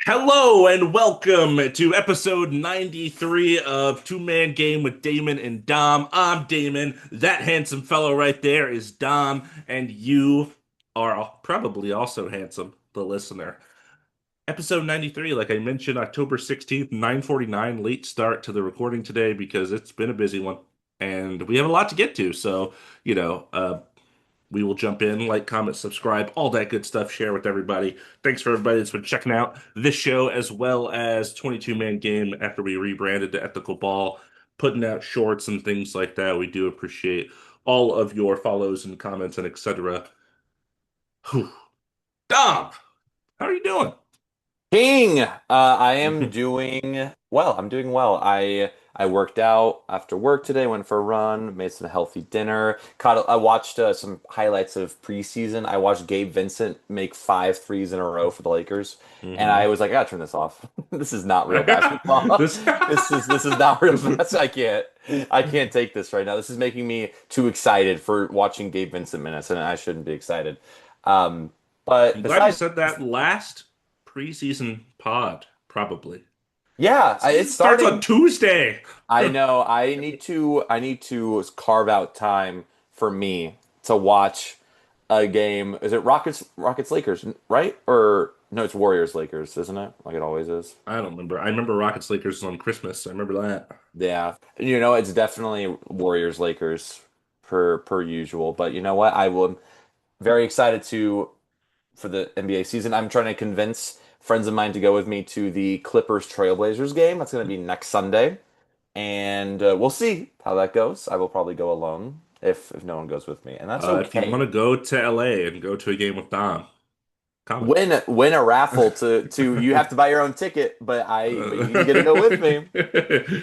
Hello and welcome to episode 93 of Two Man Game with Damon and Dom. I'm Damon. That handsome fellow right there is Dom, and you are probably also handsome, the listener. Episode 93, like I mentioned, October 16th, 9:49, late start to the recording today because it's been a busy one and we have a lot to get to. So, you know, uh, we will jump in, like, comment, subscribe, all that good stuff, share with everybody. Thanks for everybody that's been checking out this show as well as 22 Man Game after we rebranded to Ethical Ball, putting out shorts and things like that. We do appreciate all of your follows and comments and etc. Whew. Dom, how are you doing? King, I am doing well. I'm doing well. I worked out after work today, went for a run, made some healthy dinner. I watched some highlights of preseason. I watched Gabe Vincent make five threes in a row for the Lakers, and I Hmm. was like, I gotta turn this off. This is not real basketball. This This is not real basketball. I can't take this right now. This is making me too excited for watching Gabe Vincent minutes, and I shouldn't be excited. Um, but I'm glad you besides. said that last preseason pod, probably. Yeah, it's Season starts on starting. Tuesday. I know. I need to carve out time for me to watch a game. Is it Rockets Lakers, right? Or no, it's Warriors Lakers, isn't it? Like it always is. I don't remember. I remember Rockets Lakers on Christmas. I remember that. Yeah. It's definitely Warriors Lakers per usual. But you know what? I'm very excited to for the NBA season. I'm trying to convince friends of mine to go with me to the Clippers Trailblazers game. That's going to be next Sunday. And we'll see how that goes. I will probably go alone if no one goes with me, and that's If you want okay. to go to LA and go to a game with Dom, come. Win a raffle to you have to buy your own ticket, but you get to go with me.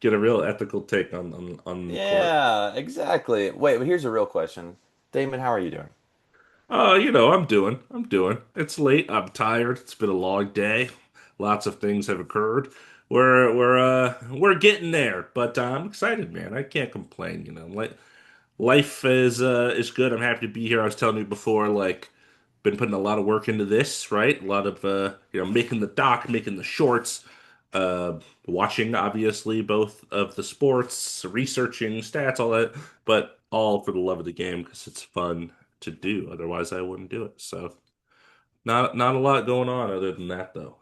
Get a real ethical take on the court. Yeah, exactly. Wait, but here's a real question. Damon, how are you doing? I'm doing. It's late. I'm tired. It's been a long day. Lots of things have occurred. We're getting there, but I'm excited, man. I can't complain. Like life is good. I'm happy to be here. I was telling you before, like, been putting a lot of work into this, right? A lot of making the doc, making the shorts, watching obviously both of the sports, researching stats, all that, but all for the love of the game because it's fun to do. Otherwise, I wouldn't do it. So, not a lot going on other than that, though.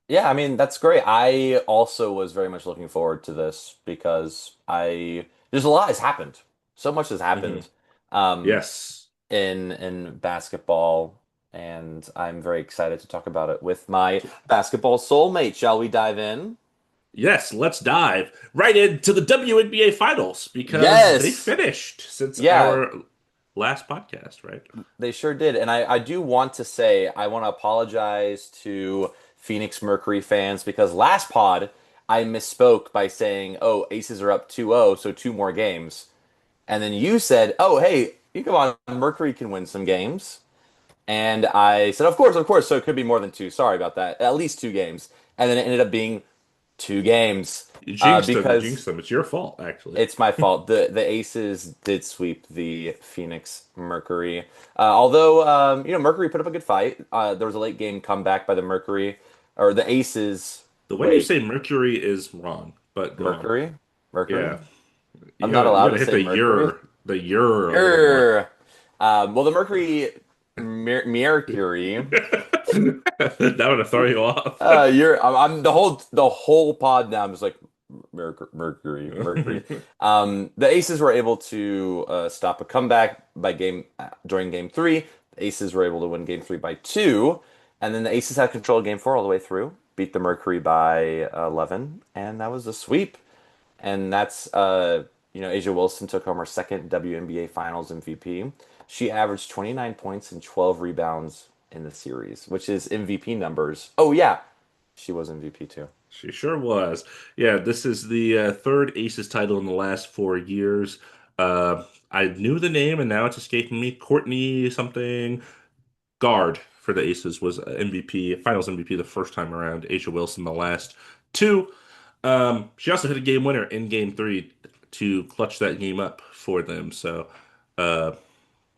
Yeah, I mean, that's great. I also was very much looking forward to this because I there's a lot has happened. So much has Hmm. happened. Um, Yes. in basketball, and I'm very excited to talk about it with my basketball soulmate. Shall we dive in? Yes, let's dive right into the WNBA finals because they Yes. finished since Yeah, our last podcast, right? they sure did. And I do want to say I want to apologize to Phoenix Mercury fans because last pod I misspoke by saying, "Oh, Aces are up 2-0, so two more games." And then you said, "Oh, hey, you come on, Mercury can win some games." And I said, of course. So it could be more than two. Sorry about that. At least two games. And then it ended up being two games You jinxed them. You jinxed because them. It's your fault, actually. it's my fault. The Aces did sweep the Phoenix Mercury. Although, Mercury put up a good fight. There was a late game comeback by the Mercury, or the Aces. The way you Wait, say Mercury is wrong, but go on. Mercury? Mercury? Yeah, I'm you not gotta you allowed gotta to hit say Mercury? the your a little more. Err. Well, the Mercury. That would have thrown you off. I'm the whole pod now. I'm just like Mercury. The Aces were able to stop a comeback by game during game three. The Aces were able to win game three by two, and then the Aces had control of game four all the way through. Beat the Mercury by 11, and that was a sweep. And that's Asia Wilson took home her second WNBA Finals MVP. She averaged 29 points and 12 rebounds in the series, which is MVP numbers. Oh yeah, she was MVP too. She sure was. Yeah, this is the third Aces title in the last 4 years. I knew the name, and now it's escaping me. Courtney something guard for the Aces was MVP, Finals MVP the first time around. Asia Wilson the last two. She also hit a game winner in game three to clutch that game up for them. So, uh,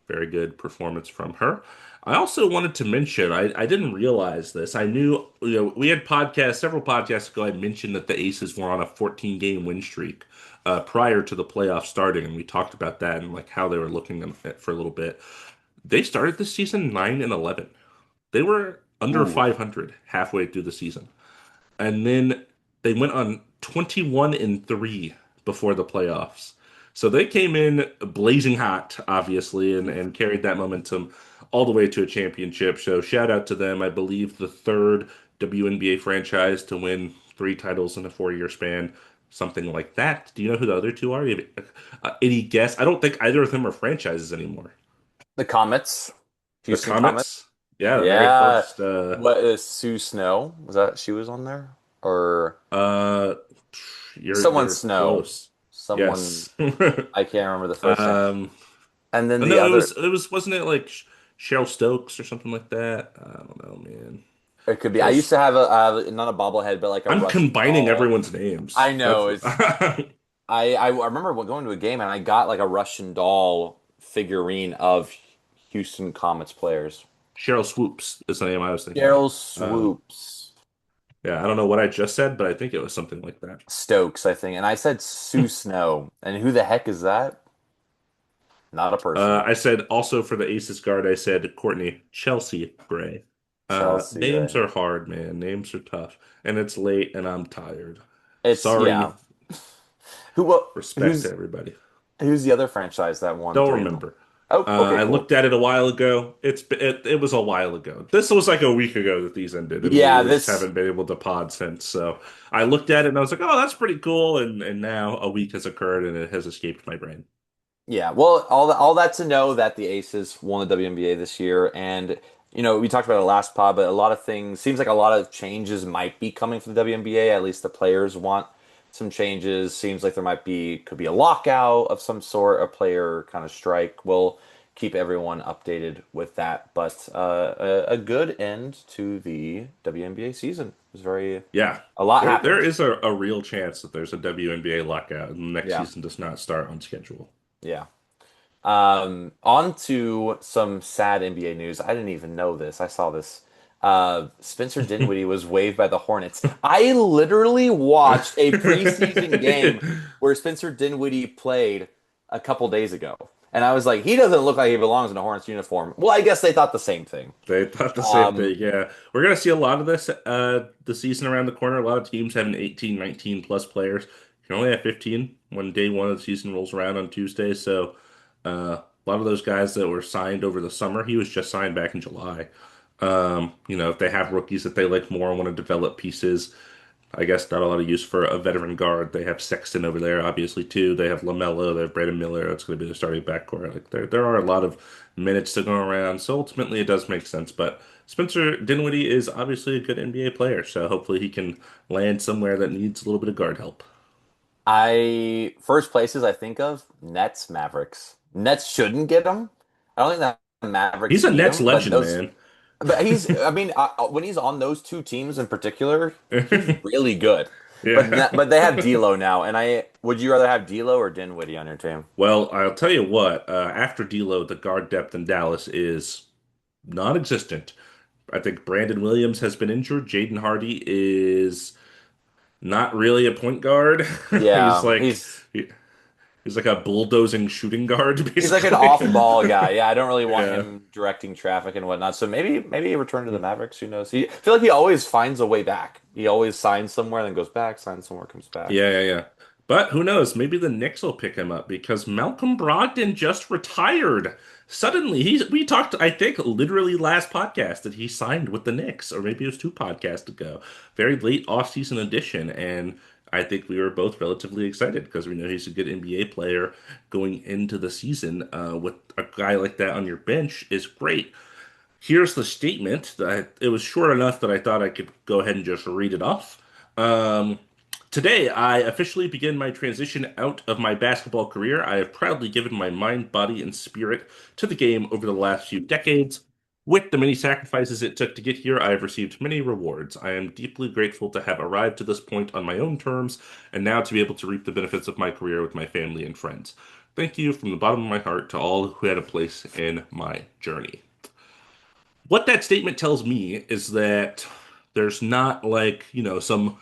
very good performance from her. I also wanted to mention, I didn't realize this. I knew, we had podcasts, several podcasts ago, I mentioned that the Aces were on a 14 game win streak prior to the playoffs starting, and we talked about that and like how they were looking at for a little bit. They started this season 9-11. They were under Ooh. 500 halfway through the season. And then they went on 21-3 before the playoffs. So they came in blazing hot, obviously, and carried that momentum all the way to a championship. So shout out to them. I believe the third WNBA franchise to win three titles in a 4 year span, something like that. Do you know who the other two are? You have, any guess? I don't think either of them are franchises anymore. The Comets, The Houston Comets. Comets, yeah, the very Yeah. first. What is Sue Snow? Was that she was on there? Or Uh, someone you're Snow. close. Someone Yes. I can't remember the first name. Um, And then the no, other wasn't it like Cheryl Stokes or something like that? I don't know, man. it could be. I used Cheryl, to have not a bobblehead, but like a I'm Russian combining doll. everyone's names. I That's know. I remember going to a game and I got like a Russian doll figurine of Houston Comets players. Cheryl Swoops is the name I was thinking of. Daryl Um, Swoops. yeah, I don't know what I just said, but I think it was something like that. Stokes, I think. And I said Sue Snow. And who the heck is that? Not a person. I said also for the Aces guard, I said Courtney Chelsea Gray. Chelsea Names Gray. are hard, man. Names are tough, and it's late, and I'm tired. It's yeah. Sorry, Who what respect to everybody. who's the other franchise that won Don't three in a remember. Oh, okay, I cool. looked at it a while ago. It was a while ago. This was like a week ago that these ended, and Yeah, we just this haven't been able to pod since. So I looked at it and I was like, "Oh, that's pretty cool." And now a week has occurred and it has escaped my brain. Yeah, well, all that to know that the Aces won the WNBA this year, and we talked about it last pod, but a lot of things seems like a lot of changes might be coming for the WNBA. At least the players want some changes. Seems like there could be a lockout of some sort, a player kind of strike. We'll keep everyone updated with that, but a good end to the WNBA season. It was very Yeah, a lot there happened. is a real chance that there's a WNBA lockout and the next Yeah, season does not start on schedule. yeah. On to some sad NBA news. I didn't even know this. I saw this. Spencer Dinwiddie was waived by the Hornets. I literally watched a preseason game where Spencer Dinwiddie played a couple days ago. And I was like, he doesn't look like he belongs in a Hornets uniform. Well, I guess they thought the same thing. They thought the same Um, thing. Yeah. We're going to see a lot of this the season around the corner. A lot of teams having 18, 19 plus players. You can only have 15 when day one of the season rolls around on Tuesday. So a lot of those guys that were signed over the summer, he was just signed back in July. If they have rookies that they like more and want to develop pieces, I guess not a lot of use for a veteran guard. They have Sexton over there, obviously, too. They have LaMelo, they have Brandon Miller. That's going to be the starting backcourt. Like there are a lot of minutes to go around. So ultimately, it does make sense. But Spencer Dinwiddie is obviously a good NBA player. So hopefully, he can land somewhere that needs a little bit of guard help. I first places I think of Nets, Mavericks. Nets shouldn't get him. I don't think that the Mavericks He's a need Nets him, but legend, those man. But I mean, when he's on those two teams in particular, he's really good. Yeah. But they have D'Lo now, and would you rather have D'Lo or Dinwiddie on your team? Well, I'll tell you what. After D'Lo, the guard depth in Dallas is non-existent. I think Brandon Williams has been injured. Jaden Hardy is not really a point guard. He's Yeah, like he's like a bulldozing shooting guard, he's like an basically. off-ball guy. Yeah, I don't really want Yeah. him directing traffic and whatnot. So maybe he return to the Mavericks. Who knows? I feel like he always finds a way back. He always signs somewhere, then goes back, signs somewhere, comes back. Yeah. But who knows? Maybe the Knicks will pick him up because Malcolm Brogdon just retired. Suddenly, we talked, I think, literally last podcast that he signed with the Knicks, or maybe it was two podcasts ago. Very late offseason edition, and I think we were both relatively excited because we know he's a good NBA player going into the season. With a guy like that on your bench is great. Here's the statement that it was short enough that I thought I could go ahead and just read it off. Um, Today, I officially begin my transition out of my basketball career. I have proudly given my mind, body, and spirit to the game over the last few decades. With the many sacrifices it took to get here, I have received many rewards. I am deeply grateful to have arrived to this point on my own terms and now to be able to reap the benefits of my career with my family and friends. Thank you from the bottom of my heart to all who had a place in my journey. what that statement tells me is that there's not like, some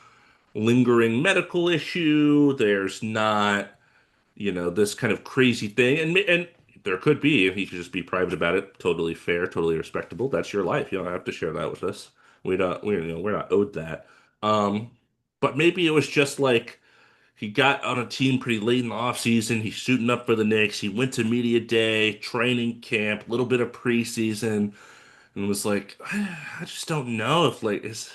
lingering medical issue. There's not, this kind of crazy thing. And there could be. He could just be private about it. Totally fair, totally respectable. That's your life. You don't have to share that with us. We're not owed that. Um, but maybe it was just like he got on a team pretty late in the offseason. He's suiting up for the Knicks. He went to media day, training camp, a little bit of preseason, and was like, I just don't know if like is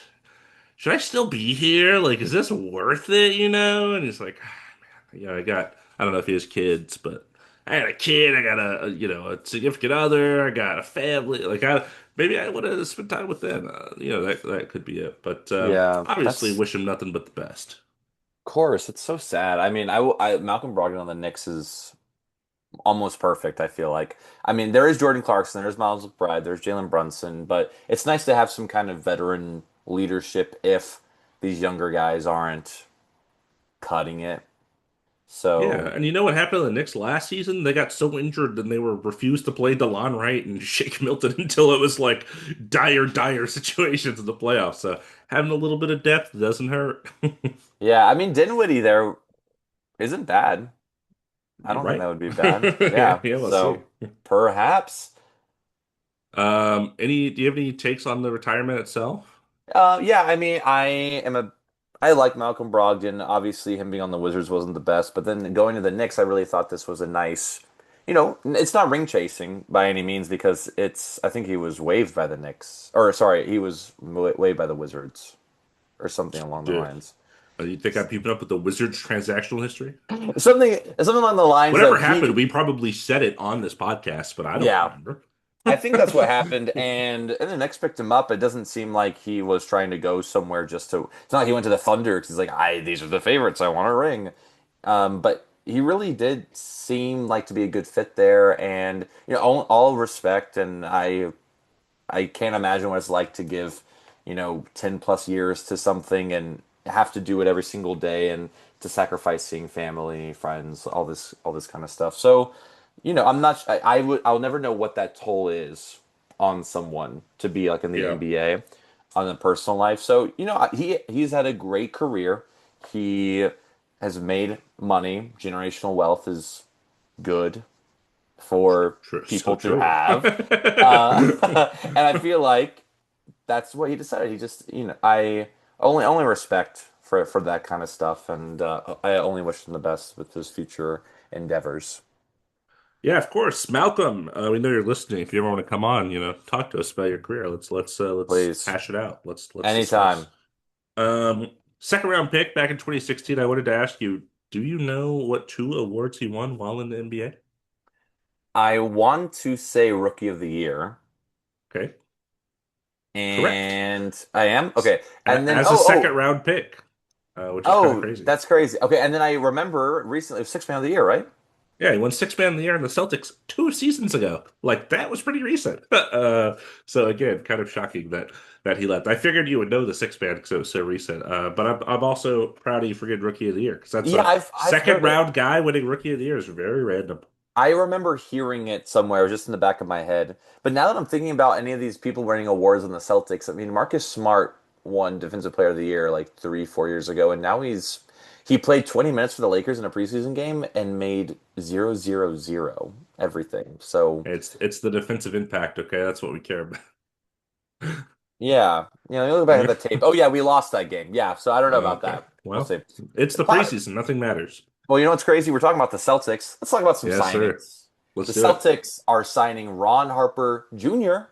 should I still be here? Like, is this worth it? And he's like, I don't know if he has kids, but I got a kid, I got a significant other, I got a family. Like, maybe I would have spent time with them. That could be it. But Yeah, obviously, that's wish him nothing but the best. of course. It's so sad. I mean, Malcolm Brogdon on the Knicks is almost perfect, I feel like. I mean, there is Jordan Clarkson, there's Miles McBride, there's Jalen Brunson, but it's nice to have some kind of veteran leadership if these younger guys aren't cutting it. Yeah, So, and you know what happened to the Knicks last season? They got so injured and they were refused to play DeLon Wright and Shake Milton until it was like dire situations in the playoffs. So having a little bit of depth doesn't hurt. yeah, I mean, Dinwiddie there isn't bad. I You're don't think that right. would be bad. Yeah, Yeah, yeah, we'll see. so perhaps. Do you have any takes on the retirement itself? Yeah, I mean, I like Malcolm Brogdon. Obviously, him being on the Wizards wasn't the best, but then going to the Knicks, I really thought this was a nice, it's not ring chasing by any means because I think he was waived by the Knicks, or sorry, he was waived by the Wizards or something along the Do lines. you think I'm keeping up with the Wizards' transactional history? Something along the lines Whatever of happened, we probably said it on this podcast, but I don't yeah, remember. I think that's what happened, and the Knicks picked him up. It doesn't seem like he was trying to go somewhere just to. It's not like he went to the Thunder because he's like, I these are the favorites. I want a ring. But he really did seem like to be a good fit there, and all respect, and I can't imagine what it's like to give 10 plus years to something and have to do it every single day and to sacrifice seeing family, friends, all this kind of stuff. So, I'm not. I'll never know what that toll is on someone to be like in the Yeah, NBA on a personal life. So, he's had a great career. He has made money. Generational wealth is good for true. So people to true. have. And I feel like that's what he decided. He just, I only respect for that kind of stuff, and I only wish him the best with his future endeavors. Yeah, of course. Malcolm, we know you're listening. If you ever want to come on, talk to us about your career. Let's Please, hash it out. Let's discuss. anytime. Um, Second round pick back in 2016. I wanted to ask you, do you know what two awards he won while in the NBA? I want to say Rookie of the Year, Okay, correct. and I am okay. And then As a second round pick, which is kind of crazy. that's crazy. Okay, and then I remember recently it was Sixth Man of the Year, right? Yeah, he won six man of the year in the Celtics 2 seasons ago. Like that was pretty recent. So again, kind of shocking that he left. I figured you would know the six man because it was so recent. But I'm also proud of you for getting Rookie of the Year because that's Yeah, a I've second heard it. round guy winning Rookie of the Year is very random. I remember hearing it somewhere, just in the back of my head. But now that I'm thinking about any of these people winning awards in the Celtics, I mean, Marcus Smart won Defensive Player of the Year like 3, 4 years ago, and now he played 20 minutes for the Lakers in a preseason game and made 0, 0, 0 everything. So It's the defensive impact. Okay, that's what we care about. yeah, you look back at the tape. Oh yeah, we lost that game. Yeah, so I don't know about Okay. that. We'll Well, see. it's the But preseason. Nothing matters. well, you know what's crazy? We're talking about the Celtics. Let's talk about some Yes, sir. signings. The Let's do it. Celtics are signing Ron Harper Jr.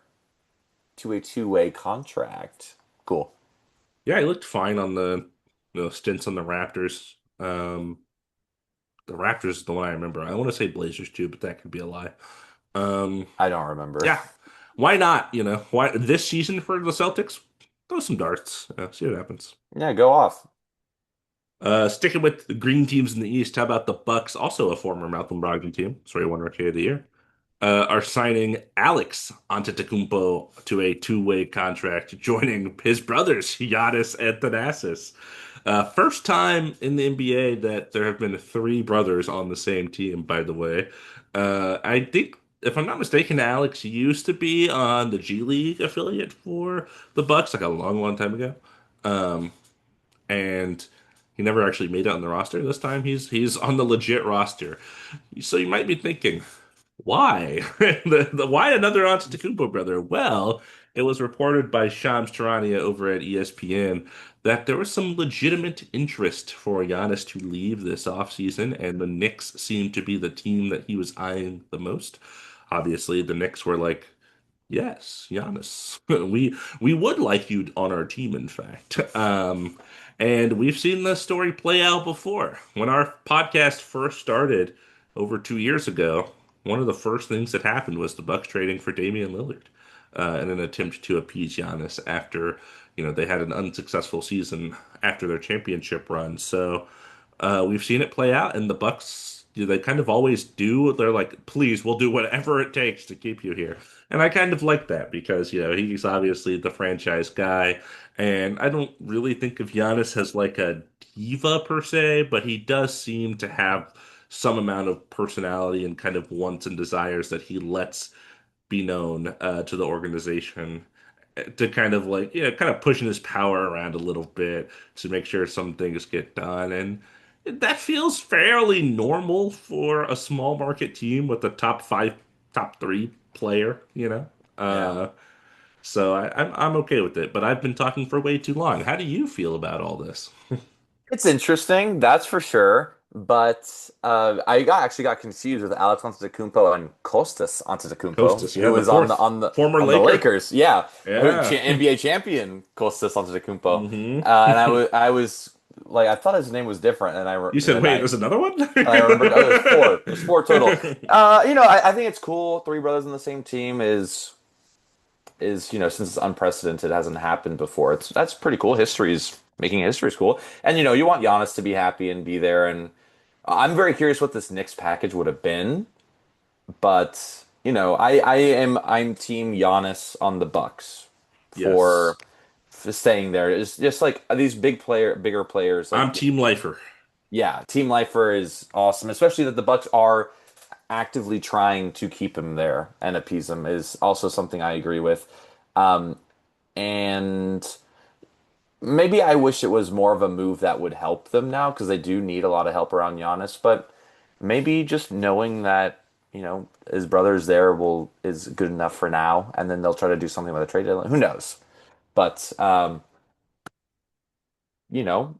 to a two-way contract. Cool. Yeah, he looked fine on the stints on the Raptors. The Raptors is the one I remember. I want to say Blazers too, but that could be a lie. Um, I don't remember. yeah, why not? Why this season for the Celtics? Throw some darts. See what happens. Yeah, go off. Sticking with the green teams in the East, how about the Bucks? Also a former Malcolm Brogdon team. Sorry, one Rookie of the Year. Are signing Alex Antetokounmpo to a two-way contract, joining his brothers Giannis and Thanasis. First time in the NBA that there have been three brothers on the same team, by the way. I think if I'm not mistaken, Alex used to be on the G League affiliate for the Bucks like a long, long time ago. Um, and he never actually made it on the roster. This time he's on the legit roster. So you might be thinking, why? Why another Antetokounmpo brother? Well, it was reported by Shams Charania over at ESPN that there was some legitimate interest for Giannis to leave this offseason, and the Knicks seemed to be the team that he was eyeing the most. Obviously, the Knicks were like, yes, Giannis. We would like you on our team, in fact. And we've seen this story play out before. When our podcast first started over 2 years ago, one of the first things that happened was the Bucks trading for Damian Lillard in an attempt to appease Giannis after, they had an unsuccessful season after their championship run. So we've seen it play out, and the Bucks, they kind of always do. They're like, "Please, we'll do whatever it takes to keep you here." And I kind of like that because, he's obviously the franchise guy, and I don't really think of Giannis as like a diva per se, but he does seem to have some amount of personality and kind of wants and desires that he lets be known to the organization to kind of like, kind of pushing his power around a little bit to make sure some things get done. And that feels fairly normal for a small market team with a top five, top three player, Yeah. Uh, so I'm okay with it, but I've been talking for way too long. How do you feel about all this? It's interesting, that's for sure. But actually got confused with Alex Antetokounmpo and Kostas Antetokounmpo, Costas, yeah, who the was on the fourth on the former on the Laker. Lakers. Yeah, Yeah. NBA champion Kostas Antetokounmpo. Hmm. And I was like, I thought his name was different, and You said, wait, there's another one? I remembered. Oh, there's four. There's four total. I think it's cool. Three brothers on the same team is since it's unprecedented, it hasn't happened before. That's pretty cool. Making history is cool, and you want Giannis to be happy and be there. And I'm very curious what this Knicks package would have been, but I'm team Giannis on the Bucks Yes. for staying there. It's just like these bigger players like I'm Team Lifer. yeah, Team Lifer is awesome, especially that the Bucks are actively trying to keep him there and appease him is also something I agree with. Um, and maybe I wish it was more of a move that would help them now because they do need a lot of help around Giannis. But maybe just knowing that his brother's there will is good enough for now, and then they'll try to do something with the trade deadline. Who knows? But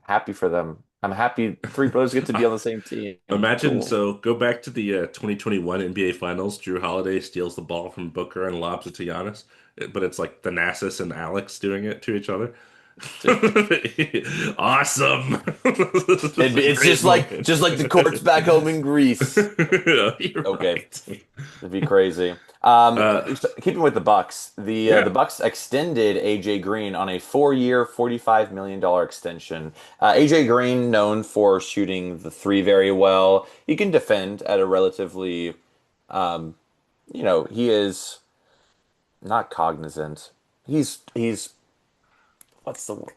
happy for them. I'm happy three brothers get to be on the same team. Imagine, Cool. so go back to the 2021 NBA Finals. Drew Holiday steals the ball from Booker and lobs it to Giannis, but it's like Thanasis and Alex doing it to each other. Awesome. It's Great moment. just like the courts back home in Greece. You're Okay, right. it'd be crazy. Uh, Keeping with the Bucks, the yeah. Bucks extended AJ Green on a 4-year, $45 million extension. AJ Green, known for shooting the three very well, he can defend at a relatively, um, he is not cognizant. He's what's the word?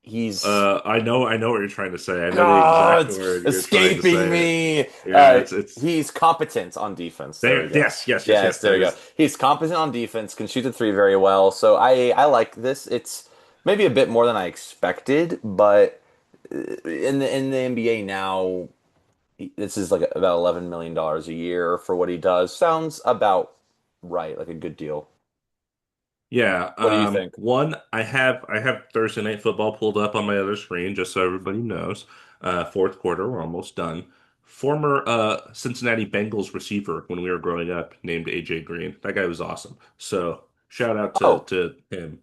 He's I know what you're trying to say. I know the Oh, exact it's word you're trying to escaping say. me. Yeah, it's He's competent on defense. There we there. go. Yes, yes, yes, Yes, yes. there That we go. is. He's competent on defense, can shoot the three very well. So I like this. It's maybe a bit more than I expected, but in the NBA now, this is like about $11 million a year for what he does. Sounds about right, like a good deal. Yeah, What do you think? one, I have Thursday Night Football pulled up on my other screen just so everybody knows. Fourth quarter, we're almost done. Former Cincinnati Bengals receiver when we were growing up named AJ Green. That guy was awesome. So shout out to Oh, to him.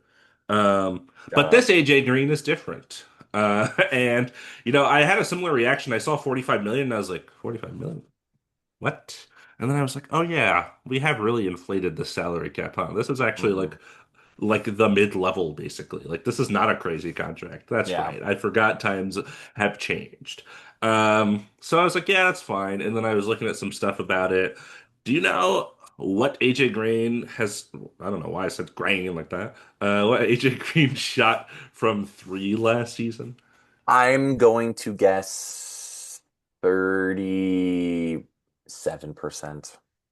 shout But this out. AJ Green is different. And I had a similar reaction. I saw 45 million and I was like, 45 million? What? And then I was like, oh yeah, we have really inflated the salary cap, huh? This is actually Hmm. like the mid-level basically. Like this is not a crazy contract. That's Yeah. right. I forgot times have changed. So I was like, yeah, that's fine. And then I was looking at some stuff about it. Do you know what AJ Green has, I don't know why I said grain like that. What AJ Green shot from three last season? I'm going to guess 37%.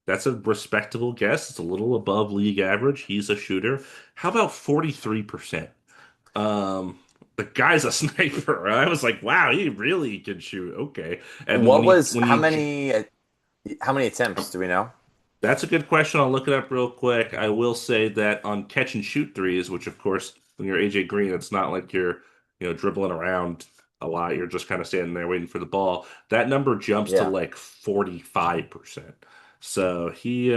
That's a respectable guess. It's a little above league average. He's a shooter. How about 43%? Um, the guy's a sniper. I was like, wow, he really can shoot. Okay. And What was when you how many attempts do we know? that's a good question. I'll look it up real quick. I will say that on catch and shoot threes, which of course, when you're AJ Green, it's not like you're, dribbling around a lot. You're just kind of standing there waiting for the ball. That number jumps to Yeah, like 45%. So he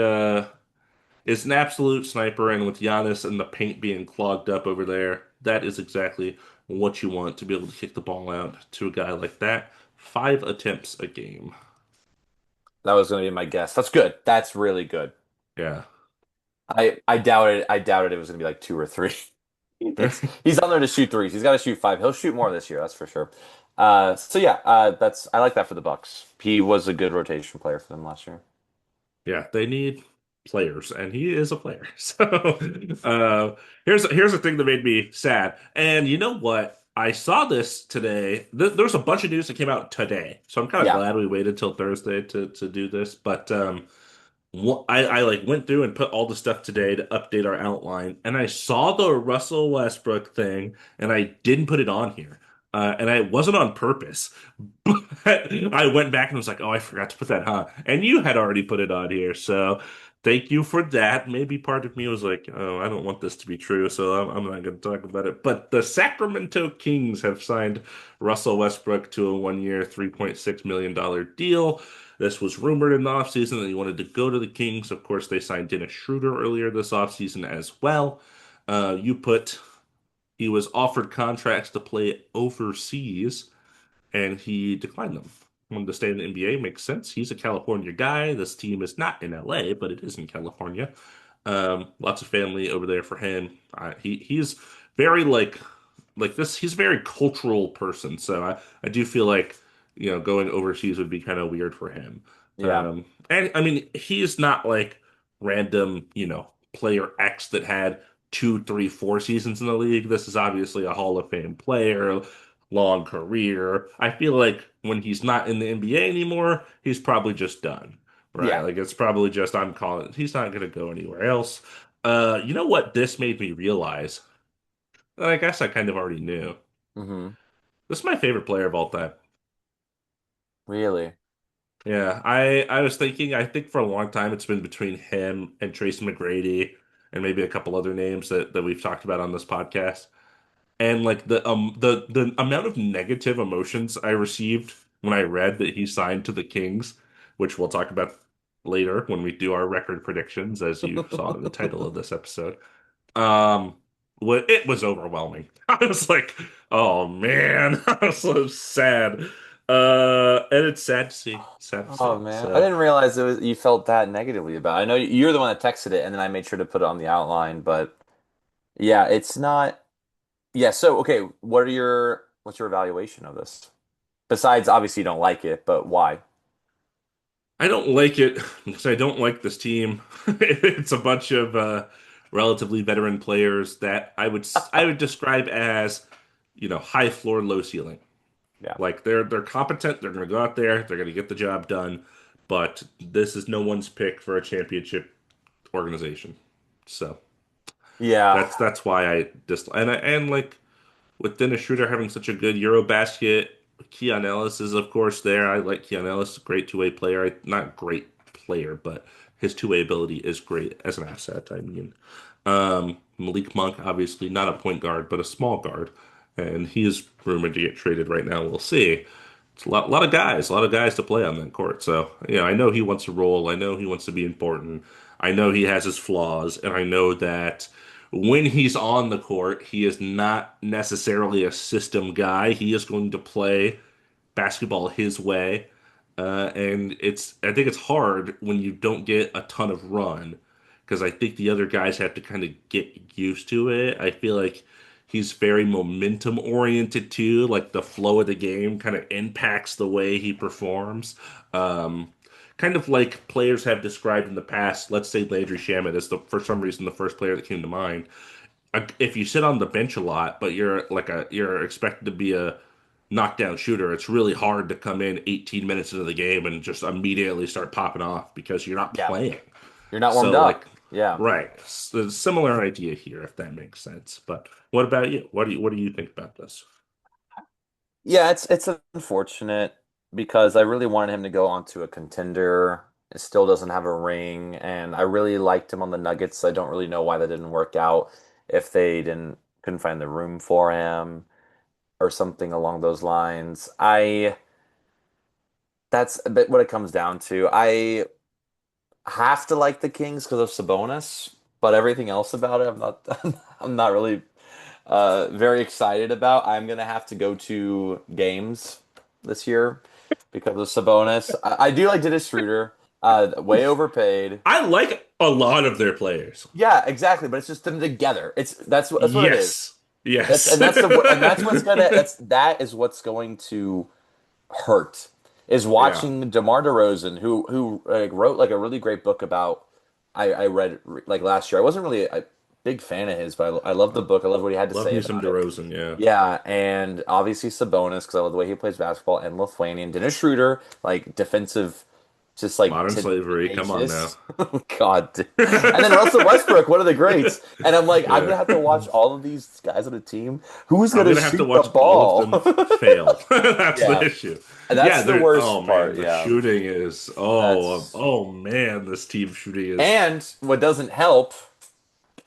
is an absolute sniper, and with Giannis and the paint being clogged up over there, that is exactly what you want to be able to kick the ball out to a guy like that. 5 attempts a game. that was going to be my guess. That's good. That's really good. Yeah. I doubted it was going to be like two or three. He's on there to shoot threes. He's got to shoot five. He'll shoot more this year, that's for sure. So yeah, that's I like that for the Bucks. He was a good rotation player for them last year. Yeah, they need players, and he is a player. So here's the thing that made me sad. And you know what? I saw this today. There's a bunch of news that came out today, so I'm kind of Yeah, glad we waited till Thursday to do this. But I like went through and put all the stuff today to update our outline, and I saw the Russell Westbrook thing, and I didn't put it on here. And I wasn't on purpose, but I went back and was like, "Oh, I forgot to put that, huh?" And you had already put it on here, so thank you for that. Maybe part of me was like, "Oh, I don't want this to be true, so I'm not going to talk about it." But the Sacramento Kings have signed Russell Westbrook to a 1-year, $3.6 million deal. This was rumored in the offseason that he wanted to go to the Kings. Of course, they signed Dennis Schroeder earlier this offseason as well. You put he was offered contracts to play overseas, and he declined them. Wanted to stay in the NBA, makes sense. He's a California guy. This team is not in LA, but it is in California. Lots of family over there for him. He's very like this. He's a very cultural person, so I do feel like going overseas would be kind of weird for him. yeah, And I mean, he is not like random player X that had 2, 3, 4 seasons in the league. This is obviously a Hall of Fame player, long career. I feel like when he's not in the NBA anymore, he's probably just done. Right? yeah. Like it's probably just I'm calling. He's not going to go anywhere else. You know what this made me realize? I guess I kind of already knew. Hmm. This is my favorite player of all time. Really? Yeah, I was thinking. I think for a long time it's been between him and Tracy McGrady, and maybe a couple other names that we've talked about on this podcast. And like the amount of negative emotions I received when I read that he signed to the Kings, which we'll talk about later when we do our record predictions, as you saw in the title of this episode. Um, it was overwhelming. I was like, oh man, I was so sad. And it's sad to see. Sad to Oh see. man, I So didn't realize you felt that negatively about it. I know you're the one that texted it, and then I made sure to put it on the outline. But yeah, it's not. Yeah. So okay, what's your evaluation of this? Besides, obviously you don't like it, but why? I don't like it because I don't like this team. It's a bunch of relatively veteran players that I would describe as, high floor, low ceiling. Yeah. Like they're competent, they're going to go out there, they're going to get the job done, but this is no one's pick for a championship organization. So Yeah. that's why I just and like with Dennis Schroeder having such a good Eurobasket, Keon Ellis is of course there. I like Keon Ellis, great two-way player. Not great player, but his two-way ability is great as an asset. I mean, Malik Monk, obviously not a point guard, but a small guard, and he is rumored to get traded right now. We'll see. It's a lot of guys to play on that court. So, I know he wants to roll. I know he wants to be important. I know he has his flaws, and I know that when he's on the court, he is not necessarily a system guy. He is going to play basketball his way. And I think it's hard when you don't get a ton of run because I think the other guys have to kind of get used to it. I feel like he's very momentum oriented too. Like the flow of the game kind of impacts the way he performs. Um, Kind of like players have described in the past. Let's say Landry Shamet is for some reason the first player that came to mind. If you sit on the bench a lot, but you're expected to be knockdown shooter, it's really hard to come in 18 minutes into the game and just immediately start popping off because you're not Yeah. playing. You're not warmed So like, up. Yeah. right, similar idea here, if that makes sense. But what about you? What do you think about this? Yeah, it's unfortunate because I really wanted him to go on to a contender. It still doesn't have a ring, and I really liked him on the Nuggets. I don't really know why that didn't work out. If they didn't couldn't find the room for him or something along those lines. I That's a bit what it comes down to. I have to like the Kings because of Sabonis, but everything else about it, I'm not I'm not really very excited about. I'm gonna have to go to games this year because of Sabonis. I do like Dennis Schroeder, way overpaid. I like a lot of their players. Yeah, exactly. But it's just them together. That's what it is. Yes. Yes. That's what's gonna that is what's going to hurt is Yeah. watching DeMar DeRozan, who like, wrote like a really great book about. I read like last year. I wasn't really a big fan of his, but I love the book. I love what he had to Love say me some about it. DeRozan, yeah. Yeah, and obviously Sabonis because I love the way he plays basketball, and Lithuanian Dennis Schroeder, like defensive, just like Modern slavery, come on now. tenacious. God, dude. And then Russell Westbrook, one of the greats. And I'm like, I'm Yeah. gonna have to watch all of these guys on a team. Who's I'm gonna gonna have to shoot the watch all of them ball? fail. That's the Yeah, issue. that's Yeah, the oh worst man, part. the Yeah, shooting is that's oh man, this team shooting is and what doesn't help.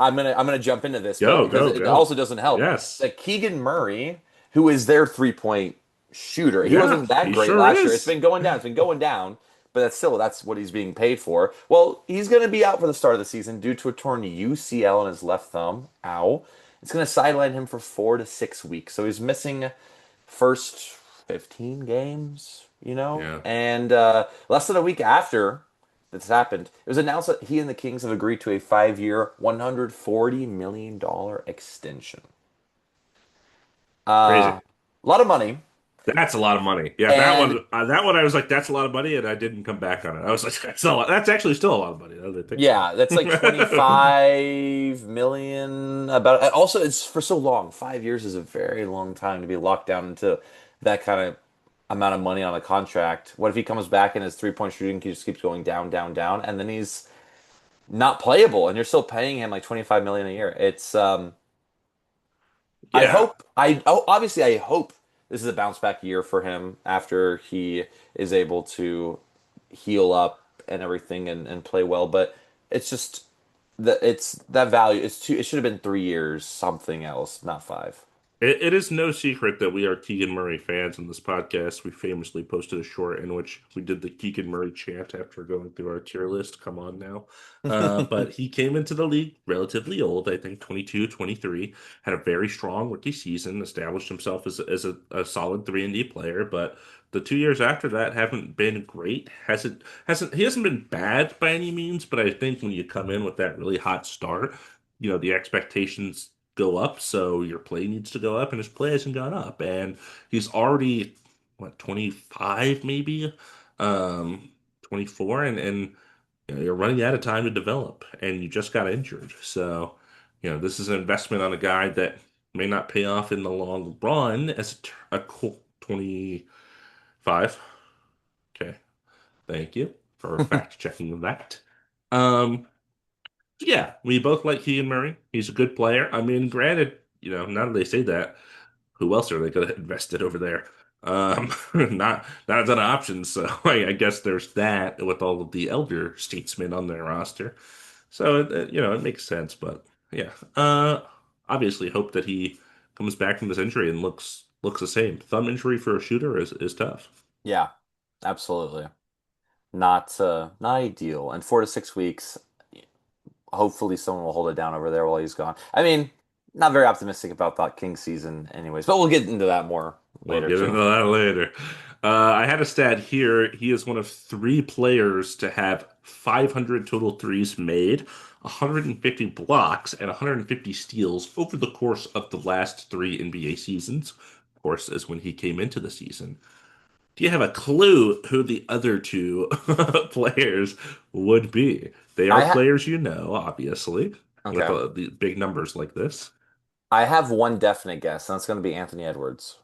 I'm gonna jump into this, but go, because go, it go. also doesn't help Yes. that Keegan Murray, who is their 3-point shooter, he Yeah, wasn't that he great sure last year. It's is. been going down. It's been going down, but that's what he's being paid for. Well, he's going to be out for the start of the season due to a torn UCL in his left thumb. Ow! It's going to sideline him for 4 to 6 weeks, so he's missing first 15 games. Yeah. And less than a week after this happened, it was announced that he and the Kings have agreed to a 5-year, $140 million extension. Crazy. A lot of money. That's a lot of money. Yeah, And that one I was like, that's a lot of money, and I didn't come back on it. I was like, that's a lot. That's actually still a lot of money, now that I think about yeah, that's like it. 25 million about also it's for so long. 5 years is a very long time to be locked down into that kind of amount of money on a contract. What if he comes back and his 3-point shooting just keeps going down, down, down, and then he's not playable and you're still paying him like 25 million a year. It's I Yeah. hope obviously I hope this is a bounce back year for him after he is able to heal up and everything and play well. But it's just it's that value. It should have been 3 years, something else, not five. It is no secret that we are Keegan Murray fans on this podcast. We famously posted a short in which we did the Keegan Murray chant after going through our tier list. Come on now. But he came into the league relatively old, I think 22, 23, had a very strong rookie season, established himself as a solid 3-and-D player, but the 2 years after that haven't been great. He hasn't been bad by any means, but I think when you come in with that really hot start, the expectations go up, so your play needs to go up, and his play hasn't gone up. And he's already, what, 25 maybe, 24, and you're running out of time to develop, and you just got injured. So, this is an investment on a guy that may not pay off in the long run as a cool 25. Okay, thank you for fact checking that. Um, yeah, we both like Keegan Murray. He's a good player. I mean, granted, now that they say that, who else are they going to invest in over there? Not a ton of options. So I guess there's that with all of the elder statesmen on their roster. So it makes sense. But yeah, obviously hope that he comes back from this injury and looks the same. Thumb injury for a shooter is tough. Yeah, absolutely. Not ideal. And 4 to 6 weeks. Hopefully, someone will hold it down over there while he's gone. I mean, not very optimistic about that King season, anyways. But we'll get into that more We'll later get into too. that later. I had a stat here. He is one of 3 players to have 500 total threes made, 150 blocks, and 150 steals over the course of the last 3 NBA seasons. Of course, as when he came into the season. Do you have a clue who the other two players would be? They are I ha players obviously, with okay. the big numbers like this. I have one definite guess, and that's going to be Anthony Edwards.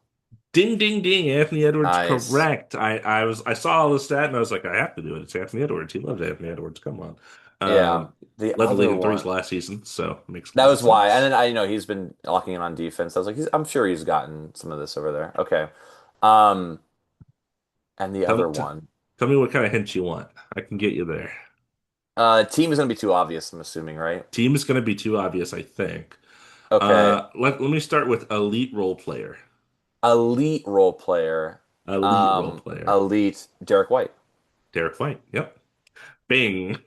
Ding, ding, ding. Anthony Edwards, Nice. correct. I saw all the stat and I was like, I have to do it. It's Anthony Edwards. He loves Anthony Edwards. Come on. Yeah. Um, The Led the league other in threes one. last season, so it makes a That lot of was why. And sense. then I know he's been locking in on defense. I was like, I'm sure he's gotten some of this over there. Okay. Um, and the Tell me, other one. tell me what kind of hints you want. I can get you there. Team is gonna be too obvious, I'm assuming, right? Team is going to be too obvious, I think. Okay. Let me start with elite role player. Elite role player. Elite role player. Elite Derek White. Derek White. Yep. Bing.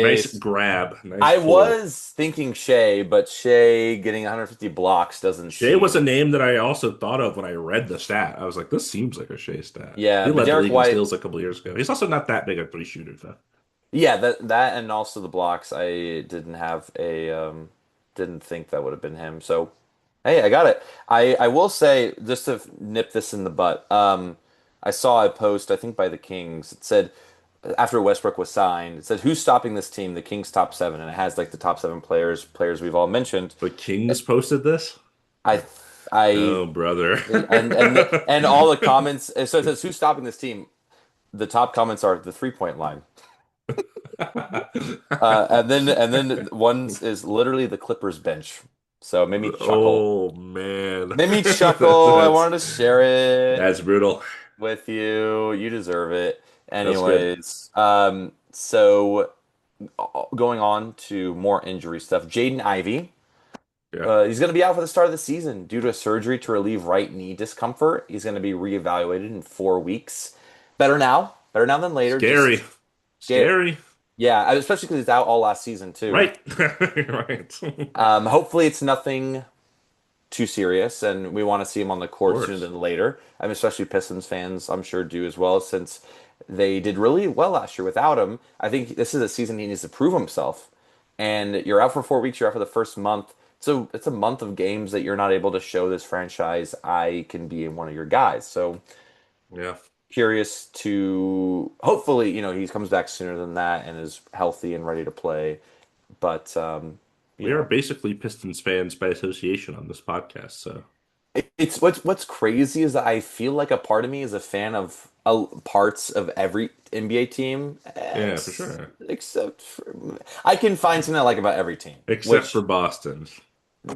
Nice Nice. grab. Nice I pull. was thinking Shea, but Shea getting 150 blocks doesn't Shea was a seem. name that I also thought of when I read the stat. I was like, this seems like a Shea stat. Yeah, He but led the Derek league in White. steals a couple years ago. He's also not that big a three shooter, though. Yeah, that and also the blocks. I didn't think that would have been him. So hey, I got it. I will say just to nip this in the butt. I saw a post I think by the Kings. It said after Westbrook was signed, it said who's stopping this team? The Kings top seven, and it has like the top seven players we've all mentioned. The Kings posted this? I I Oh, brother. and all the comments. So it says who's stopping this team? The top comments are the 3-point line. And then one is literally the Clippers bench. So it made me chuckle. Oh, man. Made me chuckle. I That's wanted to share it that's brutal. with you. You deserve it. That's good. Anyways, going on to more injury stuff. Jaden Ivey. Yeah. He's going to be out for the start of the season due to a surgery to relieve right knee discomfort. He's going to be reevaluated in 4 weeks. Better now than later. Scary. Just get, Scary. yeah, especially because he's out all last season too. Right. Right. Of Hopefully it's nothing too serious, and we want to see him on the court sooner course. than later. I mean, especially Pistons fans, I'm sure do as well, since they did really well last year without him. I think this is a season he needs to prove himself. And you're out for 4 weeks, you're out for the first month. So it's a month of games that you're not able to show this franchise I can be one of your guys. So Yeah. curious to hopefully, he comes back sooner than that and is healthy and ready to play. But you We are know, basically Pistons fans by association on this podcast, so it's what's crazy is that I feel like a part of me is a fan of parts of every NBA team, yeah, for sure. except for, I can find something I like about every team. Except for Which Boston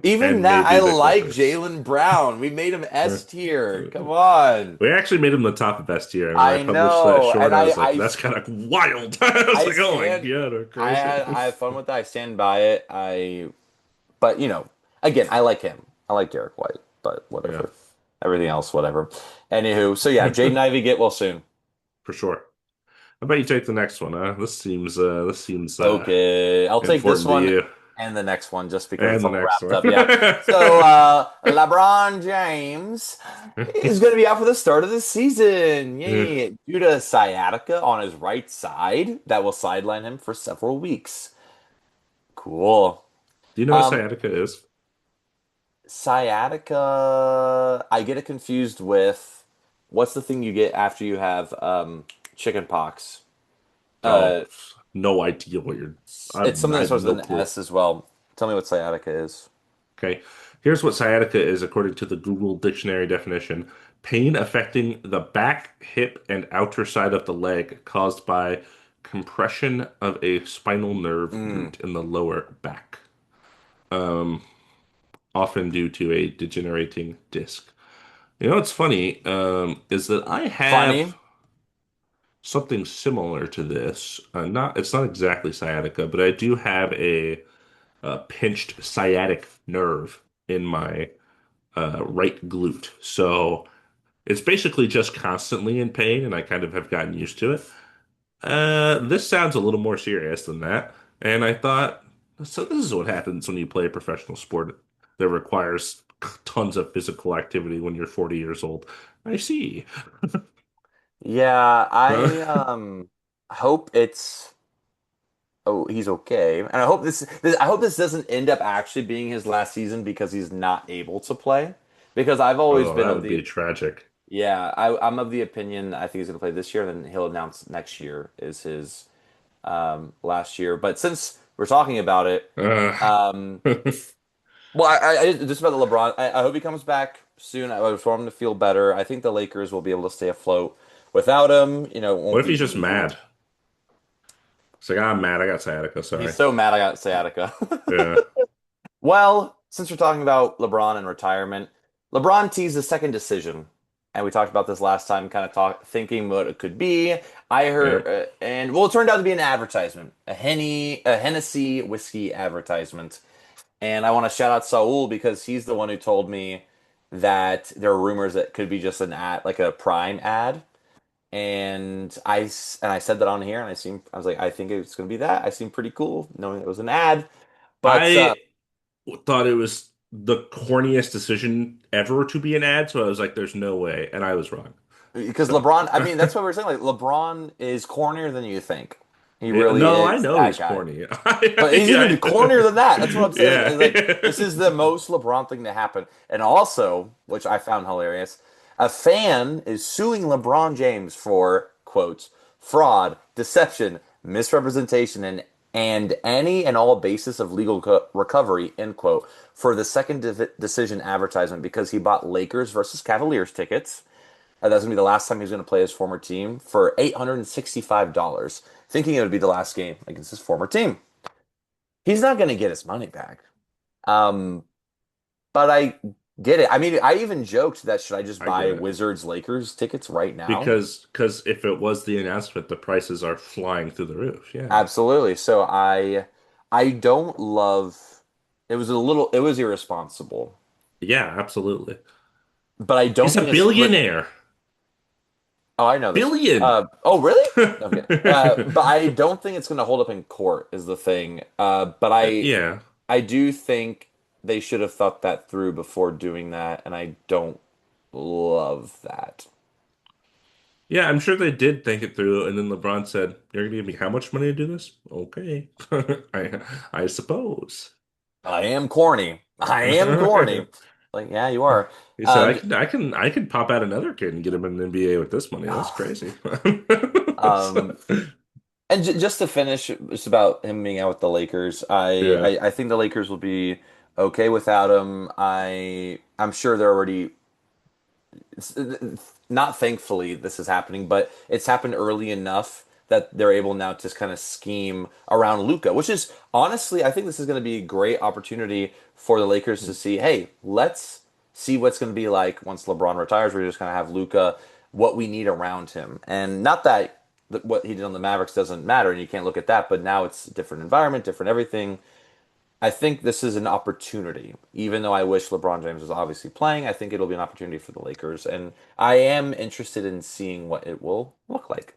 even and that I maybe the like Clippers. Jalen Brown. We made him S tier. Come on. We actually made him the top of best year, and when I I published that know, short, and I was like, "That's kind of wild." I was I like, "Oh my stand. god, we're crazy." I had fun with that. I stand by it. But again, I like him. I like Derek White, but Yeah, whatever. Everything else, whatever. Anywho, so yeah, Jaden Ivey get well soon. for sure. How about you take the next one? Huh? This seems Okay, I'll take this important to one you, and the next one just because it's and the all next wrapped one. up. Yeah. So LeBron James is going to be out for the start of the season. Yeah. Yay! Due to sciatica on his right side, that will sideline him for several weeks. Cool. Do you know what Um, sciatica is? Sciatica, I get it confused with what's the thing you get after you have chicken pox? Oh, Uh, no idea what you're. it's something I that have starts with no an clue. S as well. Tell me what sciatica is. Okay, here's what sciatica is according to the Google Dictionary definition: pain affecting the back, hip, and outer side of the leg caused by compression of a spinal nerve Mm, root in the lower back, um, often due to a degenerating disc. You know what's funny is that I have funny. something similar to this. It's not exactly sciatica, but I do have a pinched sciatic nerve in my right glute. So it's basically just constantly in pain, and I kind of have gotten used to it. This sounds a little more serious than that. And I thought, so this is what happens when you play a professional sport that requires tons of physical activity when you're 40 years old. I see. Yeah, Uh, I hope it's he's okay. And I hope this doesn't end up actually being his last season because he's not able to play. Because I've always oh, been that of would be the tragic. yeah, I'm of the opinion I think he's gonna play this year, and then he'll announce next year is his last year. But since we're talking about it, Uh, um, well, just about the LeBron. I hope he comes back soon. I just want him to feel better. I think the Lakers will be able to stay afloat without him. You know, it What won't if be he's just easy. mad? It's like, I'm mad. I got sciatica. He's Sorry. so mad I got sciatica. Yeah. Well, since we're talking about LeBron and retirement, LeBron teased a second decision, and we talked about this last time, kind of thinking what it could be. I heard, Yep. and well, it turned out to be an advertisement, a Hennessy whiskey advertisement. And I want to shout out Saul because he's the one who told me that there are rumors that it could be just an ad, like a Prime ad. And I said that on here, and I was like, I think it's gonna be that. I seem pretty cool knowing it was an ad, but I thought it was the corniest decision ever to be an ad, so I was like, there's no way. And I was wrong. because So, LeBron, I mean, that's what we're saying. Like LeBron is cornier than you think. He yeah, really no, I is know that he's guy. corny. But he's even cornier than that. That's what I'm saying. Like this Yeah. is the most LeBron thing to happen. And also, which I found hilarious, a fan is suing LeBron James for quotes fraud, deception, misrepresentation, and any and all basis of legal recovery end quote for the second decision advertisement because he bought Lakers versus Cavaliers tickets. That's gonna be the last time he's gonna play his former team for $865, thinking it would be the last game against his former team. He's not gonna get his money back. Um, but I get it. I mean, I even joked that should I just I get buy it. Wizards Lakers tickets right now? Because if it was the announcement, the prices are flying through the roof. Yeah. Absolutely. So I don't love it was irresponsible. Yeah, absolutely. But I don't He's a think it's billionaire. oh, I know this. Billion. Oh, really? Okay. But I don't think it's going to hold up in court is the thing. But Yeah. I do think they should have thought that through before doing that, and I don't love that. Yeah, I'm sure they did think it through, and then LeBron said, "You're gonna give me how much money to do this?" Okay, I suppose. I am corny. I am corny. Like, yeah, you are. He said, Um, I can pop out another kid and get him in the NBA with this money. That's oh, crazy." So, um, and just to finish, just about him being out with the Lakers, yeah, I think the Lakers will be okay without him. I'm sure they're already not thankfully this is happening, but it's happened early enough that they're able now to kind of scheme around Luca, which is honestly, I think this is going to be a great opportunity for the Lakers to see, hey, let's see what's going to be like once LeBron retires. We're just going to have Luca, what we need around him, and not that what he did on the Mavericks doesn't matter, and you can't look at that, but now it's a different environment, different everything. I think this is an opportunity. Even though I wish LeBron James was obviously playing, I think it'll be an opportunity for the Lakers. And I am interested in seeing what it will look like.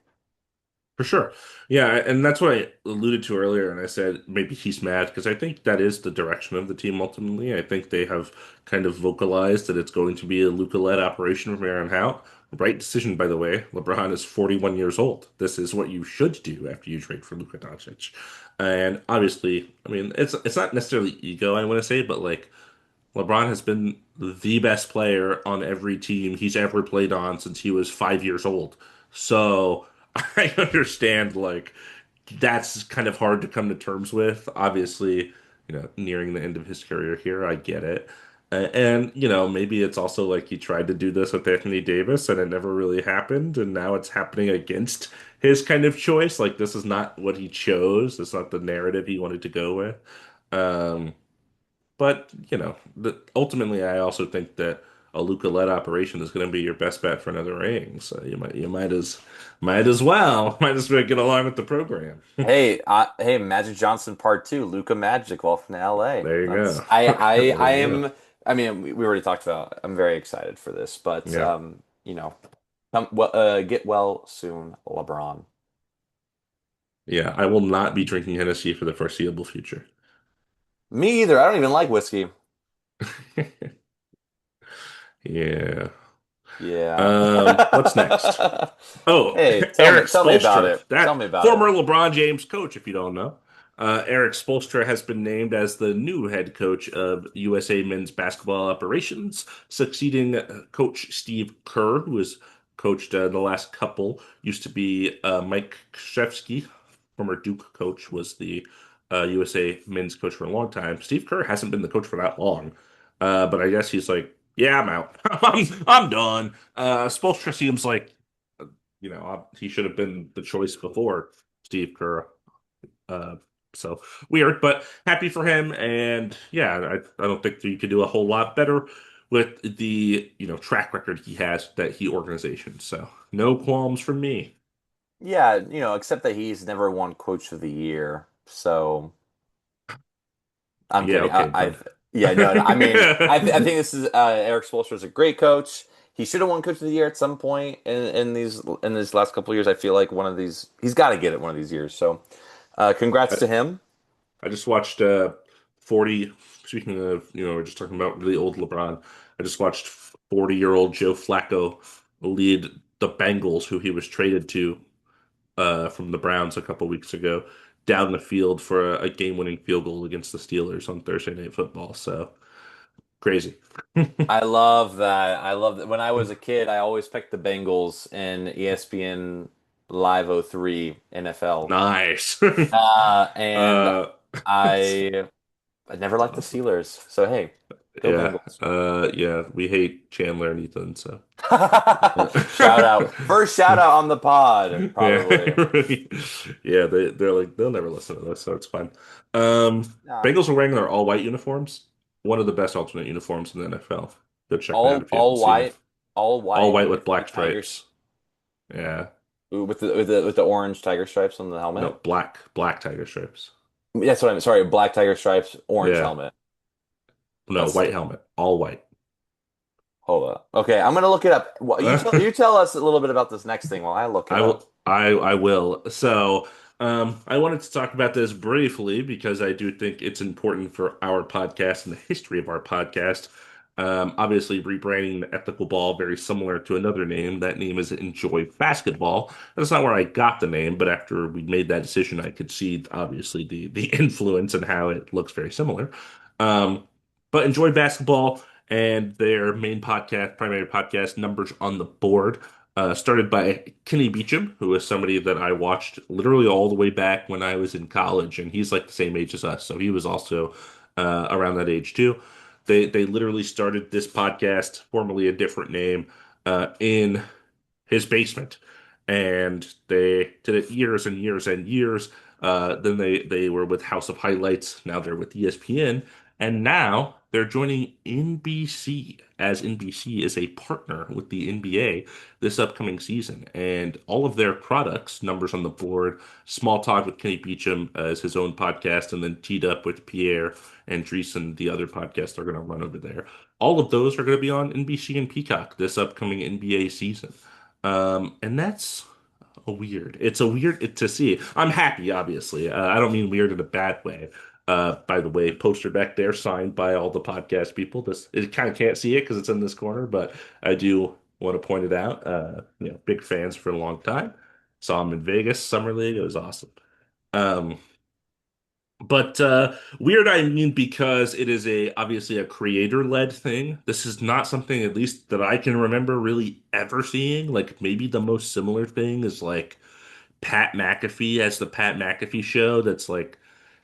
for sure. Yeah, and that's what I alluded to earlier, and I said maybe he's mad because I think that is the direction of the team ultimately. I think they have kind of vocalized that it's going to be a Luka-led operation from here on out. Right decision, by the way. LeBron is 41 years old. This is what you should do after you trade for Luka Doncic. And obviously, I mean, it's not necessarily ego, I want to say, but like LeBron has been the best player on every team he's ever played on since he was 5 years old. So I understand like that's kind of hard to come to terms with. Obviously, nearing the end of his career here, I get it. And, maybe it's also like he tried to do this with Anthony Davis and it never really happened. And now it's happening against his kind of choice. Like, this is not what he chose. It's not the narrative he wanted to go with. Um, but ultimately, I also think that a Luca-led operation is going to be your best bet for another ring. So might as well get along with the program. Hey, Magic Johnson Part Two, Luca Magic, welcome to LA. There you That's go. There I you go. am. I mean, we already talked about. I'm very excited for this, but Yeah, get well soon, LeBron. yeah. I will not be drinking Hennessy for the foreseeable future. Me either. I don't even like whiskey. Yeah. Yeah. What's next? Oh, Hey, Eric tell me about Spoelstra, it. Tell that me about it. former LeBron James coach, if you don't know. Eric Spoelstra has been named as the new head coach of USA men's basketball operations, succeeding coach Steve Kerr, who has coached the last couple. Used to be Mike Krzyzewski, former Duke coach, was the USA men's coach for a long time. Steve Kerr hasn't been the coach for that long, but I guess he's like Yeah, I'm out. I'm done. Spoelstra seems like he should have been the choice before Steve Kerr. Uh, so weird, but happy for him. And yeah, I don't think that you could do a whole lot better with the track record he has with that Heat organization. So no qualms from me. Yeah, except that he's never won Coach of the Year. So I'm Yeah, kidding. okay, bud. Yeah, no. I mean, I think this is Eric Spoelstra is a great coach. He should have won Coach of the Year at some point in these last couple of years. I feel like one of these he's got to get it one of these years. So, congrats I, to him. I just watched 40. Speaking of, we're just talking about really old LeBron. I just watched 40-year-old Joe Flacco lead the Bengals, who he was traded to from the Browns a couple weeks ago, down the field for a game-winning field goal against the Steelers on Thursday Night Football. So crazy. I love that. I love that. When I was a kid, I always picked the Bengals in ESPN Live '03 NFL. Nice. And uh, I I never it's liked the awesome. Steelers. So hey, go Yeah. Bengals. Yeah. We hate Chandler and Ethan, so. Shout out. First shout out on the pod, Yeah, probably. yeah, they're like they'll never listen to this, so it's fine. Um, Nah. Bengals are wearing their all white uniforms, one of the best alternate uniforms in the NFL. Go check that out All if you haven't all seen it. white, all All white white with with the black tigers stripes. Yeah, with the orange tiger stripes on the no, helmet. black tiger stripes. That's what I'm sorry, black tiger stripes, orange Yeah, helmet. no, That's white sick. helmet, all white. Hold up. Okay, I'm gonna look it up. You tell us a little bit about this next thing while I look it I up. will. I will. So, I wanted to talk about this briefly because I do think it's important for our podcast and the history of our podcast. Obviously, rebranding the ethical ball very similar to another name. That name is Enjoy Basketball. That's not where I got the name, but after we made that decision, I could see obviously the influence and how it looks very similar. Um, but Enjoy Basketball and their main podcast, primary podcast, Numbers on the Board started by Kenny Beecham, who is somebody that I watched literally all the way back when I was in college, and he's like the same age as us, so he was also around that age too. They literally started this podcast, formerly a different name, in his basement, and they did it years and years and years. Then they were with House of Highlights. Now they're with ESPN, and now they're joining NBC as NBC is a partner with the NBA this upcoming season. And all of their products, Numbers on the Board, Small Talk with Kenny Beecham as his own podcast, and then Teed Up with Pierre and Dries and the other podcasts they're going to run over there. All of those are going to be on NBC and Peacock this upcoming NBA season. And that's a weird. It's a weird to see. I'm happy, obviously. I don't mean weird in a bad way. By the way, poster back there signed by all the podcast people. This it kind of can't see it because it's in this corner, but I do want to point it out. Big fans for a long time. Saw him in Vegas Summer League. It was awesome. Um, but weird, I mean, because it is a obviously a creator-led thing. This is not something, at least that I can remember, really ever seeing. Like maybe the most similar thing is like Pat McAfee as the Pat McAfee show. That's like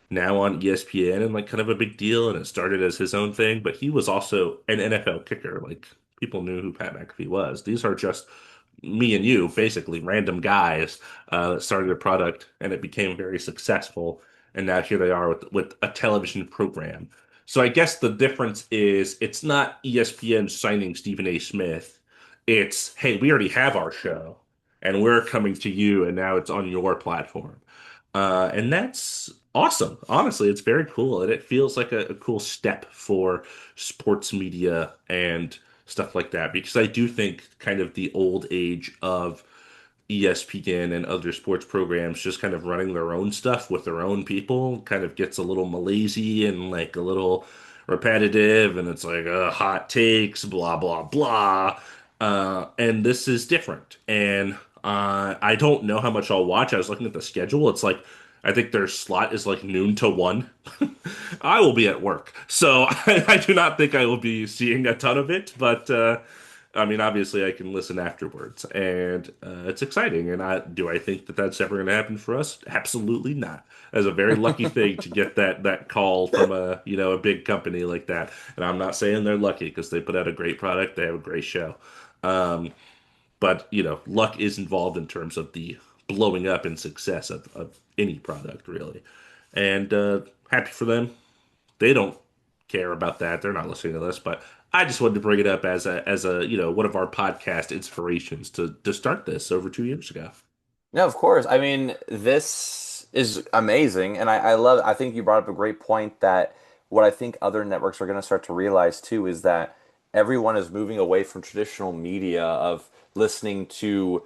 now on ESPN and like kind of a big deal. And it started as his own thing, but he was also an NFL kicker. Like people knew who Pat McAfee was. These are just me and you, basically random guys that started a product and it became very successful. And now here they are with a television program. So I guess the difference is it's not ESPN signing Stephen A. Smith. It's, hey, we already have our show and we're coming to you and now it's on your platform. And that's awesome. Honestly, it's very cool. And it feels like a cool step for sports media and stuff like that. Because I do think kind of the old age of ESPN and other sports programs just kind of running their own stuff with their own people kind of gets a little malaise and like a little repetitive. And it's like hot takes, blah, blah, blah. And this is different. And I don't know how much I'll watch. I was looking at the schedule. It's like I think their slot is like noon to 1. I will be at work, so I do not think I will be seeing a ton of it. But I mean, obviously, I can listen afterwards, and it's exciting. And I think that that's ever going to happen for us? Absolutely not. As a very lucky thing to get that call from a big company like that. And I'm not saying they're lucky because they put out a great product, they have a great show. Um, but luck is involved in terms of the blowing up and success of any product, really. And happy for them. They don't care about that. They're not listening to this, but I just wanted to bring it up as a one of our podcast inspirations to start this over 2 years ago. No, of course. I mean, this is amazing, and I love. I think you brought up a great point that what I think other networks are going to start to realize too is that everyone is moving away from traditional media of listening to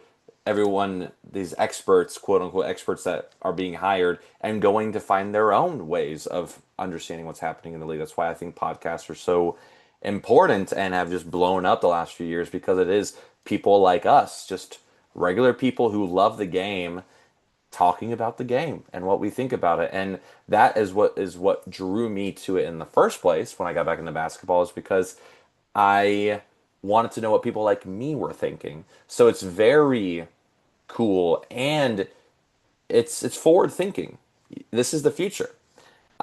everyone, these experts, quote unquote experts that are being hired, and going to find their own ways of understanding what's happening in the league. That's why I think podcasts are so important and have just blown up the last few years because it is people like us, just regular people who love the game talking about the game and what we think about it. And that is what drew me to it in the first place when I got back into basketball is because I wanted to know what people like me were thinking. So it's very cool and it's forward thinking. This is the future.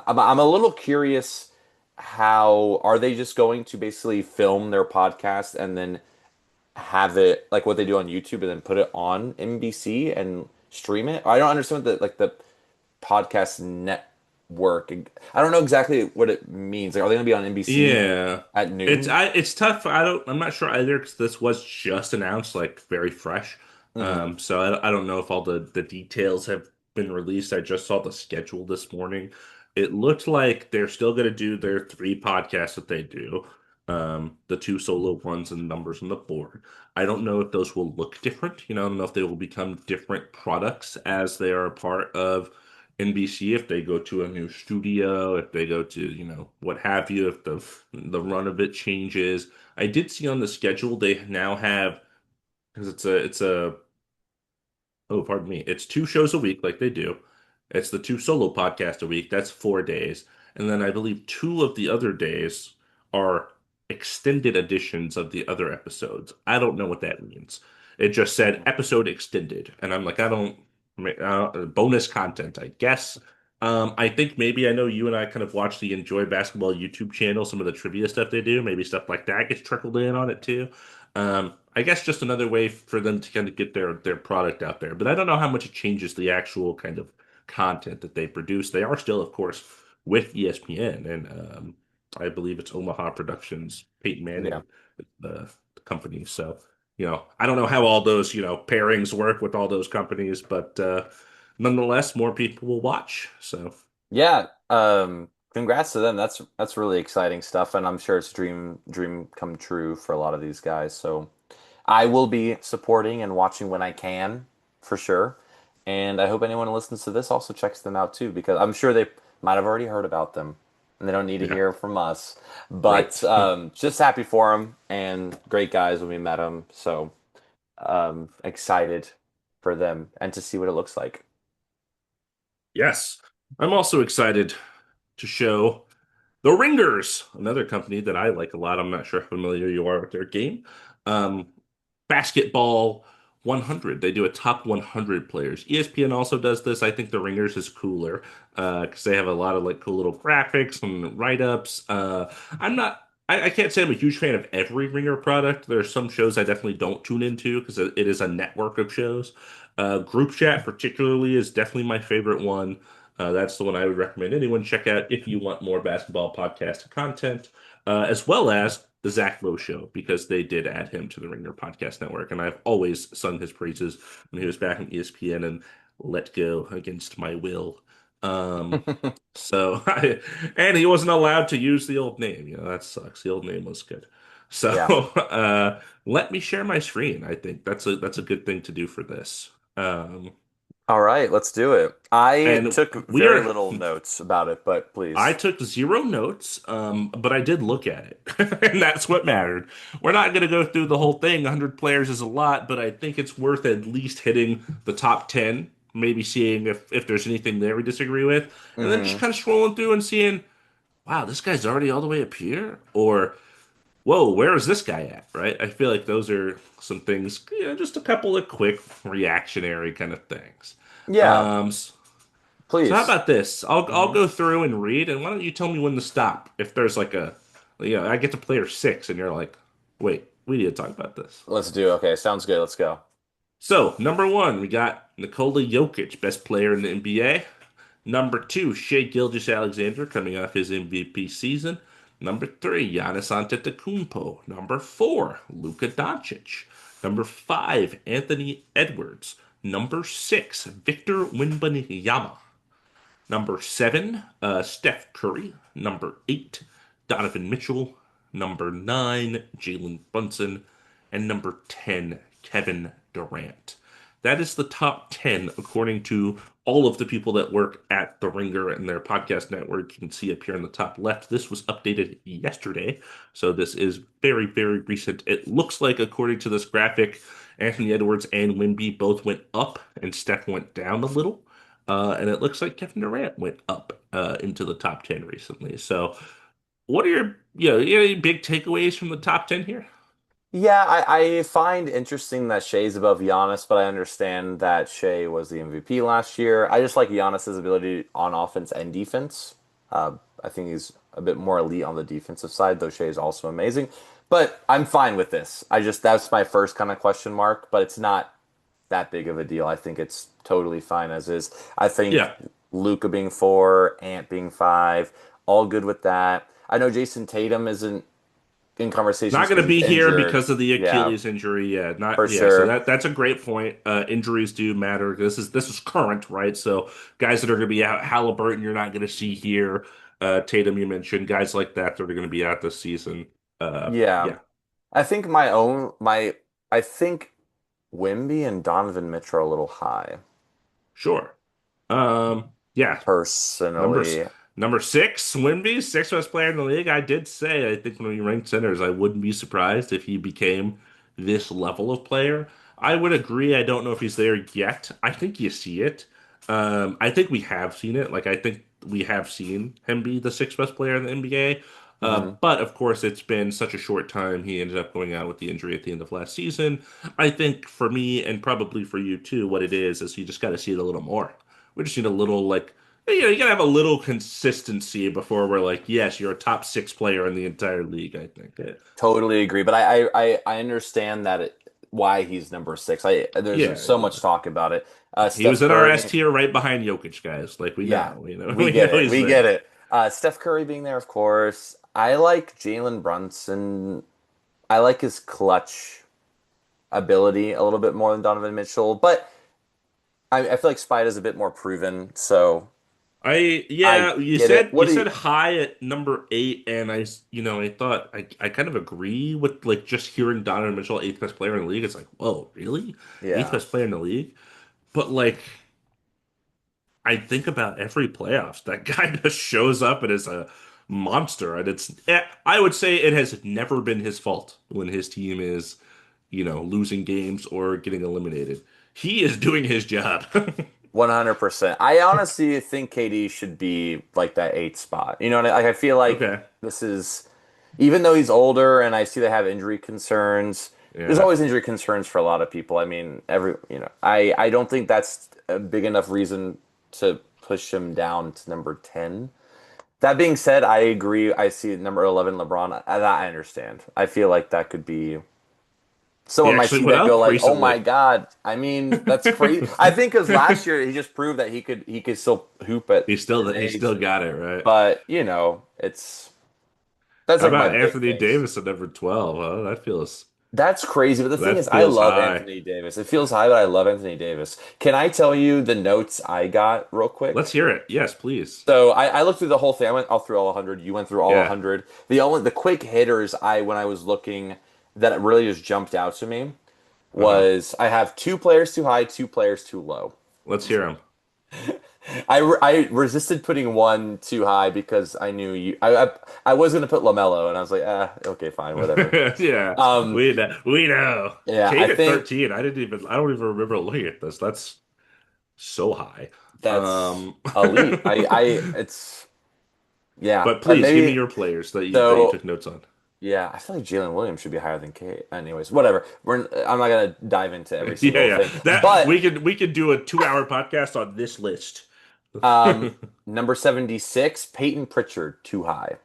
I'm a little curious, how are they just going to basically film their podcast and then have it like what they do on YouTube and then put it on NBC and stream it? I don't understand what the podcast network. I don't know exactly what it means. Like, are they going to be on NBC Yeah. at noon? It's tough. I'm not sure either because this was just announced, like very fresh. Hmm. So I don't know if all the details have been released. I just saw the schedule this morning. It looked like they're still going to do their three podcasts that they do, the two solo ones and numbers on the board. I don't know if those will look different. I don't know if they will become different products as they are a part of NBC, if they go to a new studio, if they go to, what have you, if the run of it changes. I did see on the schedule they now have, because it's a oh, pardon me, it's two shows a week like they do. It's the two solo podcasts a week. That's 4 days. And then I believe two of the other days are extended editions of the other episodes. I don't know what that means. It just said episode extended. And I'm like, bonus content, I guess. I think maybe I know you and I kind of watch the Enjoy Basketball YouTube channel, some of the trivia stuff they do, maybe stuff like that gets trickled in on it too. I guess just another way for them to kind of get their product out there. But I don't know how much it changes the actual kind of content that they produce. They are still, of course, with ESPN, and I believe it's Omaha Productions, Peyton Yeah. Manning, the company. So, I don't know how all those, pairings work with all those companies, but nonetheless, more people will watch. So, Yeah. Congrats to them. That's really exciting stuff, and I'm sure it's dream come true for a lot of these guys. So I will be supporting and watching when I can, for sure. And I hope anyone who listens to this also checks them out too, because I'm sure they might have already heard about them, and they don't need to yeah, hear from us. right. But just happy for them, and great guys when we met them. So excited for them and to see what it looks like. Yes. I'm also excited to show The Ringers, another company that I like a lot. I'm not sure how familiar you are with their game. Um, Basketball 100. They do a top 100 players. ESPN also does this. I think The Ringers is cooler because they have a lot of like cool little graphics and write-ups. I can't say I'm a huge fan of every Ringer product. There are some shows I definitely don't tune into because it is a network of shows. Group Chat particularly is definitely my favorite one. That's the one I would recommend anyone check out if you want more basketball podcast content, as well as the Zach Lowe Show, because they did add him to the Ringer Podcast Network, and I've always sung his praises when he was back in ESPN and let go against my will. Um, so, and he wasn't allowed to use the old name. That sucks. The old name was good. So, Yeah. let me share my screen. I think that's a good thing to do for this. All right, let's do it. I And took we very are little notes about it, but I please. took zero notes, but I did look at it, and that's what mattered. We're not going to go through the whole thing. 100 players is a lot, but I think it's worth at least hitting the top 10, maybe seeing if there's anything there we disagree with, and then just Hmm. kind of scrolling through and seeing, wow, this guy's already all the way up here, or whoa, where is this guy at? Right? I feel like those are some things, just a couple of quick reactionary kind of things. Yeah, Um, so how please. about this? I'll Hmm. go through and read, and why don't you tell me when to stop? If there's like I get to player six, and you're like, wait, we need to talk about this. Let's do. Okay, sounds good. Let's go. So number one, we got Nikola Jokic, best player in the NBA. Number two, Shea Gilgeous-Alexander coming off his MVP season. Number three, Giannis Antetokounmpo. Number four, Luka Doncic. Number five, Anthony Edwards. Number six, Victor Wembanyama. Number seven, Steph Curry. Number eight, Donovan Mitchell. Number nine, Jalen Brunson. And number 10, Kevin Durant. That is the top 10 according to all of the people that work at The Ringer and their podcast network. You can see up here in the top left. This was updated yesterday. So this is very, very recent. It looks like, according to this graphic, Anthony Edwards and Wemby both went up and Steph went down a little. And it looks like Kevin Durant went up into the top 10 recently. So, what are any big takeaways from the top 10 here? Yeah, I find interesting that Shea's above Giannis, but I understand that Shea was the MVP last year. I just like Giannis's ability on offense and defense. I think he's a bit more elite on the defensive side, though Shea is also amazing. But I'm fine with this. That's my first kind of question mark, but it's not that big of a deal. I think it's totally fine as is. I think Yeah, Luca being four, Ant being five, all good with that. I know Jason Tatum isn't in conversations not going because to he's be here injured. because of the Yeah, Achilles injury. Yeah, for not yeah. So sure. that's a great point. Injuries do matter. This is current, right? So guys that are going to be out, Halliburton, you're not going to see here. Tatum, you mentioned guys like that are going to be out this season. Yeah. Yeah, I think I think Wimby and Donovan Mitchell are a little high, sure. Yeah, Number s- personally. number six, Wemby, sixth best player in the league. I did say I think when we ranked centers, I wouldn't be surprised if he became this level of player. I would agree. I don't know if he's there yet. I think you see it. I think we have seen it. Like I think we have seen him be the sixth best player in the NBA. Hmm. But of course, it's been such a short time. He ended up going out with the injury at the end of last season. I think for me, and probably for you too, what it is you just got to see it a little more. We just need a little like you gotta have a little consistency before we're like, yes, you're a top six player in the entire league, I think. Totally agree, but I understand why he's number six. There's Yeah, so much talk about it. he Steph was in our S Curry, tier right behind Jokic, guys. Like we yeah, know, we we get know it, he's we get there. it. Steph Curry being there, of course. I like Jalen Brunson. I like his clutch ability a little bit more than Donovan Mitchell, but I feel like Spider's a bit more proven, so I Yeah, you get it. said What you do you? said high at number eight, and I thought I kind of agree with like just hearing Donovan Mitchell, eighth best player in the league. It's like, whoa, really? Eighth Yeah, best player in the league? But like I think about every playoffs. That guy just shows up and is a monster. And I would say it has never been his fault when his team is, losing games or getting eliminated. He is doing his job. 100%. I honestly think KD should be like that eighth spot. You know, like I feel like Okay. this is, even though he's older and I see they have injury concerns. There's Yeah. always injury concerns for a lot of people. I mean, I don't think that's a big enough reason to push him down to number 10. That being said, I agree. I see number 11, LeBron. That I understand. I feel like that could be He someone might actually see went that and go up like, "Oh my recently. God!" I mean, that's crazy. I think because last year he just proved that he could still hoop at his He age. still got it, right? But that's How like my about big Anthony things. Davis at number 12? Huh? That's crazy. But the thing is, That I feels love high. Anthony Davis. It feels high, but I love Anthony Davis. Can I tell you the notes I got real Let's quick? hear it. Yes, please. So I looked through the whole thing. I went all through all 100. You went through all Yeah. 100. The quick hitters when I was looking that really just jumped out to me Uh-huh. was I have two players too high, two players too low. Let's hear him. I resisted putting one too high because I knew you. I was gonna put Lamelo, and I was like, okay, fine, whatever. Yeah, Um, we know. We know. yeah, I Cade at think 13. I don't even remember looking at this. That's so high. that's Um, elite. It's yeah, but please give me maybe your players that you so. took notes on. Yeah, I feel like Jalen Williams should be higher than K. Anyways, whatever. I'm not gonna dive into every Yeah, single yeah. thing, That but we could do a 2 hour podcast on this list. um, number 76, Peyton Pritchard, too high.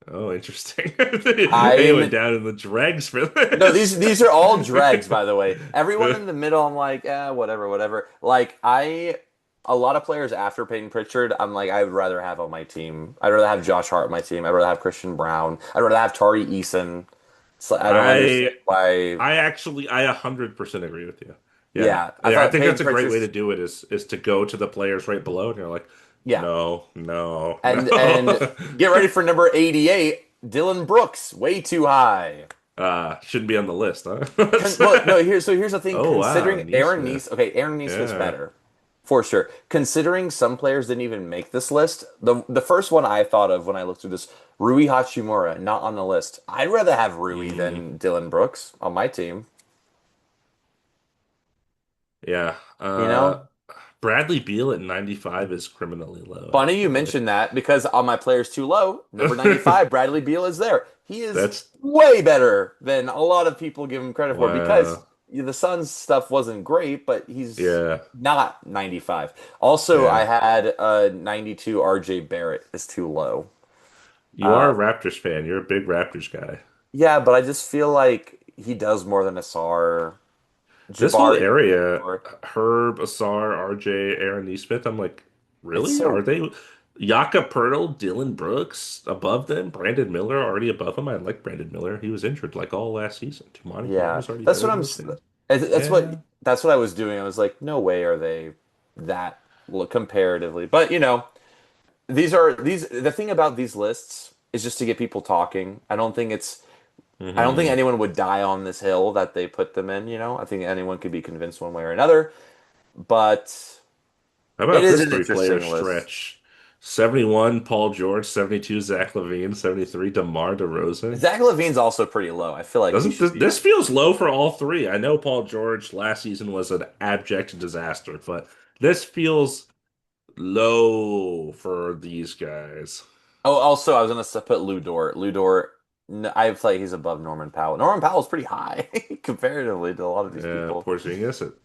Oh, interesting. They went I'm down in the dregs for No, this. these are all dregs, by the way. Everyone in the middle, I'm like, whatever, whatever. A lot of players after Peyton Pritchard, I'm like, I would rather have on my team. I'd rather have Josh Hart on my team. I'd rather have Christian Brown. I'd rather have Tari Eason. So I don't understand I why. I 100% agree with you. Yeah. Yeah, I Yeah, I thought think Peyton that's a great way to Pritchard's. do it is to go to the players right below and you're like, Yeah, no, no, and no. get ready for number 88, Dylan Brooks, way too high. Shouldn't be on the list, huh? Well, no, here's the thing. Oh wow, Considering Neesmith. Okay, Aaron Neesmith's Yeah. better for sure. Considering some players didn't even make this list, the first one I thought of when I looked through this, Rui Hachimura, not on the list. I'd rather have Rui Mm, than Dylan Brooks on my team. yeah. You know, Bradley Beal at 95 is criminally low, funny you actually. mentioned that because on my players too low, number 95, Bradley Beal is there. He is That's way better than a lot of people give him credit for because wow. the Suns stuff wasn't great, but he's Yeah. not 95. Also, I Yeah. had 92 RJ Barrett is too low. You are Uh, a Raptors fan. You're a big Raptors guy. yeah, but I just feel like he does more than Asar, This whole Jabari. area, Herb, Asar, RJ, Aaron Neesmith, I'm like, It's really? Are so they Yaka Pirtle, Dylan Brooks above them? Brandon Miller already above him? I like Brandon Miller. He was injured like all last season. Tumani Brown Yeah, was already that's better what than this thing. That's what Yeah. I was doing. I was like, no way are they that comparatively. But these the thing about these lists is just to get people talking. I don't think Hmm. anyone would die on this hill that they put them in, you know. I think anyone could be convinced one way or another, but How it about is this an three-player interesting list. stretch? 71, Paul George, 72, Zach LaVine, 73, DeMar DeRozan. Zach Levine's also pretty low. I feel like he Doesn't should this be. feels low for all three? I know Paul George last season was an abject disaster, but this feels low for these guys. Oh, also, I was gonna put Lou Dort. Lou Dort, I feel like he's above Norman Powell. Norman Powell's pretty high comparatively to a lot of these Yeah, people.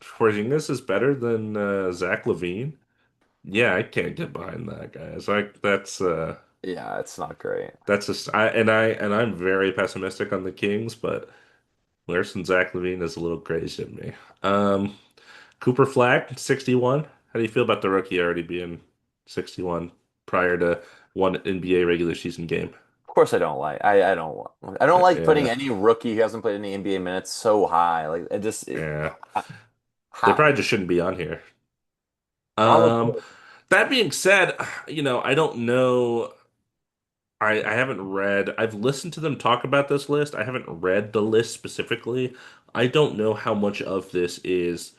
Porzingis is better than Zach LaVine. Yeah, I can't get behind that, guys. Like Yeah, it's not great. that's just I'm very pessimistic on the Kings, but worse than Zach LaVine is a little crazy to me. Um, Cooper Flag, 61. How do you feel about the rookie already being 61 prior to one NBA regular season game? Of course, I don't like putting Yeah, any rookie who hasn't played any NBA minutes so high. Like yeah. They how probably just shouldn't be on here. probably. Um, that being said, I don't know. I haven't read, I've listened to them talk about this list. I haven't read the list specifically. I don't know how much of this is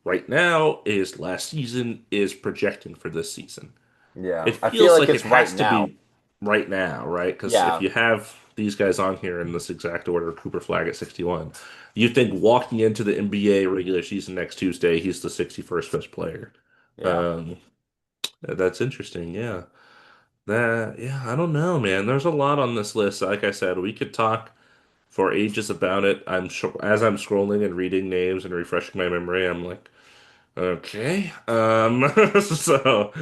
right now, is last season, is projecting for this season. Yeah, It I feel feels like like it it's right has to now. be right now, right? Because if Yeah, you have these guys on here in this exact order, Cooper Flag at 61, you think walking into the NBA regular season next Tuesday, he's the 61st best player. yeah. Um, that's interesting. Yeah. Yeah, I don't know, man. There's a lot on this list. Like I said, we could talk for ages about it. I'm sure as I'm scrolling and reading names and refreshing my memory, I'm like, okay. So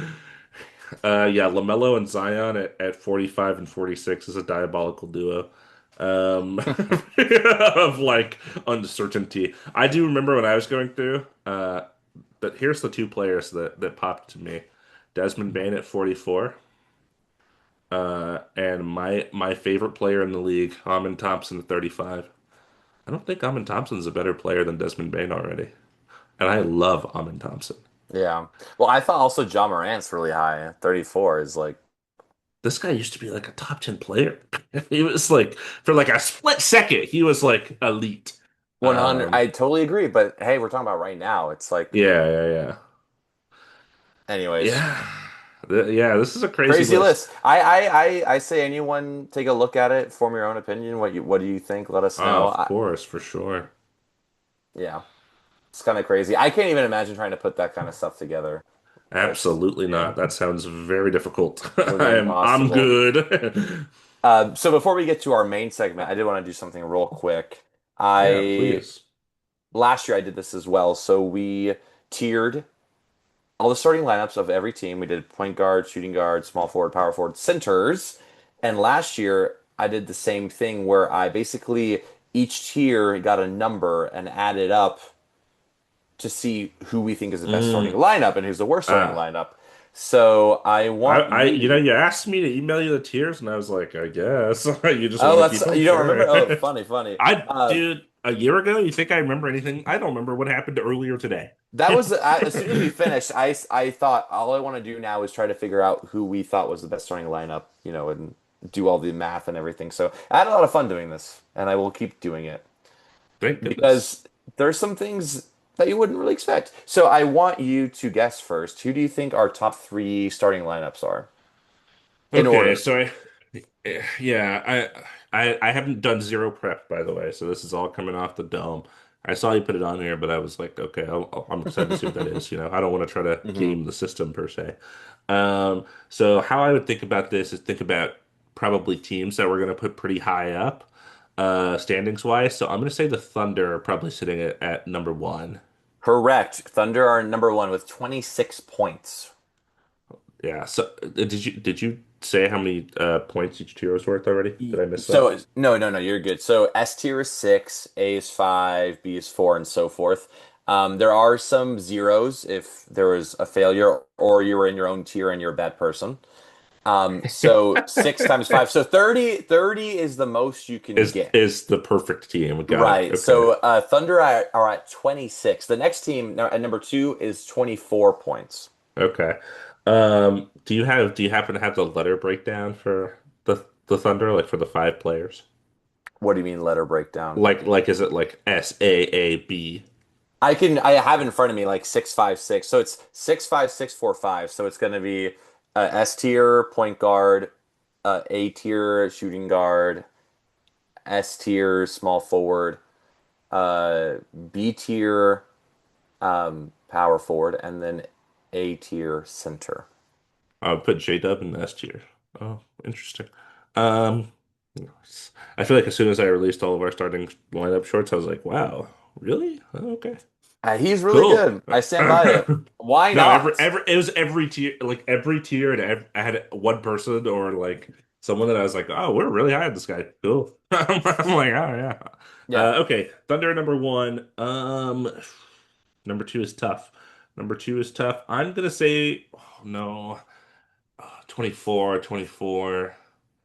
yeah, LaMelo and Zion at 45 and 46 is a diabolical duo. Um, of like uncertainty. I do remember when I was going through, but here's the two players that popped to me. Desmond Bane at 44. And my favorite player in the league, Amin Thompson at 35. I don't think Amin Thompson's a better player than Desmond Bane already. And I love Amin Thompson. Yeah. Well, I thought also John Morant's really high. 34 is like This guy used to be like a top 10 player. He was like, for like a split second, he was like elite. 100. Um, I totally agree, but hey, we're talking about right now. It's like, yeah, yeah, yeah. anyways, Yeah. Yeah, this is a crazy crazy list. list. I say anyone take a look at it, form your own opinion. What do you think? Let us Oh, know. of course, for sure. Yeah, it's kind of crazy. I can't even imagine trying to put that kind of stuff together. It's Absolutely yeah, not. That sounds very difficult. it would be I'm impossible. good. So before we get to our main segment, I did want to do something real quick. Yeah, I please. Last year I did this as well. So we tiered all the starting lineups of every team. We did point guard, shooting guard, small forward, power forward, centers. And last year I did the same thing where I basically each tier got a number and added up to see who we think is the best starting Mm, lineup and who's the worst starting ah. lineup. So I want You you. asked me to email you the tiers, and I was like, I guess you just Oh, want to that's keep them, you don't remember? sure. Oh, funny, funny. Dude, a year ago, you think I remember anything? I don't remember what happened earlier today. That was as soon as we finished. I thought all I want to do now is try to figure out who we thought was the best starting lineup, and do all the math and everything. So I had a lot of fun doing this, and I will keep doing it Thank goodness. because there's some things that you wouldn't really expect. So I want you to guess first. Who do you think our top three starting lineups are in Okay, order? so yeah, I haven't done zero prep, by the way, so this is all coming off the dome. I saw you put it on here, but I was like, okay, I'm excited to see what that is. I don't want to try to Hmm. game the system per se. So how I would think about this is think about probably teams that we're going to put pretty high up, standings wise. So I'm going to say the Thunder are probably sitting at number one. Correct. Thunder are number one with 26 points. Yeah. So did you say how many points each tier was worth already? Did I miss that? So no, no, no, you're good. So S tier is six, A is five, B is four, and so forth. There are some zeros if there was a failure or you were in your own tier and you're a bad person. So six times five, so 30. 30 is the most you can Is get. is the perfect team. Got it. Right. Okay. So Thunder are at 26. The next team at number two is 24 points. Okay. Do you happen to have the letter breakdown for the Thunder, like for the five players? What do you mean letter breakdown? Like is it like SAAB? I have in front of me like 656. So it's 65645. So it's going to be S tier point guard, A tier shooting guard, S tier small forward, B tier power forward, and then A tier center. I would put J-Dub in the S tier. Oh, interesting. Um, I feel like as soon as I released all of our starting lineup shorts, I was like, wow, really? Oh, okay. He's really Cool. good. I stand by it. Why No, not? it was every tier, like every tier, and I had one person or like someone that I was like, oh, we're really high on this guy. Cool. I'm like, oh yeah. Yeah. Okay, Thunder number one. Number two is tough. Number two is tough. I'm gonna say, oh no, 24, 24.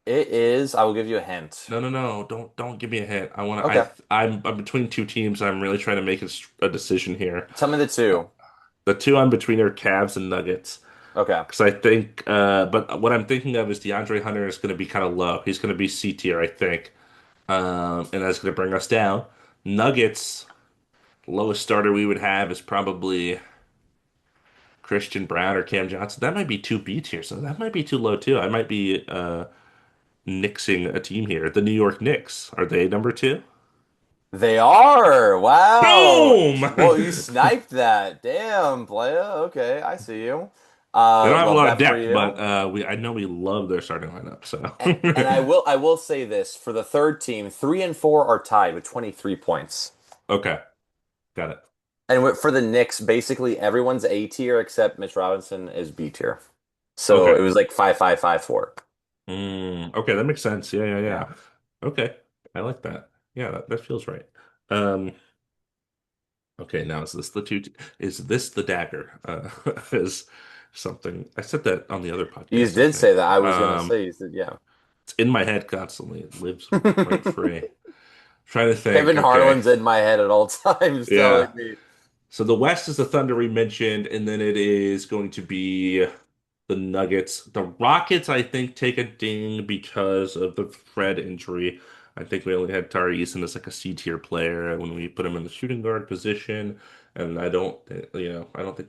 It is. I will give you a hint. No, no, no. Don't give me a hint. Okay. I'm between two teams. I'm really trying to make a decision here. Tell me the two. The two I'm between are Cavs and Nuggets. Okay. Because I think, but what I'm thinking of is DeAndre Hunter is going to be kind of low. He's going to be C tier, I think, and that's going to bring us down. Nuggets, lowest starter we would have is probably Christian Brown or Cam Johnson. That might be too B tier, so that might be too low too. I might be nixing a team here. The New York Knicks, are they number two? They are. Wow. Boom! Well, you sniped that. Damn, playa. Okay, I see you. They don't have a Love lot of that for depth, but you. I know we love their starting lineup. So And I will say this for the third team, three and four are tied with 23 points. okay, got it. And for the Knicks, basically everyone's A tier except Mitch Robinson is B tier. So Okay. it was like 5-5-5-4. Okay, that makes sense. Yeah, yeah, Yeah. yeah. Okay, I like that. Yeah, that feels right. Um, okay, now is this the dagger? Is something I said that on the other You podcast, I did say think. that. I was gonna say you said yeah. It's in my head constantly. It lives rent free. Trying to think. Kevin Okay, Harlan's in my head at all times telling yeah. me. So the West is the Thunder we mentioned, and then it is going to be the Nuggets. The Rockets, I think, take a ding because of the Fred injury. I think we only had Tari Eason as like a C tier player when we put him in the shooting guard position, and I don't think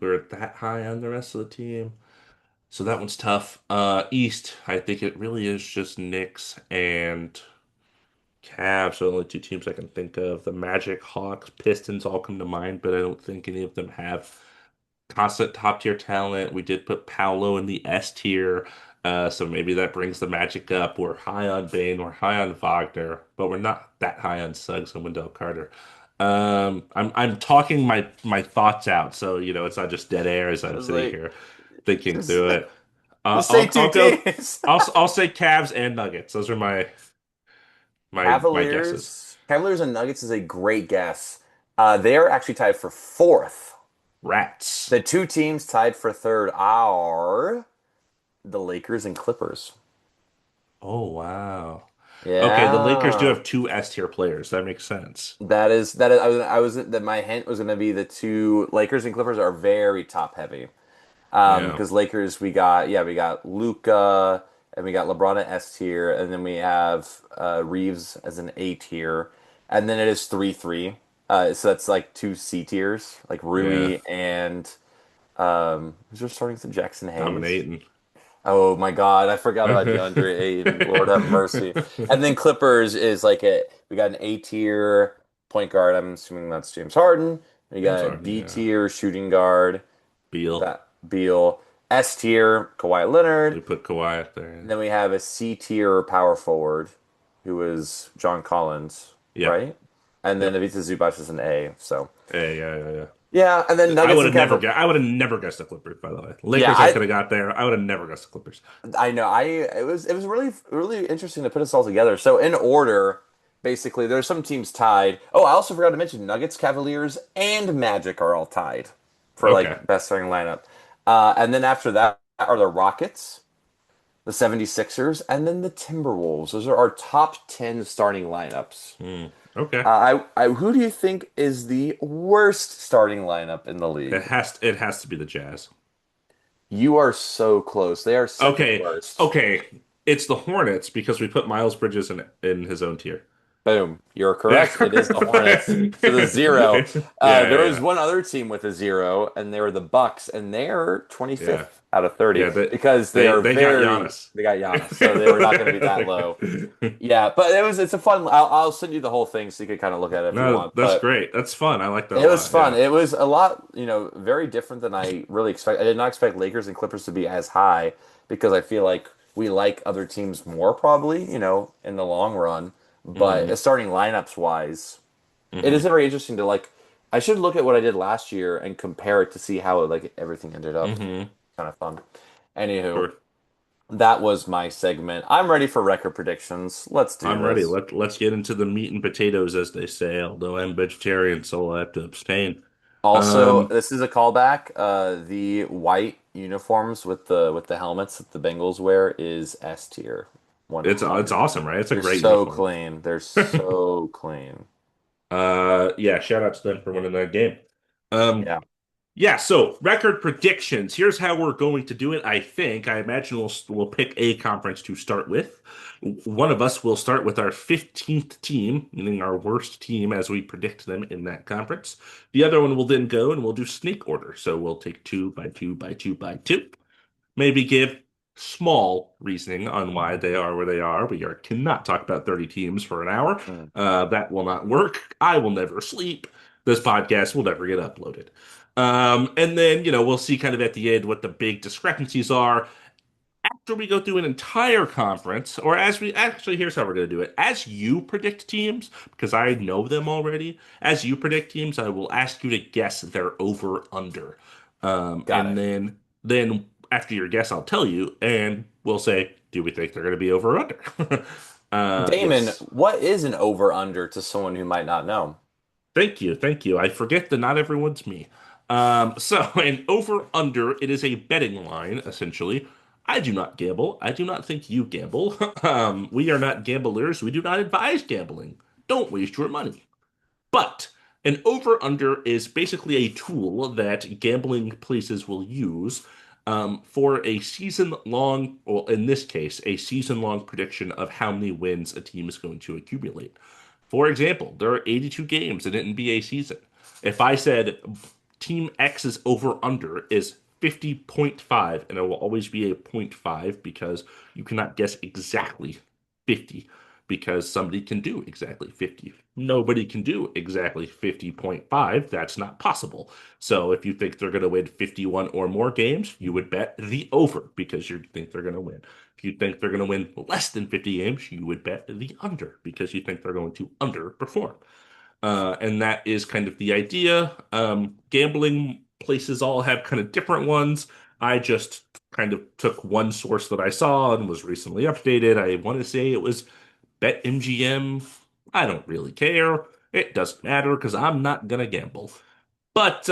we were that high on the rest of the team. So that one's tough. East, I think it really is just Knicks and Cavs are the only two teams I can think of. The Magic, Hawks, Pistons all come to mind, but I don't think any of them have constant top tier talent. We did put Paolo in the S tier. So maybe that brings the Magic up. We're high on Bane, we're high on Wagner, but we're not that high on Suggs and Wendell Carter. I'm talking my thoughts out, so it's not just dead air as I I'm was sitting like, here thinking just, through it. just say I'll two go. teams. I'll say Cavs and Nuggets. Those are my guesses. Cavaliers and Nuggets is a great guess. They are actually tied for fourth. Rats. The two teams tied for third are the Lakers and Clippers. Oh wow. Okay, the Lakers do Yeah. have two S tier players. That makes sense. That is I was that my hint was gonna be the two Lakers and Clippers are very top heavy. Yeah. Because Lakers we got Luca and we got LeBron at S tier, and then we have Reeves as an A tier, and then it is 3-3. So that's like two C tiers, like Yeah. Rui and who's our starting to Jackson Hayes. Dominating. Oh my God, I forgot about DeAndre Ayton. Lord have mercy. And then Clippers is like we got an A tier point guard. I'm assuming that's James Harden. We James got a Harden, B yeah. tier shooting guard. Beal. That Beal. S tier Kawhi Leonard. We put Kawhi up And there. then we have a C tier power forward, who is John Collins, Yep. right? And then Yep. Ivica Zubac is an A. So Yeah. yeah, and then I Nuggets would and have never Cavaliers. guessed. I would have never guessed the Clippers, by the way. Yeah, Lakers, I could have got there. I would have never guessed the Clippers. I know. It was really interesting to put us all together. So in order, basically, there's some teams tied. Oh, I also forgot to mention Nuggets, Cavaliers, and Magic are all tied for Okay. like best starting lineup. And then after that are the Rockets, the 76ers, and then the Timberwolves. Those are our top 10 starting lineups. Hmm. Okay. Who do you think is the worst starting lineup in the league? It has to be the Jazz. You are so close. They are second Okay. worst. Okay. It's the Hornets because we put Miles Bridges in his own tier. Boom. You're Yeah. correct. It is the Hornets. So the zero. There was Yeah. one other team with a zero, and they were the Bucks, and they're Yeah. 25th out of 30 Yeah. They because they they are they got very, Giannis. they got Giannis, so they were not going to be that low. Yeah, but it's a fun. I'll send you the whole thing so you can kind of look at it if you No, want. that's But great. That's fun. I like that a it was lot. fun. Yeah. It was a lot, very different than I really expect. I did not expect Lakers and Clippers to be as high because I feel like we like other teams more probably, in the long run. But Hmm. starting lineups wise, it is Hmm. very interesting to like. I should look at what I did last year and compare it to see how like everything ended up. Hmm. Kind of fun. Anywho, Sure. that was my segment. I'm ready for record predictions. Let's do I'm ready. this. Let's get into the meat and potatoes, as they say. Although I'm vegetarian, so I'll have to abstain. Also, Um, this is a callback. The white uniforms with the helmets that the Bengals wear is S tier, it's awesome, 100%. right? It's a They're great so uniform. clean. They're so clean. Yeah. Shout out to them for winning that game. Um, Yeah. Yeah, so record predictions. Here's how we're going to do it. I think. I imagine we'll pick a conference to start with. One of us will start with our 15th team, meaning our worst team as we predict them in that conference. The other one will then go and we'll do snake order. So we'll take two by two by two by two. Maybe give small reasoning on why they are where they are. Cannot talk about 30 teams for an hour. Mm. That will not work. I will never sleep. This podcast will never get uploaded. And then, we'll see kind of at the end what the big discrepancies are after we go through an entire conference, or as we actually, here's how we're going to do it. As you predict teams, because I know them already, as you predict teams, I will ask you to guess their over under. Got And it. then after your guess, I'll tell you, and we'll say, do we think they're going to be over or under? Damon, Yes. what is an over under to someone who might not know? Thank you, thank you. I forget that not everyone's me. So an over under, it is a betting line, essentially. I do not gamble. I do not think you gamble. We are not gamblers. We do not advise gambling. Don't waste your money. But an over under is basically a tool that gambling places will use for a season long, well, in this case, a season long prediction of how many wins a team is going to accumulate. For example, there are 82 games in an NBA season. If I said Team X's over under is 50.5, and it will always be a point 0.5 because you cannot guess exactly 50, because somebody can do exactly 50. Nobody can do exactly 50.5. That's not possible. So if you think they're going to win 51 or more games, you would bet the over because you think they're going to win. If you think they're going to win less than 50 games, you would bet the under because you think they're going to underperform. And that is kind of the idea. Gambling places all have kind of different ones. I just kind of took one source that I saw and was recently updated. I want to say it was BetMGM. I don't really care. It doesn't matter because I'm not gonna gamble. But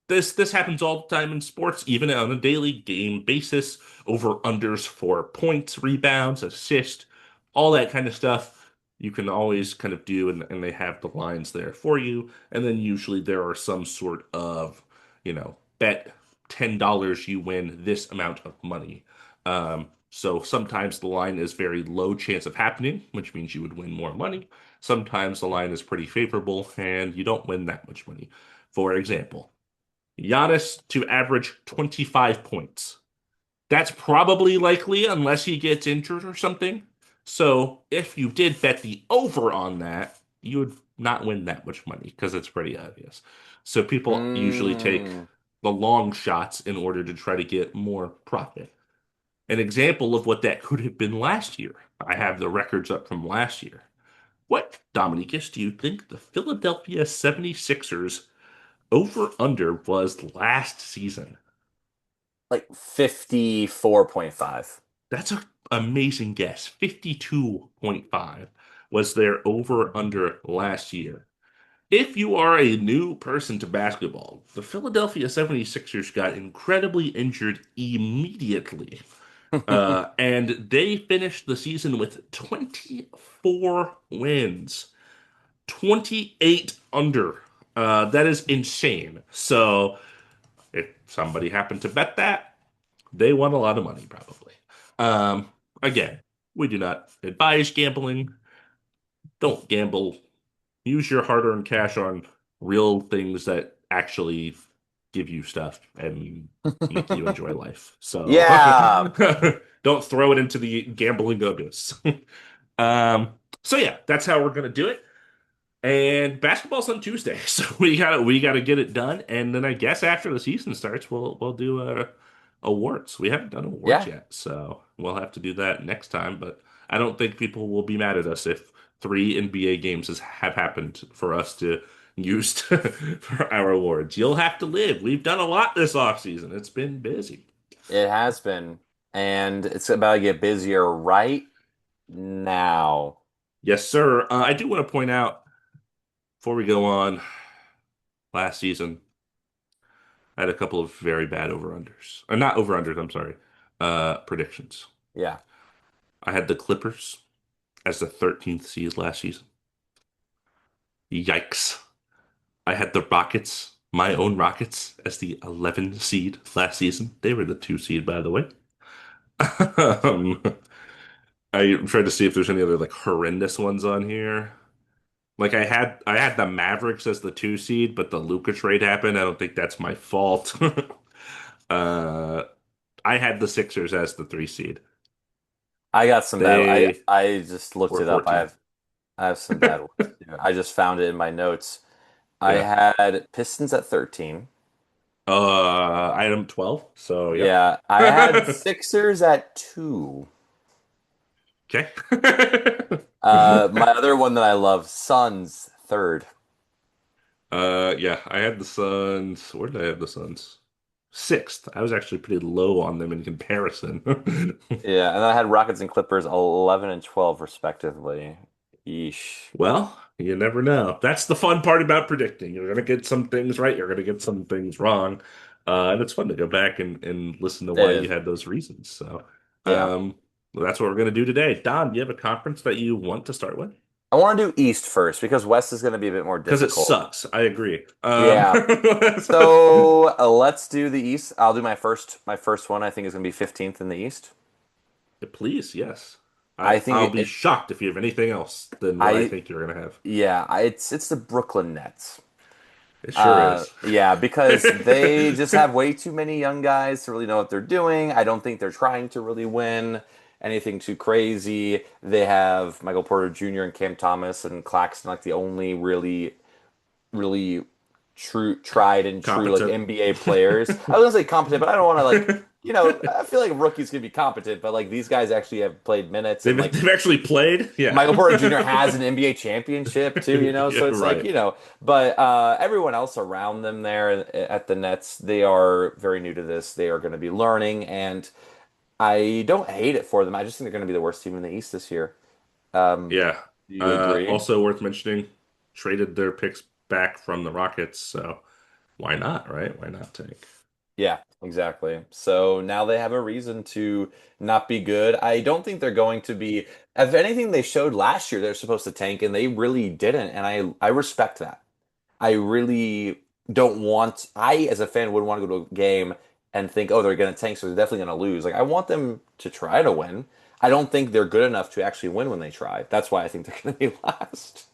this happens all the time in sports, even on a daily game basis. Over unders for points, rebounds, assists, all that kind of stuff. You can always kind of do, and they have the lines there for you. And then usually there are some sort of, bet $10 you win this amount of money. So sometimes the line is very low chance of happening, which means you would win more money. Sometimes the line is pretty favorable and you don't win that much money. For example, Giannis to average 25 points. That's probably likely unless he gets injured or something. So if you did bet the over on that, you would not win that much money because it's pretty obvious. So people usually take Mm. the long shots in order to try to get more profit. An example of what that could have been last year. I have the records up from last year. What, Dominicus, do you think the Philadelphia 76ers over under was last season? Like 54.5. That's an amazing guess. 52.5 was their over under last year. If you are a new person to basketball, the Philadelphia 76ers got incredibly injured immediately. And they finished the season with 24 wins, 28 under. That is insane. So if somebody happened to bet that, they won a lot of money, probably. Um, Again, we do not advise gambling. Don't gamble. Use your hard-earned cash on real things that actually give you stuff and make you enjoy life. So Yeah. don't throw it into the gambling abyss. Um, so yeah, that's how we're gonna do it. And basketball's on Tuesday, so we gotta get it done. And then I guess after the season starts, we'll do awards. We haven't done awards Yeah. yet, so we'll have to do that next time. But I don't think people will be mad at us if three NBA games have happened for us to use for our awards. You'll have to live. We've done a lot this offseason. It's been busy. It has been. And it's about to get busier right now. Yes, sir. I do want to point out before we go on, last season. I had a couple of very bad over-unders. Or not over-unders, I'm sorry. Predictions. Yeah. I had the Clippers as the 13th seed last season. Yikes. I had the Rockets, my own Rockets, as the 11th seed last season. They were the 2 seed, by the way. Um, I tried to see if there's any other like horrendous ones on here. Like I had the Mavericks as the 2 seed, but the Luka trade happened. I don't think that's my fault. Uh, I had the Sixers as the 3 seed. I got some bad. They I just looked were it up. 14th. I have some bad ones too. I just found it in my notes. I Yeah. had Pistons at 13. Item 12. So, yep. Yeah, I had Sixers at 2. Okay. My other one that I love, Suns, 3rd. Yeah, I had the Suns. Where did I have the Suns? Sixth. I was actually pretty low on them in comparison. Yeah, and then I had Rockets and Clippers 11 and 12 respectively. Yeesh. Well, you never know. That's the fun part about predicting. You're gonna get some things right, you're gonna get some things wrong. And it's fun to go back and listen to It why you is. had those reasons. So, Yeah. um, well, that's what we're gonna do today. Don, do you have a conference that you want to start with? I want to do East first because West is going to be a bit more Because it difficult. sucks. I agree. Yeah. So let's do the East. I'll do my first. My first one I think is going to be 15th in the East. Please, yes. I I'll think be shocked if you have anything else than what I I think you're gonna have. yeah, it's the Brooklyn Nets. It sure is. Yeah, because they just have way too many young guys to really know what they're doing. I don't think they're trying to really win. anything too crazy. They have Michael Porter Jr. and Cam Thomas and Claxton, like the only really true tried and true like Competent. NBA players. I was gonna say competent, but I don't want to like I feel like rookies can be competent, but like these guys actually have played minutes and like They've actually played. Yeah. Michael Porter Jr. has an NBA championship too, Yeah, so it's like, right. but everyone else around them there at the Nets, they are very new to this. They are going to be learning, and I don't hate it for them. I just think they're going to be the worst team in the East this year. Yeah. Do you agree? Also worth mentioning, traded their picks back from the Rockets, so why not, right? Why not take? Yeah, exactly. So now they have a reason to not be good. I don't think they're going to be. If anything, they showed last year they're supposed to tank, and they really didn't. And I respect that. I really don't want. I, as a fan, would want to go to a game and think, oh, they're going to tank, so they're definitely going to lose. Like I want them to try to win. I don't think they're good enough to actually win when they try. That's why I think they're going to be last.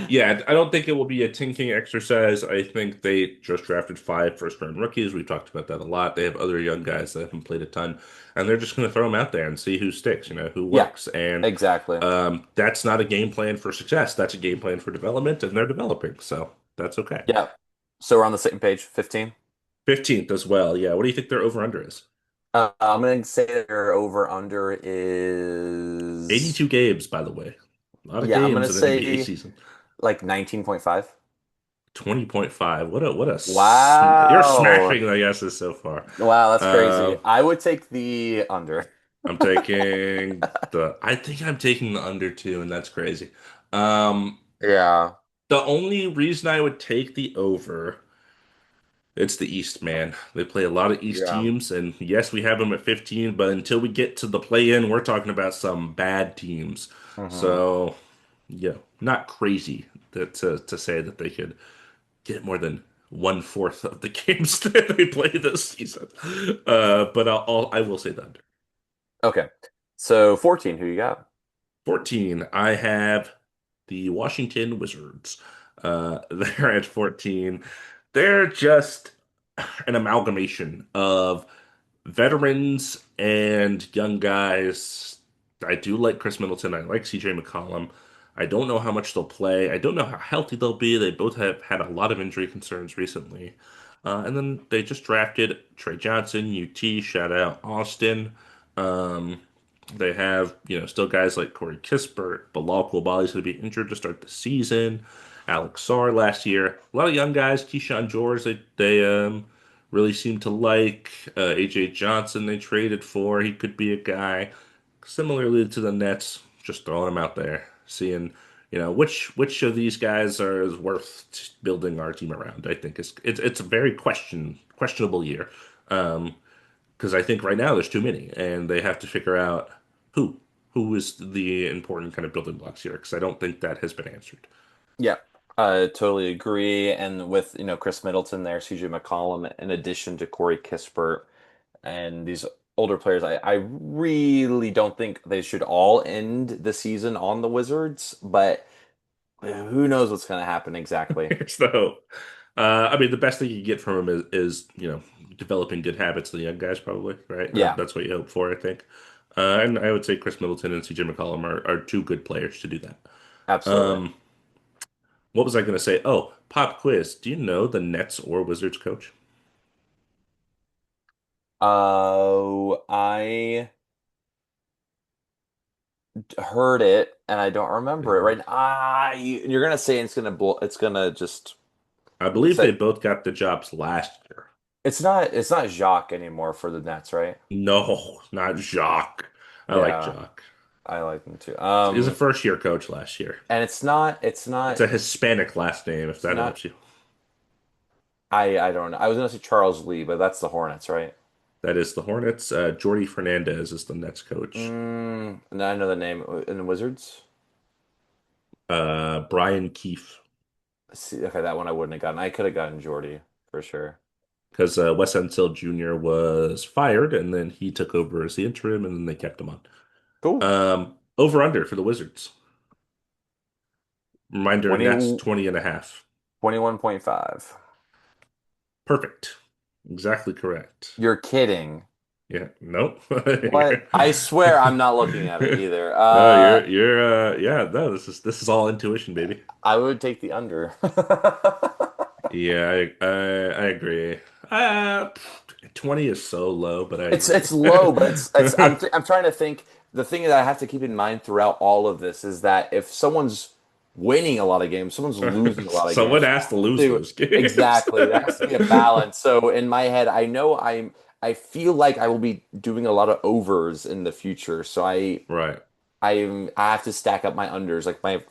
Yeah, I don't think it will be a tinking exercise. I think they just drafted 5 first-round rookies. We've talked about that a lot. They have other young guys that haven't played a ton, and they're just going to throw them out there and see who sticks, who Yeah, works. And exactly. that's not a game plan for success. That's a game plan for development, and they're developing, so that's okay. Yeah. So we're on the same page. 15. 15th as well. Yeah. What do you think their over-under is? I'm gonna say their over under is 82 games, by the way. A lot of yeah, I'm gonna games in an NBA say season. like 19.5. 20.5. You're Wow. smashing the guesses so far. Wow, that's crazy. Uh, I would take the under. I think I'm taking the under two, and that's crazy. Um, Yeah. the only reason I would take the over, it's the East, man. They play a lot of East Yeah. teams, and yes, we have them at 15, but until we get to the play-in, we're talking about some bad teams. Hmm. So, yeah, not crazy to say that they could get more than 1/4 of the games that they play this season. But I will say the under. Okay. So 14, who you got? 14, I have the Washington Wizards. They're at 14. They're just an amalgamation of veterans and young guys. I do like Chris Middleton. I like CJ McCollum. I don't know how much they'll play. I don't know how healthy they'll be. They both have had a lot of injury concerns recently. And then they just drafted Trey Johnson, UT, shout out Austin. Um, they have, still guys like Corey Kispert, Bilal Coulibaly's going to be injured to start the season. Alex Sarr last year. A lot of young guys. Keyshawn George, they really seem to like. AJ Johnson, they traded for. He could be a guy. Similarly to the Nets, just throwing him out there, seeing, which of these guys is worth building our team around. I think it's a very questionable year. Um, because I think right now there's too many, and they have to figure out who who is the important kind of building blocks here. Because I don't think that has been answered. Yeah. I totally agree. And with, Chris Middleton there, CJ McCollum, in addition to Corey Kispert and these older players, I really don't think they should all end the season on the Wizards, but who knows what's going to happen exactly. Here's the hope. I mean, the best thing you get from him is developing good habits of the young guys, probably, right? Yeah, That's what you hope for, I think. And I would say Chris Middleton and CJ McCollum are two good players to do that. absolutely. Um, what was I going to say? Oh, pop quiz. Do you know the Nets or Wizards coach? Oh, I heard it and I don't remember it Mhm. right now. You're gonna say it's gonna it's gonna just I believe say they both got the jobs last year. it's not Jacques anymore for the Nets, right? No, not Jacques. I like Yeah, Jacques. I like them too. He was a first year coach last year. And it's not It's a Hispanic last name, if it's that not helps you. I don't know. I was gonna say Charles Lee, but that's the Hornets, right? That is the Hornets. Jordy Fernandez is the Nets coach. And I know the name in the Wizards. Brian Keefe, See, okay, that one I wouldn't have gotten. I could have gotten Jordy for sure. because Wes Unseld Jr. was fired, and then he took over as the interim, and then they kept him on. Cool. Over under for the Wizards. Reminder, 20, Nets 20 and a half. 21.5. Perfect. Exactly correct. You're kidding. Yeah, nope. What? I swear I'm not looking at it either. No, you're yeah, no, this is all intuition, baby. I would take the under. Yeah, I agree. 20 is so low, but I agree. It's low, but I'm trying to think. The thing that I have to keep in mind throughout all of this is that if someone's winning a lot of games, someone's losing a lot of Someone games. has to lose To those games. exactly, there has to be a balance. So in my head, I feel like I will be doing a lot of overs in the future. So Right. I have to stack up my unders. Like my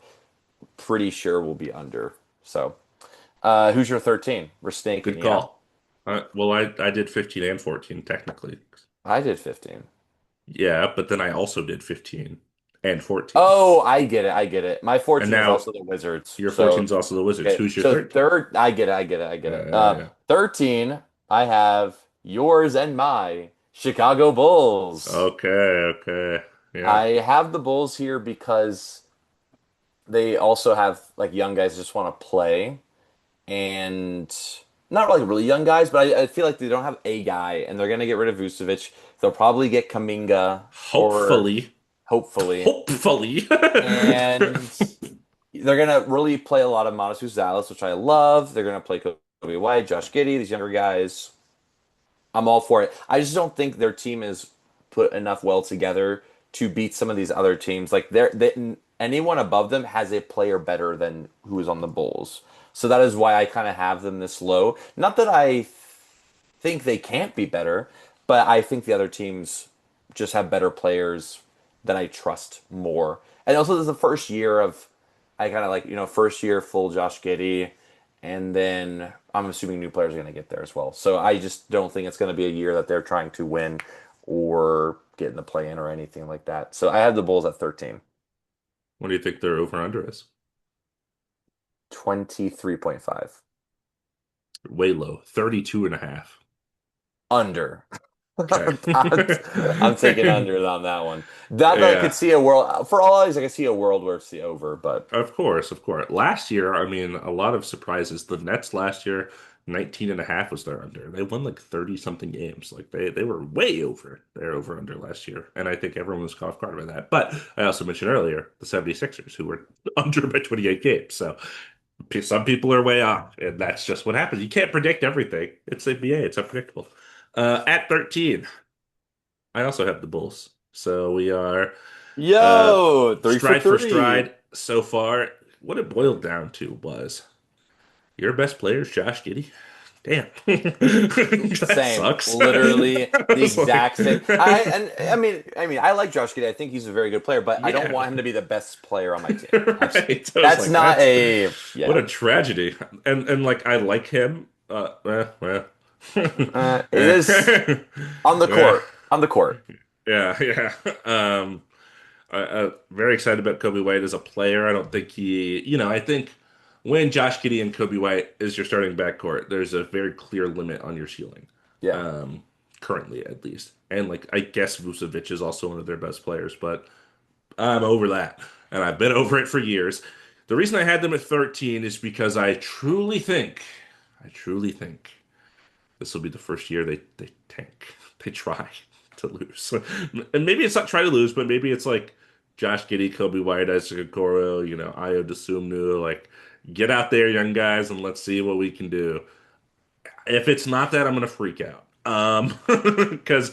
pretty sure will be under. So who's your 13? We're snaking, Good yeah. call. Well, I did 15 and 14 technically. I did 15. Yeah, but then I also did 15 and 14. Oh, I get it. I get it. My And 14 is now also the Wizards. your 14 So, is also the Wizards. okay. Who's your So 13? third, I get it. I get it. I get it. Yeah. 13, I have yours and my Chicago Bulls. Okay, okay. Yeah. I have the Bulls here because they also have like young guys just want to play and not like really young guys, but I feel like they don't have a guy and they're gonna get rid of Vucevic. They'll probably get Kaminga or Hopefully. hopefully. Hopefully. And they're gonna really play a lot of Modest Gonzalez, which I love. They're gonna play Kobe White, Josh Giddey, these younger guys. I'm all for it. I just don't think their team is put enough well together to beat some of these other teams. Like anyone above them has a player better than who is on the Bulls. So that is why I kind of have them this low. Not that I think they can't be better, but I think the other teams just have better players that I trust more. And also, this is the first year of I kind of like first year full Josh Giddey, and then I'm assuming new players are going to get there as well. So I just don't think it's going to be a year that they're trying to win or get in the play in or anything like that. So I have the Bulls at 13, What do you think their over under is? 23.5 Way low. 32 and a half. under. Okay. I'm taking under on that one. That I could Yeah. see a world for all these. I could see a world where it's the over, but Of course, of course. Last year, I mean, a lot of surprises. The Nets last year, 19 and a half was their under. They won like 30 something games. Like they were way over their over under last year. And I think everyone was caught off guard by that. But I also mentioned earlier the 76ers who were under by 28 games. So some people are way off, and that's just what happens. You can't predict everything. It's NBA, it's unpredictable. At 13, I also have the Bulls. So we are uh, yo, three for stride for three. stride so far. What it boiled down to was your best player is Josh Giddey. Damn. That Same, sucks. literally I the was like, exact same. I mean, I like Josh Giddey. I think he's a very good player, but I don't yeah. want him to be the best player on my team. Right. I was That's like, not that's a what yeah. a tragedy. And like I like him. Well. It is on the Yeah. court. On the court. Yeah, yeah. Very excited about Kobe White as a player. I don't think I think when Josh Giddey and Kobe White is your starting backcourt, there's a very clear limit on your ceiling, Yeah, um, currently at least. And like I guess Vucevic is also one of their best players, but I'm over that, and I've been over it for years. The reason I had them at 13 is because I truly think this will be the first year they tank. They try to lose. And maybe it's not try to lose, but maybe it's like Josh Giddey, Kobe White, Isaac Okoro, Ayo Dosunmu, like get out there, young guys, and let's see what we can do. If it's not that, I'm gonna freak out. Because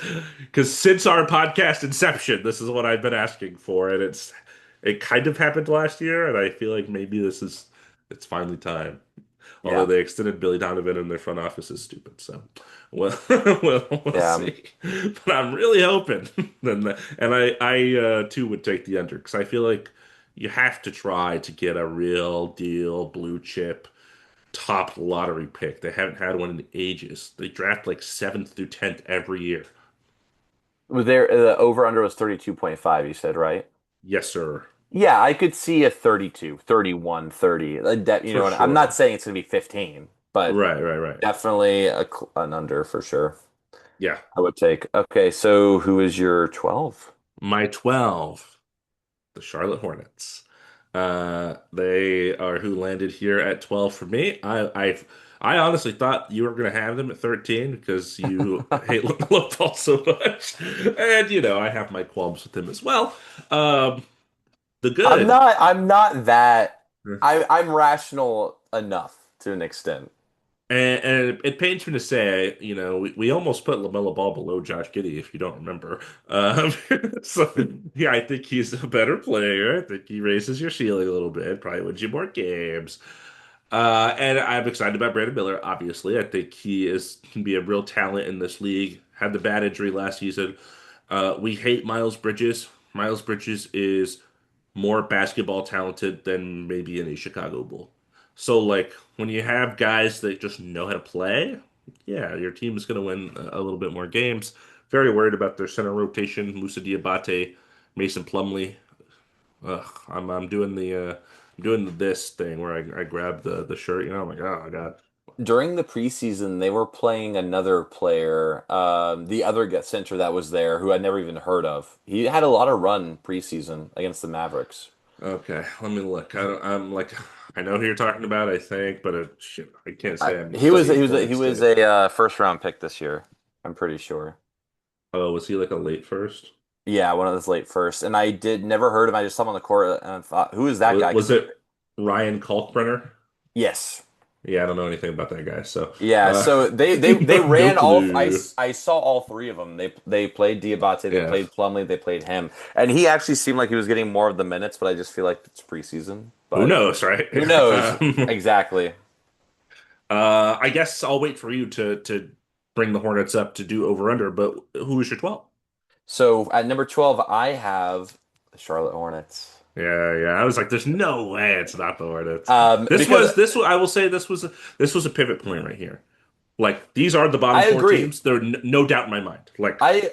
since our podcast inception, this is what I've been asking for, and it kind of happened last year, and I feel like maybe it's finally time. Although yeah, they extended Billy Donovan and their front office is stupid. So, well, we'll yeah. see. But I'm really hoping. And I too would take the under because I feel like you have to try to get a real deal blue chip top lottery pick. They haven't had one in ages. They draft like seventh through 10th every year. Was there the over under was 32.5, you said, right? Yes, sir. Yeah, I could see a 32, 31, 30. You For know, I'm not sure. saying it's going to be 15, but Right, right, right. definitely an under for sure. Yeah. I would take. Okay, so who is your 12? My 12. The Charlotte Hornets. They are who landed here at 12 for me. I honestly thought you were going to have them at 13 because you hate LaMelo Ball so much. And, I have my qualms with him as well. Um, the good. I'm not that I'm rational enough to an extent. And it pains me to say, we almost put LaMelo Ball below Josh Giddey, if you don't remember. Um, so, yeah, I think he's a better player. I think he raises your ceiling a little bit, probably wins you more games. And I'm excited about Brandon Miller, obviously. I think can be a real talent in this league. Had the bad injury last season. We hate Miles Bridges. Miles Bridges is more basketball talented than maybe any Chicago Bull. So, like, when you have guys that just know how to play, yeah, your team is going to win a little bit more games. Very worried about their center rotation, Musa Diabate, Mason Plumlee. Ugh, I'm doing this thing where I grab the shirt, I'm like, oh my God. During the preseason, they were playing another player, the other center that was there, who I'd never even heard of. He had a lot of run preseason against the Mavericks. Okay, let me look. I'm like, I know who you're talking about, I think, but shit, I can't say I'm He was studying he Florida was State. a first round pick this year. I'm pretty sure. Oh, was he like a late first? Yeah, one of those late first, and I did never heard him. I just saw him on the court and I thought, who is that guy? Was it Ryan Kalkbrenner? Yes. Yeah, I don't know anything about that guy, so Yeah, so they no ran all clue. I saw all three of them. They played Diabate, they Yeah, played Plumlee, they played him. And he actually seemed like he was getting more of the minutes, but I just feel like it's preseason. who But knows, right? who knows exactly. I guess I'll wait for you to bring the Hornets up to do over under. But who is your 12? So at number 12, I have the Charlotte Hornets. Yeah. I was like, there's no way it's not the Hornets. Because I will say this was a pivot point right here. Like these are the bottom I four agree. teams. There are no doubt in my mind. Like, I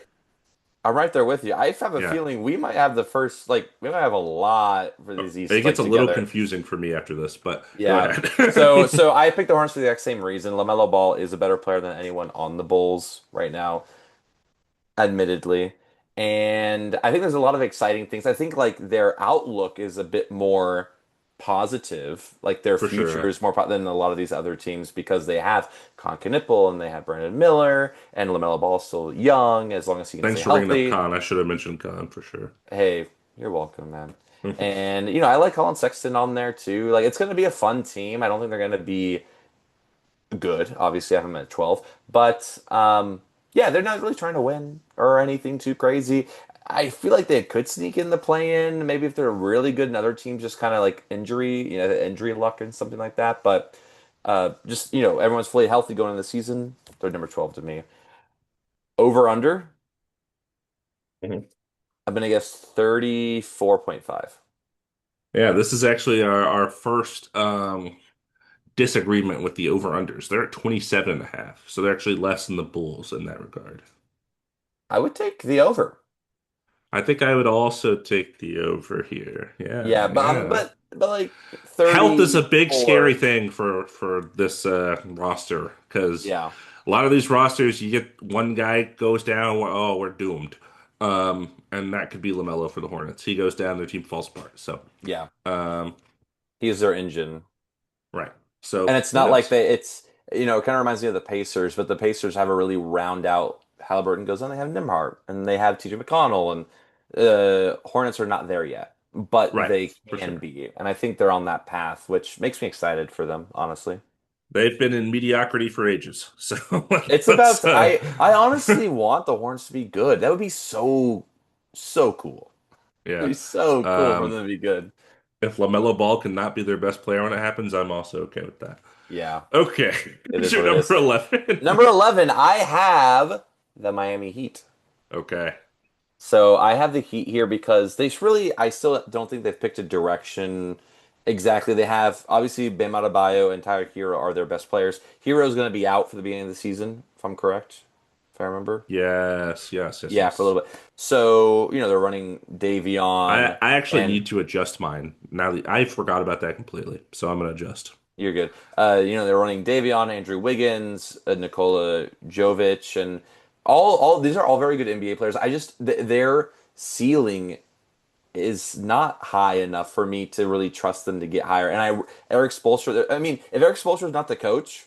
I'm right there with you. I have a yeah, feeling we might have the first we might have a lot for these it East gets a little together. confusing for me after this. But go Yeah. So ahead. so I picked the Hornets for the exact same reason. LaMelo Ball is a better player than anyone on the Bulls right now, admittedly. And I think there's a lot of exciting things. I think their outlook is a bit more positive. Like their For future sure. is more than a lot of these other teams because they have Concanipple and they have Brandon Miller and LaMelo Ball is still young as long as he can Thanks stay for bringing up healthy. Khan. I should have mentioned Khan for sure. Hey, you're welcome, man. And I like Colin Sexton on there too. Like it's going to be a fun team. I don't think they're going to be good. Obviously, I have them at 12, but yeah, they're not really trying to win or anything too crazy. I feel like they could sneak in the play-in, maybe if they're really good and other teams just kind of like injury luck and something like that. But just everyone's fully healthy going into the season. They're number 12 to me. Over under, I'm gonna guess 34.5. Yeah, this is actually our first disagreement with the over-unders. They're at 27 and a half, so they're actually less than the Bulls in that regard. I would take the over. I think I would also take the over here. Yeah, Yeah, yeah. but like Health is a big scary 34. thing for this roster because Yeah. a lot of these rosters, you get one guy goes down, oh, we're doomed. And that could be LaMelo for the Hornets. He goes down, their team falls apart. So, Yeah. um, He's their engine. right. And So it's who not like knows? it kind of reminds me of the Pacers, but the Pacers have a really round out Halliburton goes on. They have Nimhart and they have TJ McConnell and Hornets are not there yet, but Right, they for can sure. be. And I think they're on that path, which makes me excited for them, honestly. They've been in mediocrity for ages. So It's let's about I honestly want the Hornets to be good. That would be so cool. It'd yeah. be so cool for Um, them to be good. if LaMelo Ball cannot be their best player when it happens, I'm also okay with that. Yeah, Okay. it Who's is your what it number is. 11? Number 11, I have the Miami Heat. Okay. So I have the Heat here because I still don't think they've picked a direction exactly. They have, obviously, Bam Adebayo and Tyler Hero are their best players. Hero is going to be out for the beginning of the season, if I'm correct, if I remember. Yes. Yeah, for a little bit. So, they're running Davion I actually and need to adjust mine. Now that I forgot about that completely. So I'm gonna adjust. you're good. They're running Davion, Andrew Wiggins, Nikola Jovic, and all these are all very good NBA players. Their ceiling is not high enough for me to really trust them to get higher. And Eric Spoelstra, I mean, if Eric Spoelstra is not the coach,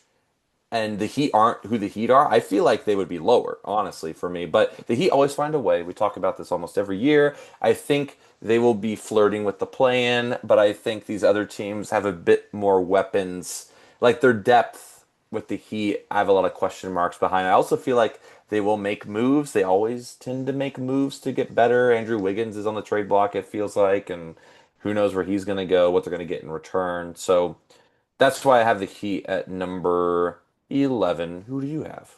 and the Heat aren't who the Heat are, I feel like they would be lower, honestly, for me. But the Heat always find a way. We talk about this almost every year. I think they will be flirting with the play-in, but I think these other teams have a bit more weapons. Like their depth with the Heat, I have a lot of question marks behind. I also feel like they will make moves. They always tend to make moves to get better. Andrew Wiggins is on the trade block, it feels like, and who knows where he's going to go, what they're going to get in return. So that's why I have the Heat at number 11. Who do you have?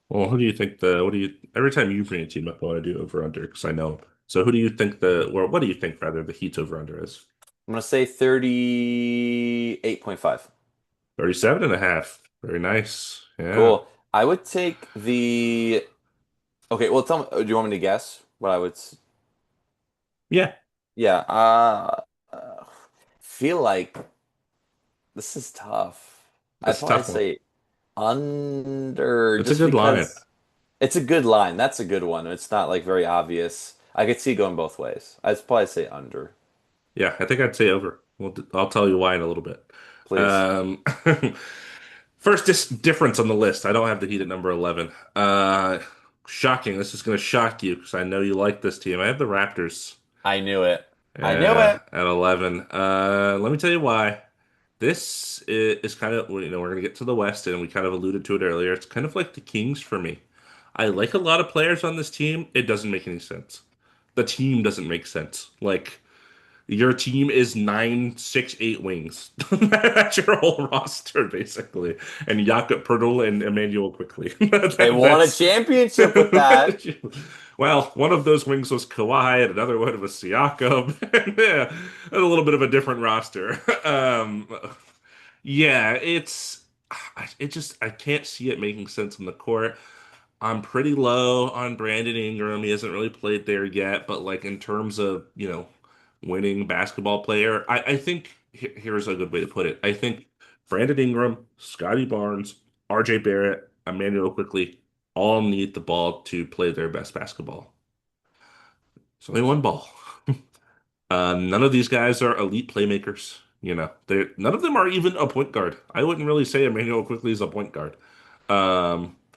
Well, who do you think what do you, every time you bring a team up, I want to do over under because I know. So who do you think or what do you think rather the Heat's over under is? I'm going to say 38.5. 37 and a half. Very nice. Yeah. Cool. I would take the. Okay, well, tell me, do you want me to guess what I would. Yeah. Yeah, feel like this is tough. I'd That's a probably tough one. say under It's a just good line. because it's a good line. That's a good one. It's not like very obvious. I could see it going both ways. I'd probably say under, Yeah, I think I'd say over. Well, I'll tell you why in a little bit. please. Um, first difference on the list. I don't have the Heat at number 11. Shocking. This is going to shock you because I know you like this team. I have the Raptors I knew it. I knew it. at 11. Let me tell you why. This is kind of, we're going to get to the West, and we kind of alluded to it earlier. It's kind of like the Kings for me. I like a lot of players on this team. It doesn't make any sense. The team doesn't make sense. Like, your team is 9, 6, 8 wings. That's your whole roster, basically. And Jakob Poeltl and Emmanuel quickly. They won a That's championship with that. well, one of those wings was Kawhi, and another one was Siakam. Yeah, a little bit of a different roster. Yeah, I can't see it making sense on the court. I'm pretty low on Brandon Ingram. He hasn't really played there yet, but like in terms of, winning basketball player, I think here's a good way to put it. I think Brandon Ingram, Scotty Barnes, RJ Barrett, Emmanuel quickly all need the ball to play their best basketball. It's only one ball. None of these guys are elite playmakers. None of them are even a point guard. I wouldn't really say Emmanuel quickly is a point guard.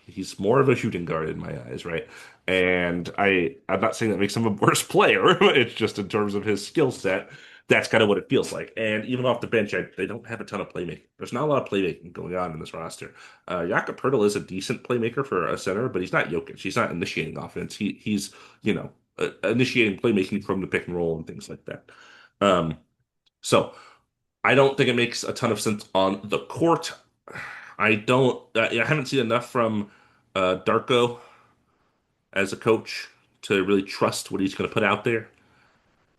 He's more of a shooting guard in my eyes, right? And I'm not saying that makes him a worse player. It's just in terms of his skill set, that's kind of what it feels like. And even off the bench, they don't have a ton of playmaking. There's not a lot of playmaking going on in this roster. Jakob Poeltl is a decent playmaker for a center, but he's not Jokic. He's not initiating offense. He's initiating playmaking from the pick and roll and things like that. Um, so I don't think it makes a ton of sense on the court. I haven't seen enough from Darko as a coach to really trust what he's going to put out there,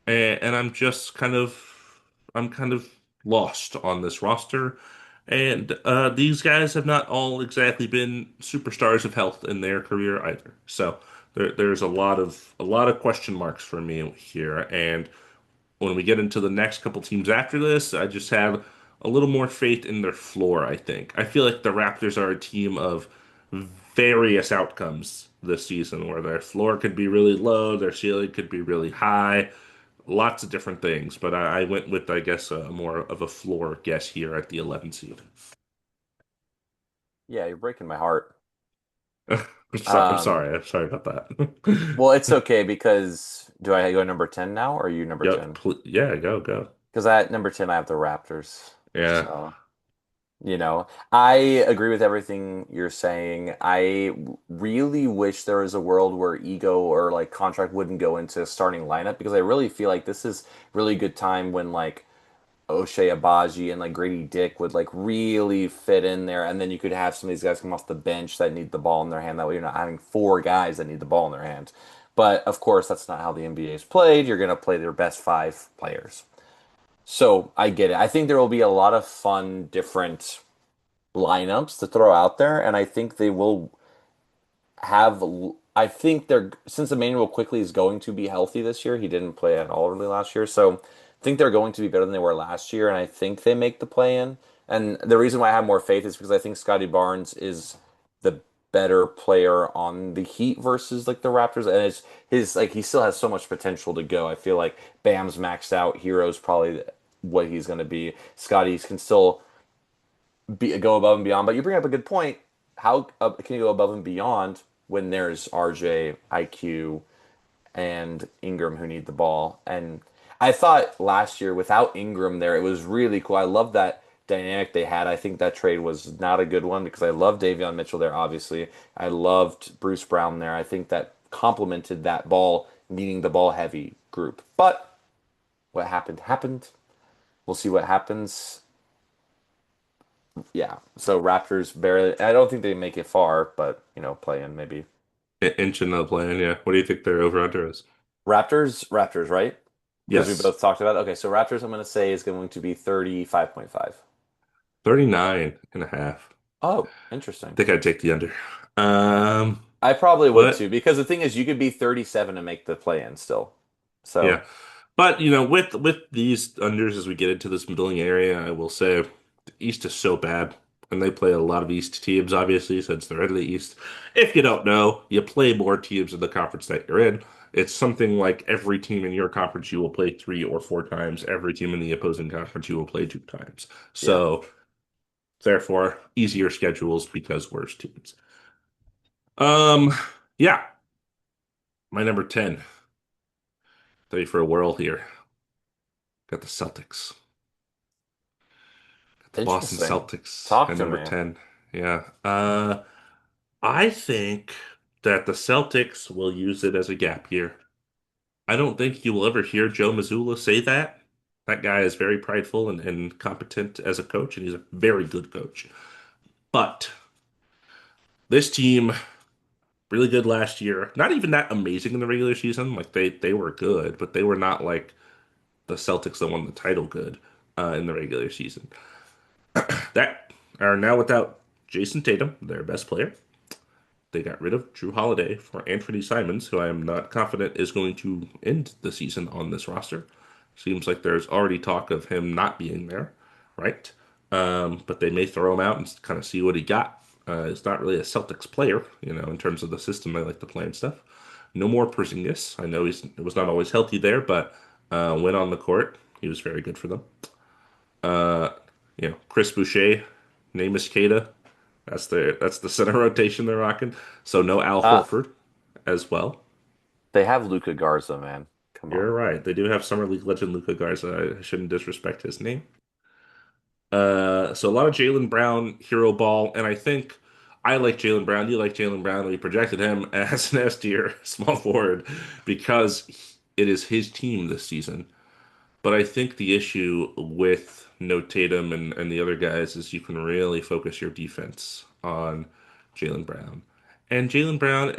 and I'm kind of lost on this roster. And these guys have not all exactly been superstars of health in their career either. So there's a lot of question marks for me here. And when we get into the next couple teams after this, I just have a little more faith in their floor, I think. I feel like the Raptors are a team of various outcomes this season where their floor could be really low, their ceiling could be really high, lots of different things. But I went with, I guess, more of a floor guess here at the 11 seed. Yeah, you're breaking my heart. I'm Um, sorry. I'm sorry about that. well, it's okay because do I go number 10 now or are you number Yep. 10? Yeah, go, go. Because at number 10, I have the Raptors. Yeah. So, I agree with everything you're saying. I really wish there was a world where ego or like contract wouldn't go into starting lineup because I really feel like this is really good time when like O'Shea Abaji and like Grady Dick would like really fit in there, and then you could have some of these guys come off the bench that need the ball in their hand. That way, you're not having four guys that need the ball in their hand. But of course, that's not how the NBA is played. You're going to play their best five players. So I get it. I think there will be a lot of fun, different lineups to throw out there, and I think they will have. I think they're since Emmanuel quickly is going to be healthy this year. He didn't play at all really last year, so I think they're going to be better than they were last year, and I think they make the play in. And the reason why I have more faith is because I think Scotty Barnes is the better player on the Heat versus like the Raptors, and it's his like he still has so much potential to go. I feel like Bam's maxed out. Hero's probably what he's going to be. Scotty can still go above and beyond. But you bring up a good point. How can you go above and beyond when there's RJ, IQ, and Ingram who need the ball? And I thought last year without Ingram there, it was really cool. I love that dynamic they had. I think that trade was not a good one because I love Davion Mitchell there, obviously. I loved Bruce Brown there. I think that complemented that ball, needing the ball heavy group. But what happened happened. We'll see what happens. Yeah. So Raptors barely. I don't think they make it far, but play in maybe. Inch in the plan, yeah. What do you think their over under is? Raptors, right? Because we Yes, both talked about it. Okay, so Raptors, I'm going to say is going to be 35.5. 39 and a half. Oh, I interesting. think I'd take the under. Um, I probably would too, but because the thing is, you could be 37 and make the play in still. yeah. So, But with these unders as we get into this middling area, I will say the East is so bad. And they play a lot of East teams, obviously, since they're in the East. If you don't know, you play more teams in the conference that you're in. It's something like every team in your conference you will play 3 or 4 times. Every team in the opposing conference you will play 2 times. yeah. So therefore, easier schedules because worse teams. Um, yeah, my number 10. Ready for a whirl here. Got the Celtics. Got the Boston Interesting. Celtics Talk at to number me. 10. Yeah. I think that the Celtics will use it as a gap year. I don't think you will ever hear Joe Mazzulla say that. That guy is very prideful and competent as a coach, and he's a very good coach. But this team, really good last year. Not even that amazing in the regular season. Like they were good, but they were not like the Celtics that won the title good in the regular season. That are now without Jason Tatum, their best player. They got rid of Drew Holiday for Anthony Simons, who I am not confident is going to end the season on this roster. Seems like there's already talk of him not being there, right? But they may throw him out and kind of see what he got. He's not really a Celtics player, in terms of the system they like to play and stuff. No more Porzingis. I know he was not always healthy there, but when on the court, he was very good for them. Uh, Chris Boucher, Namus Keita. That's the center rotation they're rocking. So no Al Uh, Horford as well. they have Luca Garza, man. Come You're on. right. They do have Summer League legend Luca Garza. I shouldn't disrespect his name. So a lot of Jaylen Brown hero ball, and I think I like Jaylen Brown. You like Jaylen Brown. We projected him as an S tier small forward because it is his team this season. But I think the issue with no Tatum and the other guys is you can really focus your defense on Jaylen Brown. And Jaylen Brown,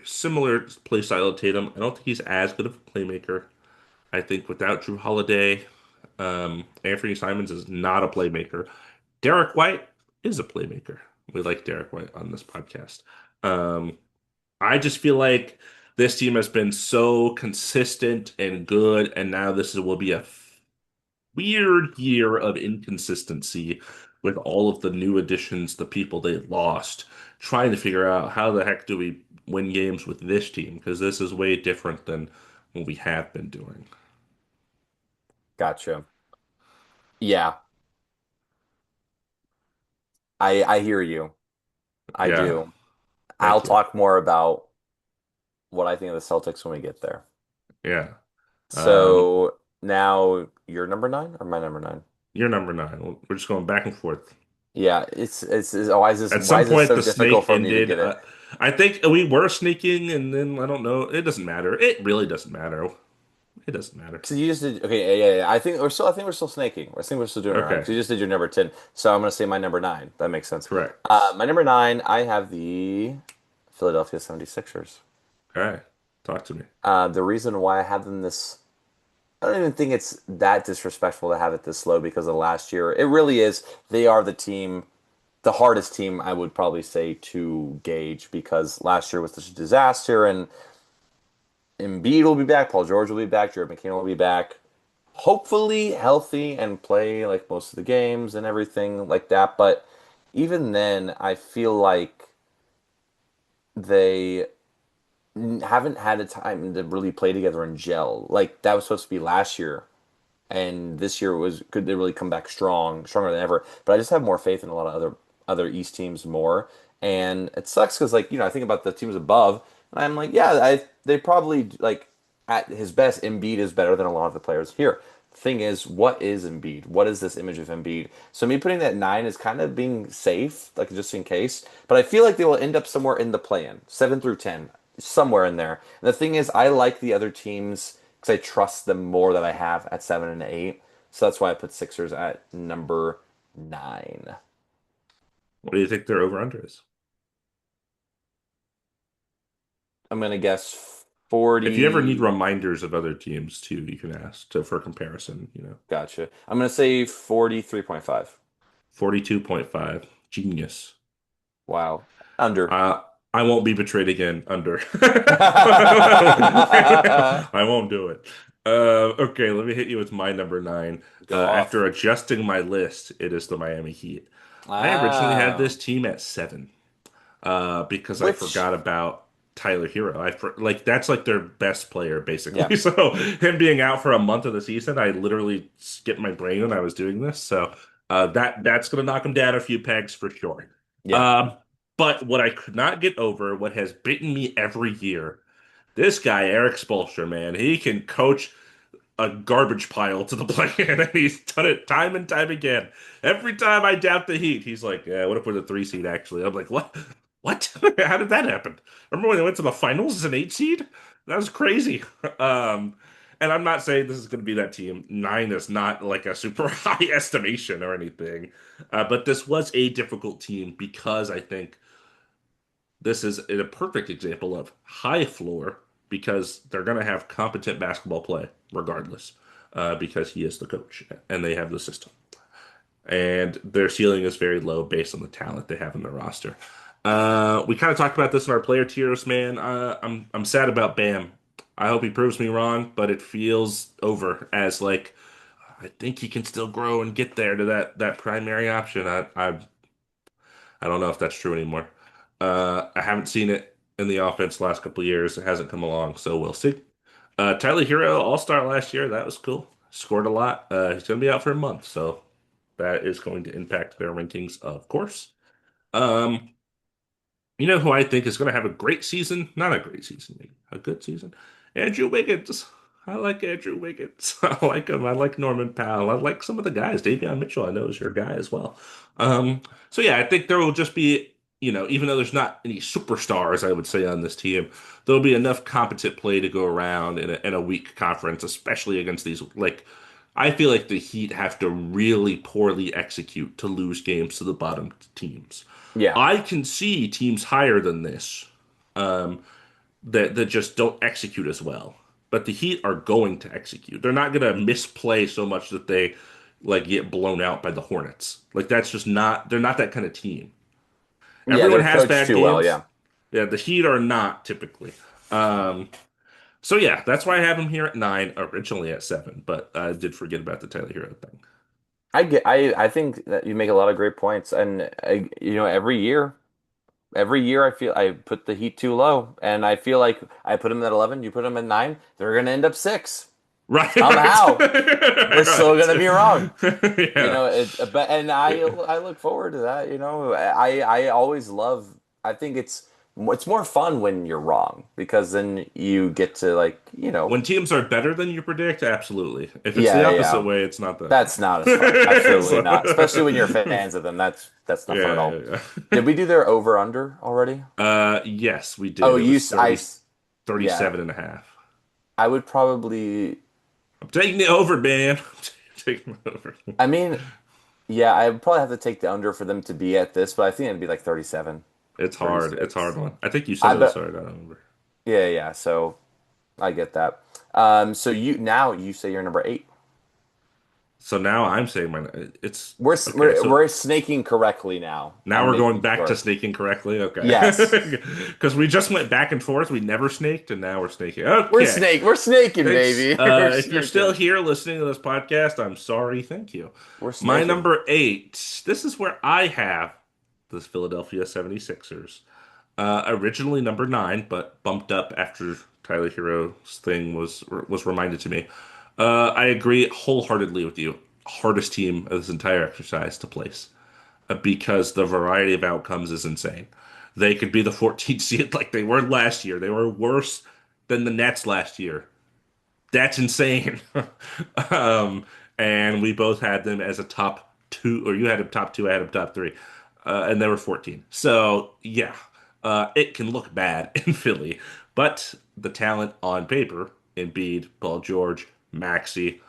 similar play style to Tatum. I don't think he's as good of a playmaker. I think without Drew Holiday, Anthony Simons is not a playmaker. Derek White is a playmaker. We like Derek White on this podcast. Um, I just feel like this team has been so consistent and good, and now will be a weird year of inconsistency with all of the new additions, the people they lost, trying to figure out how the heck do we win games with this team because this is way different than what we have been doing. Gotcha. Yeah, I hear you. I Yeah, do. I'll thank you. talk more about what I think of the Celtics when we get there. Yeah. Um, So now you're number nine or my number nine? you're number 9. We're just going back and forth. Yeah, why is this At some why is this point, so the difficult snake for me to ended. get it? I think we were sneaking, and then I don't know. It doesn't matter. It really doesn't matter. It doesn't matter. So you just did okay, yeah. I think we're still snaking. I think we're still doing it right Okay, because you just did your number 10. So I'm gonna say my number nine. That makes sense. correct. My number nine, I have the Philadelphia 76ers. All right, talk to me. The reason why I have them this I don't even think it's that disrespectful to have it this low because of last year. It really is. They are the team, the hardest team I would probably say to gauge because last year was such a disaster and Embiid will be back, Paul George will be back, Jared McCain will be back. Hopefully healthy and play like most of the games and everything like that. But even then, I feel like they haven't had a time to really play together and gel. Like that was supposed to be last year. and this year was could they really come back stronger than ever. But I just have more faith in a lot of other East teams more, and it sucks because like I think about the teams above, and I'm like, yeah, they probably like at his best, Embiid is better than a lot of the players here. Thing is, what is Embiid? What is this image of Embiid? So me putting that 9 is kind of being safe, like just in case. But I feel like they will end up somewhere in the play-in, 7 through 10, somewhere in there. And the thing is, I like the other teams because I trust them more than I have at 7 and 8. So that's why I put Sixers at number 9. What do you think their over-under is? I'm gonna guess If you ever need 40. reminders of other teams too, you can ask for comparison, Gotcha. I'm gonna say 43.5. 42.5. Genius. Wow. Under. Uh, I won't be betrayed again. Under. I won't do it. Okay, let me hit you with my number nine. Go After off. adjusting my list, it is the Miami Heat. I originally had Ah. this team at 7, because I Which, forgot about Tyler Hero. Like that's like their best player yeah. basically. So him being out for a month of the season, I literally skipped my brain when I was doing this. So that's gonna knock him down a few pegs for sure. Yeah. Um, but what I could not get over, what has bitten me every year, this guy Eric Spoelstra, man, he can coach a garbage pile to the play-in, and he's done it time and time again. Every time I doubt the Heat, he's like, "Yeah, what if we're the 3 seed?" Actually, I'm like, "What? What? How did that happen?" Remember when they went to the finals as an 8 seed? That was crazy. Um, and I'm not saying this is going to be that team. 9 is not like a super high estimation or anything, but this was a difficult team because I think this is a perfect example of high floor because they're going to have competent basketball play regardless, because he is the coach and they have the system. And their ceiling is very low based on the talent they have in their roster. We kind of talked about this in our player tiers, man. I'm sad about Bam. I hope he proves me wrong, but it feels over as like I think he can still grow and get there to that primary option. I don't know if that's true anymore. I haven't seen it in the offense the last couple of years. It hasn't come along, so we'll see. Tyler Hero, All-Star last year. That was cool. Scored a lot. He's going to be out for a month, so that is going to impact their rankings, of course. Um, you know who I think is going to have a great season? Not a great season, maybe a good season. Andrew Wiggins. I like Andrew Wiggins. I like him. I like Norman Powell. I like some of the guys. Davion Mitchell, I know is your guy as well. So yeah, I think there will just be, even though there's not any superstars, I would say on this team, there'll be enough competent play to go around in a weak conference, especially against these like. I feel like the Heat have to really poorly execute to lose games to the bottom teams. Yeah. I can see teams higher than this, um, that just don't execute as well. But the Heat are going to execute. They're not going to misplay so much that they like get blown out by the Hornets. Like that's just not. They're not that kind of team. Yeah, Everyone they're has coached bad too well, games. yeah. Yeah, the Heat are not typically. Um, so yeah, that's why I have them here at 9, originally at 7, but I did forget about the Tyler Hero thing. I think that you make a lot of great points, and every year I feel I put the Heat too low, and I feel like I put them at 11, you put them at 9, they're gonna end up 6 Right, right, somehow. We're still right. gonna be wrong. Yeah. But and I look forward to that. I always love. I think it's more fun when you're wrong because then you get to When teams are better than you predict, absolutely. If it's the yeah, opposite yeah. way, it's not that fun. That's not as fun. Absolutely not. Especially when you're So- fans of them. That's not fun at yeah, all. yeah, Did we do their over under already? yeah. Yes, we did. Oh, It was 30, yeah. 37 and a half. I would probably. I'm taking it over, man. I'm taking it over. I mean, yeah, I would probably have to take the under for them to be at this, but I think it'd be like 37, It's hard. It's a hard 36. one. I think you said I it was bet. hard. I don't remember. Yeah, yeah. So I get that. So you say you're number 8. So now I'm saying it's We're okay. we're So we're snaking correctly now. now I'm we're going making back to sure. snaking correctly. Okay. Yes, Because we just went back and forth. We never snaked, and now we're snaking. Okay. we're snaking, Thanks. baby. We're If you're still snaking. here listening to this podcast, I'm sorry. Thank you. We're My snaking. number 8, this is where I have the Philadelphia 76ers. Originally number 9, but bumped up after Tyler Hero's thing was reminded to me. I agree wholeheartedly with you. Hardest team of this entire exercise to place because the variety of outcomes is insane. They could be the 14th seed like they were last year. They were worse than the Nets last year. That's insane. um, and we both had them as a top two, or you had them top two, I had them top three, and they were 14. So yeah, it can look bad in Philly, but the talent on paper, Embiid, Paul George, Maxey,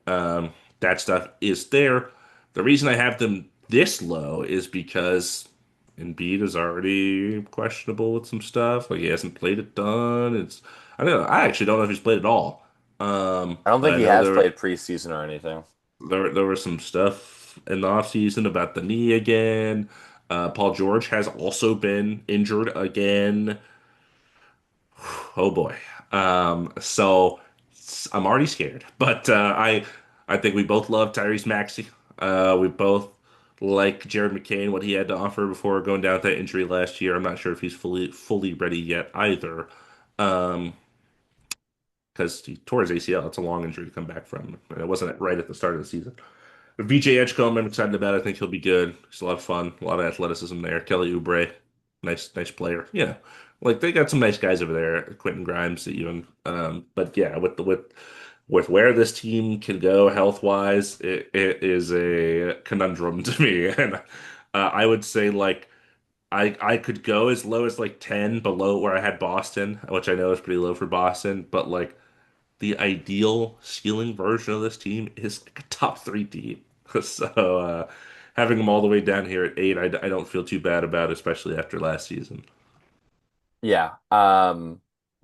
um, that stuff is there. The reason I have them this low is because Embiid is already questionable with some stuff. Like he hasn't played a ton. I don't know. I actually don't know if he's played at all. I don't But think I he know has played preseason or anything. there was some stuff in the offseason about the knee again. Paul George has also been injured again. Oh boy. So I'm already scared. But I think we both love Tyrese Maxey. We both like Jared McCain, what he had to offer before going down with that injury last year. I'm not sure if he's fully ready yet either. Um, because he tore his ACL. It's a long injury to come back from. And it wasn't right at the start of the season. But VJ Edgecombe, I'm excited about. I think he'll be good. He's a lot of fun, a lot of athleticism there. Kelly Oubre, nice player. Yeah, like they got some nice guys over there. Quentin Grimes, even. But yeah, with where this team can go health wise, it is a conundrum to me. And I would say like I could go as low as like 10 below where I had Boston, which I know is pretty low for Boston, but like the ideal ceiling version of this team is like a top three team. So having them all the way down here at eight, I don't feel too bad about, especially after last season. Yeah. I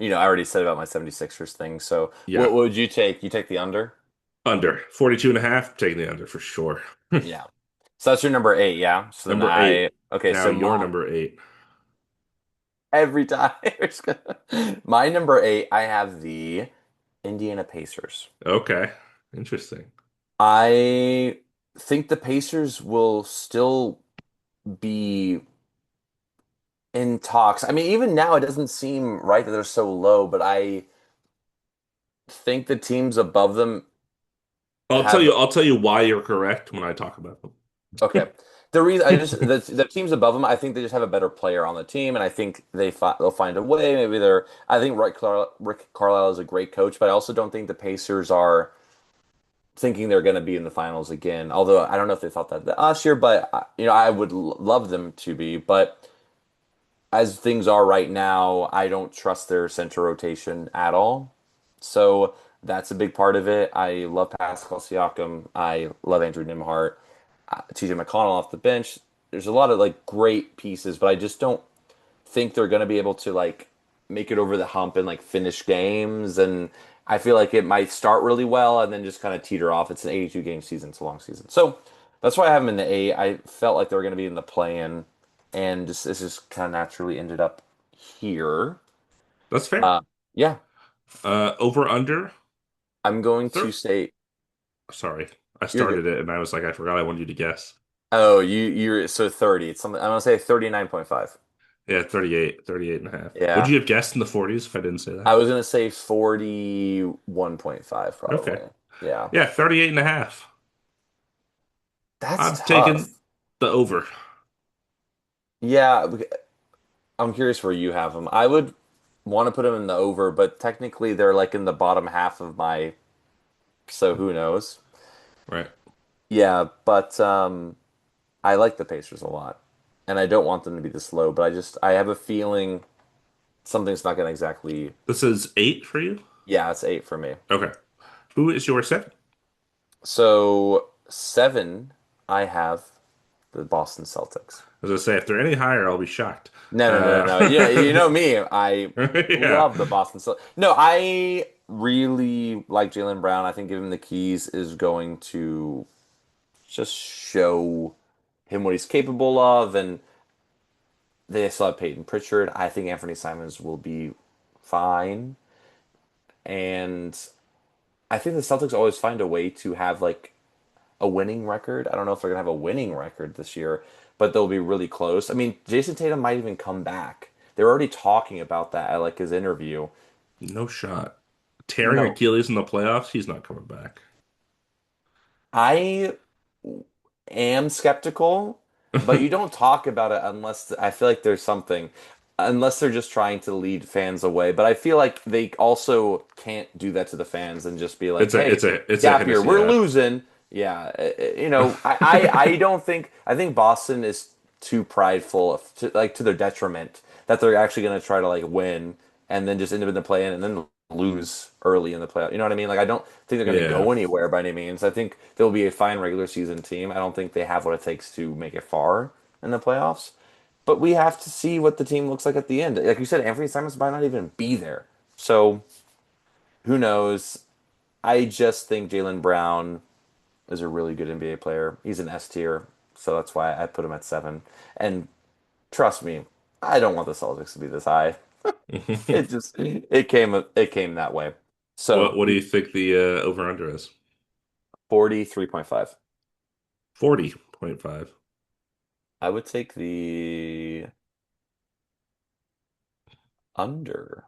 already said about my 76ers thing. So Yeah, what would you take? You take the under? under 42 and a half, taking the under for sure. Yeah. So that's your number eight, yeah. So then Number eight. okay, Now so your number eight. every time my number eight, I have the Indiana Pacers. Okay, interesting. I think the Pacers will still be in talks. I mean, even now it doesn't seem right that they're so low, but I think the teams above them have I'll tell you why you're correct when I talk about okay. The reason I just them. the teams above them, I think they just have a better player on the team, and I think they'll find a way. Maybe they're. I think Rick Carlisle is a great coach, but I also don't think the Pacers are thinking they're going to be in the finals again. Although I don't know if they thought that last year, but I would love them to be. But as things are right now, I don't trust their center rotation at all. So that's a big part of it. I love Pascal Siakam. I love Andrew Nembhard. TJ McConnell off the bench. There's a lot of like great pieces, but I just don't think they're going to be able to like make it over the hump and like finish games. And I feel like it might start really well and then just kind of teeter off. It's an 82 game season. It's a long season. So that's why I have them in the eight. I felt like they were going to be in the play-in, and this just kind of naturally ended up here. That's fair. Uh, yeah, Over under. I'm going to Thir say Sorry, I you're good. started it and I was like, I forgot I wanted you to guess. Oh, you're so 30. It's something I'm gonna say 39.5. Yeah, 38 and a half. Would Yeah. you have guessed in the 40s if I didn't say I that? was gonna say 41.5 Okay. probably. Yeah. Yeah, 38 and a half. That's I'm taking tough. the over. Yeah, I'm curious where you have them. I would want to put them in the over, but technically they're like in the bottom half of my, so who knows? Right. Yeah, but I like the Pacers a lot. And I don't want them to be this low, but I have a feeling something's not gonna exactly. This is eight for you? Yeah, it's eight for me. Okay. Who is your seven? So seven, I have the Boston Celtics. As I say, if they're any higher, I'll be shocked. No, no, no, Uh, no. Yeah, you know me. I yeah. love the Boston Celtics. No, I really like Jaylen Brown. I think giving him the keys is going to just show him what he's capable of. And they still have Peyton Pritchard. I think Anthony Simons will be fine. And I think the Celtics always find a way to have like a winning record. I don't know if they're gonna have a winning record this year, but they'll be really close. I mean, Jason Tatum might even come back. They're already talking about that at like his interview. No shot. Tearing No. Achilles in the playoffs, he's not coming back. I am skeptical, but you don't talk about it unless I feel like there's something, unless they're just trying to lead fans away. But I feel like they also can't do that to the fans and just be like, It's a "Hey, it's a it's a gap year, Hennessy we're ad. losing." Yeah, I don't think I think Boston is too prideful to their detriment that they're actually going to try to like win and then just end up in the play-in and then lose early in the playoff. You know what I mean? Like I don't think they're going to Yeah. go anywhere by any means. I think they'll be a fine regular season team. I don't think they have what it takes to make it far in the playoffs. But we have to see what the team looks like at the end. Like you said, Anthony Simons might not even be there. So who knows? I just think Jaylen Brown is a really good NBA player. He's an S tier, so that's why I put him at 7. And trust me, I don't want the Celtics to be this high. It came that way. So What do you think the over under is? 43.5. 40.5. I would take the under.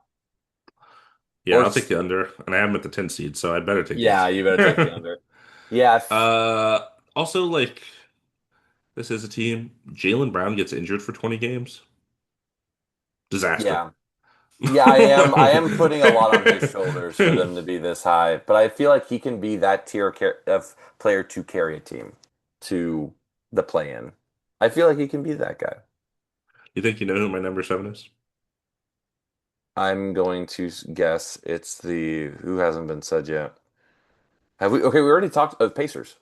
Yeah, Or I'll take the under, and I am at the 10 seed, so I better take yeah, you better take the the under. Yeah, also, like, this is a team. Jaylen Brown gets injured for 20 games. Disaster. yeah. Yeah, I am putting a lot on his shoulders for them to be this high, but I feel like he can be that of player to carry a team to the play-in. I feel like he can be that guy. You think you know who my number seven is? I'm going to guess it's the who hasn't been said yet. Have we? Okay, we already talked of Pacers.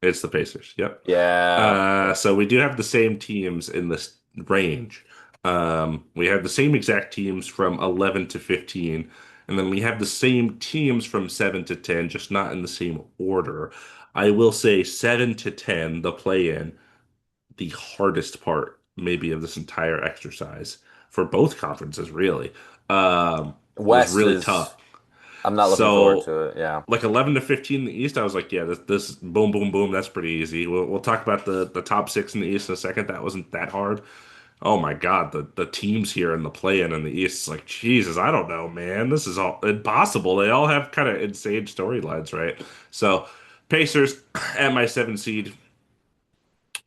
It's the Pacers. Yep. Yeah. So we do have the same teams in this range. We have the same exact teams from 11 to 15, and then we have the same teams from 7 to 10, just not in the same order. I will say 7 to 10, the play-in, the hardest part maybe of this entire exercise for both conferences, really. Was West really is tough. I'm not looking forward So to it. Yeah. like 11 to 15 in the East, I was like, yeah, this boom, boom, boom, that's pretty easy. We'll talk about the top six in the East in a second. That wasn't that hard. Oh my God, the teams here in the play-in in the East, like Jesus, I don't know, man. This is all impossible. They all have kind of insane storylines, right? So Pacers at my 7 seed.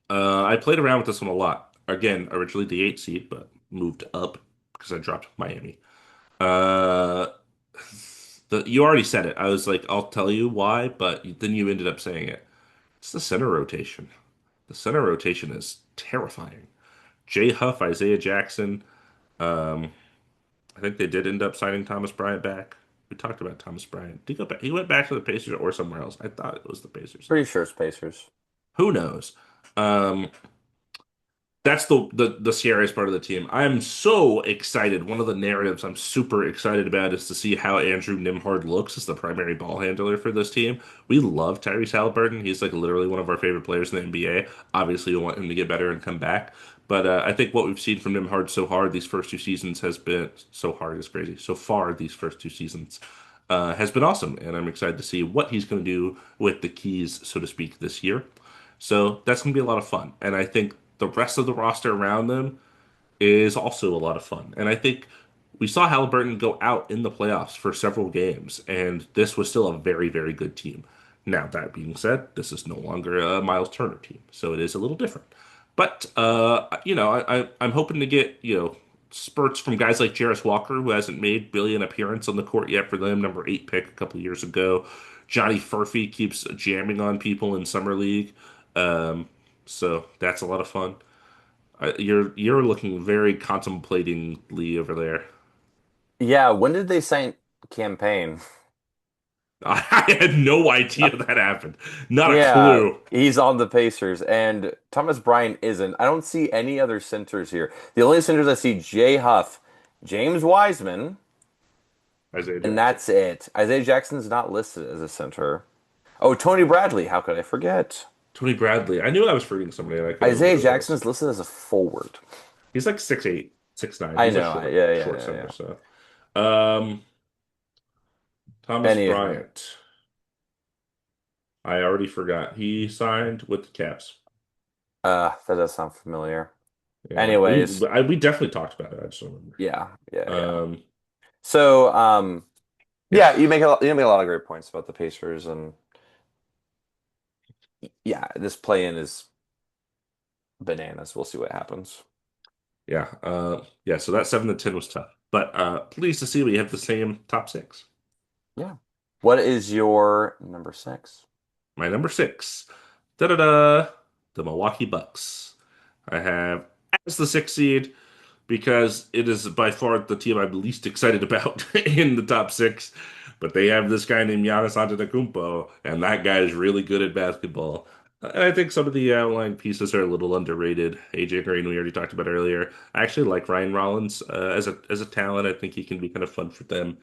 I played around with this one a lot. Again, originally the 8 seed, but moved up because I dropped Miami. Uh, you already said it. I was like, I'll tell you why, but then you ended up saying it. It's the center rotation. The center rotation is terrifying. Jay Huff, Isaiah Jackson. Um, I think they did end up signing Thomas Bryant back. We talked about Thomas Bryant. Did he go back? He went back to the Pacers or somewhere else. I thought it was the Pacers. Pretty sure it's Pacers. Who knows? Um, That's the scariest part of the team. I'm so excited. One of the narratives I'm super excited about is to see how Andrew Nimhard looks as the primary ball handler for this team. We love Tyrese Halliburton. He's like literally one of our favorite players in the NBA. Obviously, we want him to get better and come back. But I think what we've seen from Nimhard so hard these first 2 seasons has been so hard is crazy. So far, these first 2 seasons has been awesome, and I'm excited to see what he's going to do with the keys, so to speak, this year. So that's going to be a lot of fun. And I think the rest of the roster around them is also a lot of fun. And I think we saw Halliburton go out in the playoffs for several games, and this was still a very, very good team. Now, that being said, this is no longer a Miles Turner team, so it is a little different. But I'm hoping to get spurts from guys like Jarris Walker, who hasn't made really an appearance on the court yet for them, number 8 pick a couple years ago. Johnny Furphy keeps jamming on people in summer league, so that's a lot of fun. You're looking very contemplatingly over there. Yeah, when did they sign campaign? I had no idea that happened. Not a Yeah, clue. he's on the Pacers, and Thomas Bryant isn't. I don't see any other centers here. The only centers I see, Jay Huff, James Wiseman, Isaiah and Jackson. that's it. Isaiah Jackson's not listed as a center. Oh, Tony Bradley, how could I forget? Tony Bradley. I knew I was forgetting somebody and I couldn't remember Isaiah who it was. Jackson's listed as a forward. He's like 6'8", 6'9". I He's a know. short, Yeah, yeah, short yeah, center, yeah. so. Um, Thomas Anywho, Bryant. I already forgot. He signed with the Caps. that does sound familiar. Yeah, Anyways, we definitely talked about it. I just don't remember. yeah, yeah, yeah. Um, So, Yeah, yeah, you make a lot of great points about the Pacers, and yeah, this play-in is bananas. We'll see what happens. yeah, yeah. So that 7 to 10 was tough, but pleased to see we have the same top six. Yeah. What is your number six? My number six, da da da, the Milwaukee Bucks. I have as the sixth seed because it is by far the team I'm least excited about in the top six. But they have this guy named Giannis Antetokounmpo, and that guy is really good at basketball. And I think some of the outlying pieces are a little underrated. AJ Green, we already talked about earlier. I actually like Ryan Rollins as a talent. I think he can be kind of fun for them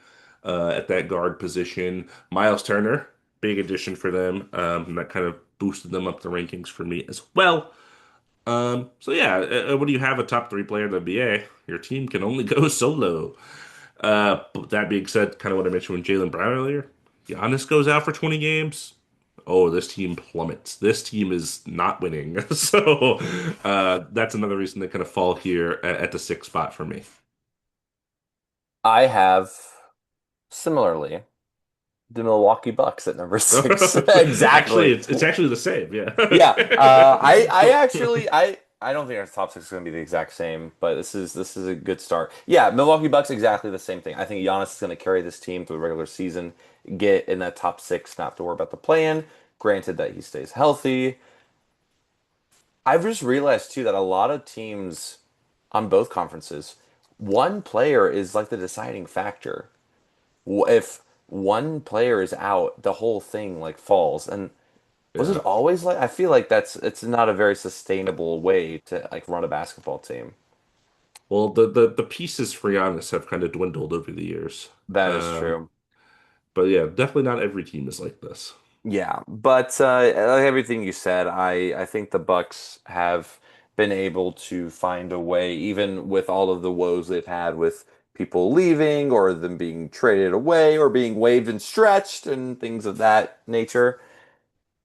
at that guard position. Miles Turner, big addition for them. And that kind of boosted them up the rankings for me as well. So yeah, when you have a top three player in the NBA, your team can only go solo. But that being said, kind of what I mentioned with Jalen Brown earlier, Giannis goes out for 20 games. Oh, this team plummets. This team is not winning. So that's another reason they kind of fall here at the sixth spot for me. I have similarly the Milwaukee Bucks at number six. Actually, Exactly. it's actually the same. Yeah. Yeah. I actually I don't think our top six is going to be the exact same, but this is a good start. Yeah, Milwaukee Bucks exactly the same thing. I think Giannis is going to carry this team through the regular season, get in that top six, not have to worry about the plan. Granted that he stays healthy. I've just realized too that a lot of teams on both conferences, one player is like the deciding factor. If one player is out, the whole thing like falls. And was it Yeah. always like? I feel like it's not a very sustainable way to like run a basketball team. Well, the pieces for Giannis have kind of dwindled over the years. That is Um, true. but yeah, definitely not every team is like this. Yeah, but like everything you said, I think the Bucks have been able to find a way, even with all of the woes they've had with people leaving or them being traded away or being waived and stretched and things of that nature.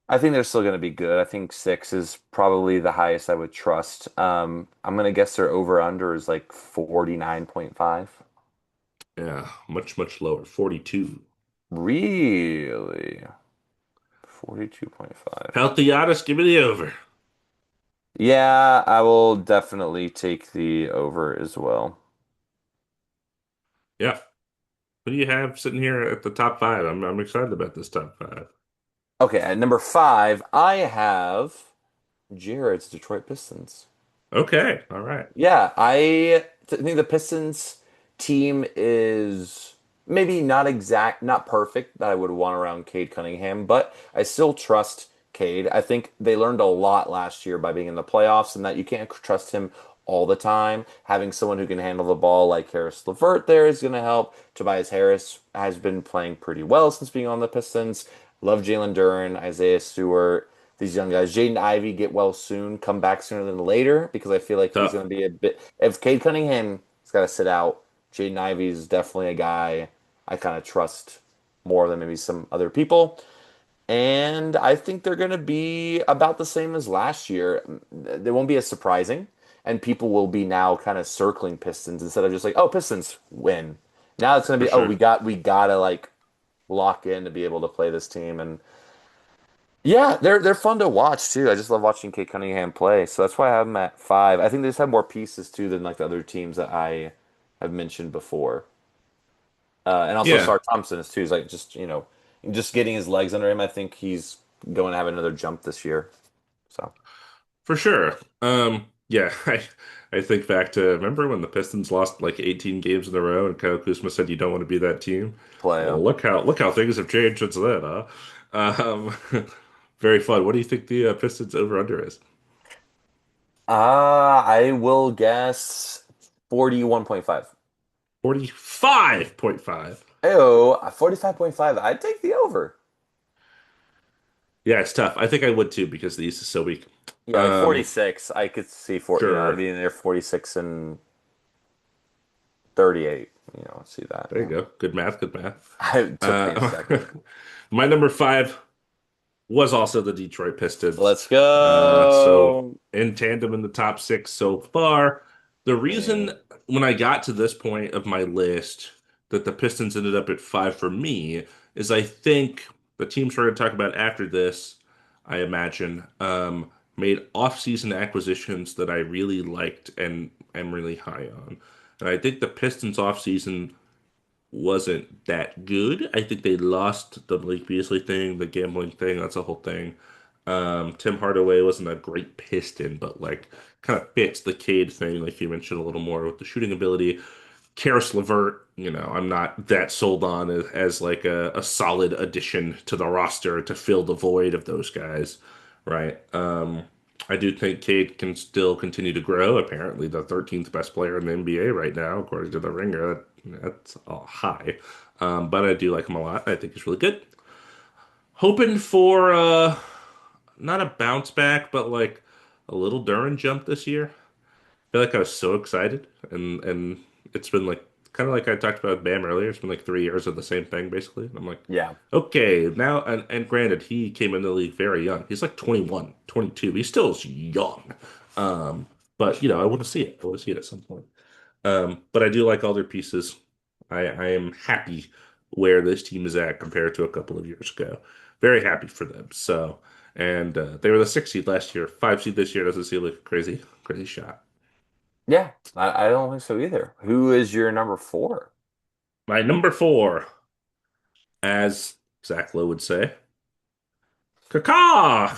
I think they're still going to be good. I think six is probably the highest I would trust. I'm going to guess their over under is like 49.5. Yeah, much lower. 42. Really? 42.5. Healthy Giannis, give me the over. Yeah, I will definitely take the over as well. Yeah. What do you have sitting here at the top five? I'm excited about this top five. Okay, at number five, I have Jared's Detroit Pistons. Okay, all right. Yeah, I think the Pistons team is maybe not perfect that I would want around Cade Cunningham, but I still trust Cade. I think they learned a lot last year by being in the playoffs and that you can't trust him all the time. Having someone who can handle the ball like Harris LeVert there is going to help. Tobias Harris has been playing pretty well since being on the Pistons. Love Jalen Duren, Isaiah Stewart, these young guys. Jaden Ivey get well soon, come back sooner than later because I feel like he's going Tough. to be a bit. If Cade Cunningham has got to sit out, Jaden Ivey is definitely a guy I kind of trust more than maybe some other people. And I think they're going to be about the same as last year. They won't be as surprising, and people will be now kind of circling Pistons instead of just like, oh, Pistons win. Now it's going to For be, oh, sure. we gotta like lock in to be able to play this team, and yeah, they're fun to watch too. I just love watching Kate Cunningham play, so that's why I have them at five. I think they just have more pieces too than like the other teams that I have mentioned before. And also Yeah, Sar Thompson is too. He's like just getting his legs under him. I think he's going to have another jump this year. So for sure. Yeah, I think back to remember when the Pistons lost like 18 games in a row and Kyle Kuzma said you don't want to be that team. play Well, him. look how things have changed since then, huh? Very fun. What do you think the Pistons over under is? I will guess 41.5. 45.5. Oh, 45.5. I'd take the over. Yeah, it's tough. I think I would too because the East is so weak. Yeah, like Um, 46. I could see I'd sure. be in there 46 and 38. See that. There you Yeah. go. Good math, good math. It took me a Uh, second. my number five was also the Detroit Pistons. Let's So go. in tandem in the top six so far. The reason Dang. when I got to this point of my list, that the Pistons ended up at 5 for me is I think the teams we're going to talk about after this, I imagine, made off-season acquisitions that I really liked and am really high on. And I think the Pistons off-season wasn't that good. I think they lost the Malik Beasley thing, the gambling thing, that's a whole thing. Tim Hardaway wasn't a great Piston, but like kind of fits the Cade thing, like you mentioned a little more with the shooting ability. Karis LeVert, I'm not that sold on as like a solid addition to the roster to fill the void of those guys, right? I do think Cade can still continue to grow. Apparently, the 13th best player in the NBA right now, according to the Ringer. That's high, but I do like him a lot. I think he's really good. Hoping for not a bounce back, but like a little Duran jump this year. Feel like I was so excited, and it's been like kind of like I talked about Bam earlier. It's been like 3 years of the same thing basically. And I'm like, Yeah. okay, now and granted, he came into the league very young. He's like 21, 22. He still is young. Um, but I want to see it. I want to see it at some point. But I do like all their pieces. I am happy where this team is at compared to a couple of years ago. Very happy for them. So, and they were the 6th seed last year. 5 seed this year doesn't seem like a crazy, crazy shot. Yeah, I don't think so either. Who is your number four? My number 4, as Zach Lowe would say, Kaka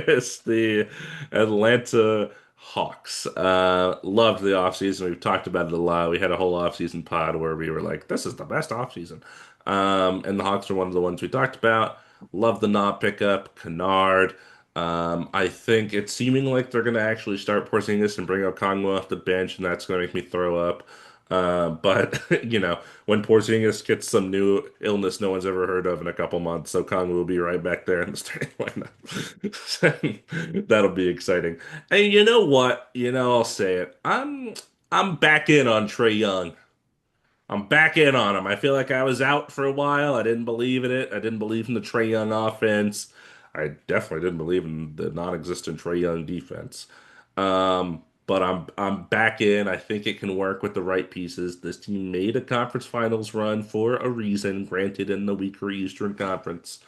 is the Atlanta Hawks. Loved the offseason. We've talked about it a lot. We had a whole offseason pod where we were like, this is the best offseason. And the Hawks are one of the ones we talked about. Love the Knott pickup, Kennard. I think it's seeming like they're going to actually start Porzingis and bring Okongwu off the bench, and that's going to make me throw up. But when Porzingis gets some new illness no one's ever heard of in a couple months, Okongwu will be right back there in the starting lineup. That'll be exciting. And you know what? I'll say it. I'm back in on Trey Young. I'm back in on him. I feel like I was out for a while. I didn't believe in it. I didn't believe in the Trey Young offense. I definitely didn't believe in the non-existent Trey Young defense. But I'm back in. I think it can work with the right pieces. This team made a conference finals run for a reason, granted in the weaker Eastern Conference.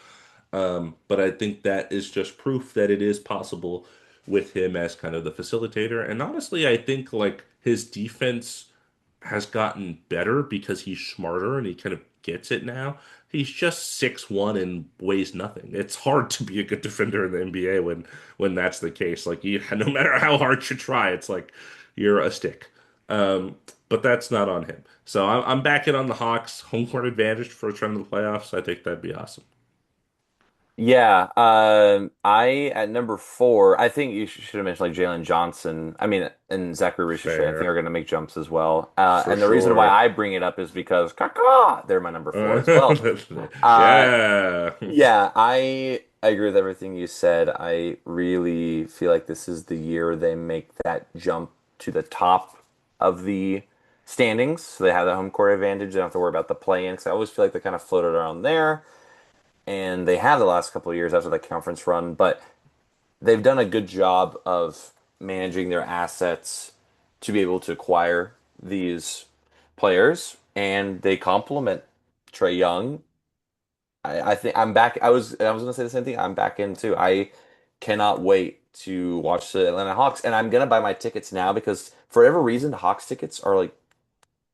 But I think that is just proof that it is possible with him as kind of the facilitator. And honestly, I think like his defense has gotten better because he's smarter and he kind of gets it now. He's just 6'1" and weighs nothing. It's hard to be a good defender in the NBA when that's the case. Like no matter how hard you try, it's like you're a stick. But that's not on him. So I'm back in on the Hawks. Home court advantage for a trend of the playoffs. I think that'd be awesome. Yeah, I at number four. I think you should have mentioned like Jalen Johnson. I mean, and Zachary Richardson. I think are Fair. going to make jumps as well. For And the reason why sure. I bring it up is because Kaka, they're my number four as well. Uh, Yeah. yeah, I agree with everything you said. I really feel like this is the year they make that jump to the top of the standings. So they have the home court advantage. They don't have to worry about the play-in because I always feel like they kind of floated around there and they have the last couple of years after the conference run, but they've done a good job of managing their assets to be able to acquire these players, and they complement Trey Young. I think I'm back. I was gonna say the same thing. I'm back in too. I cannot wait to watch the Atlanta Hawks, and I'm gonna buy my tickets now because for whatever reason, the Hawks tickets are like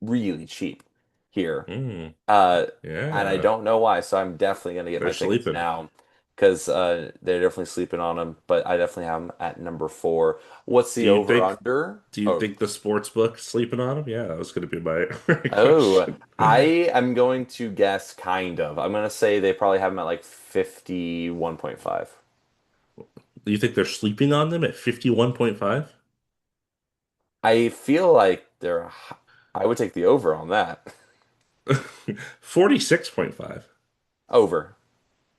really cheap here. Mm, Uh, and I yeah. don't know why, so I'm definitely gonna get They're my tickets sleeping. now because they're definitely sleeping on them. But I definitely have them at number four. What's Do the you over think under? do you Oh, think the sports book sleeping on him? Yeah, that was going to be my oh, question. I am going to guess kind of. I'm gonna say they probably have them at like 51.5. Do you think they're sleeping on them at 51.5? I feel like I would take the over on that. 46.5. Over.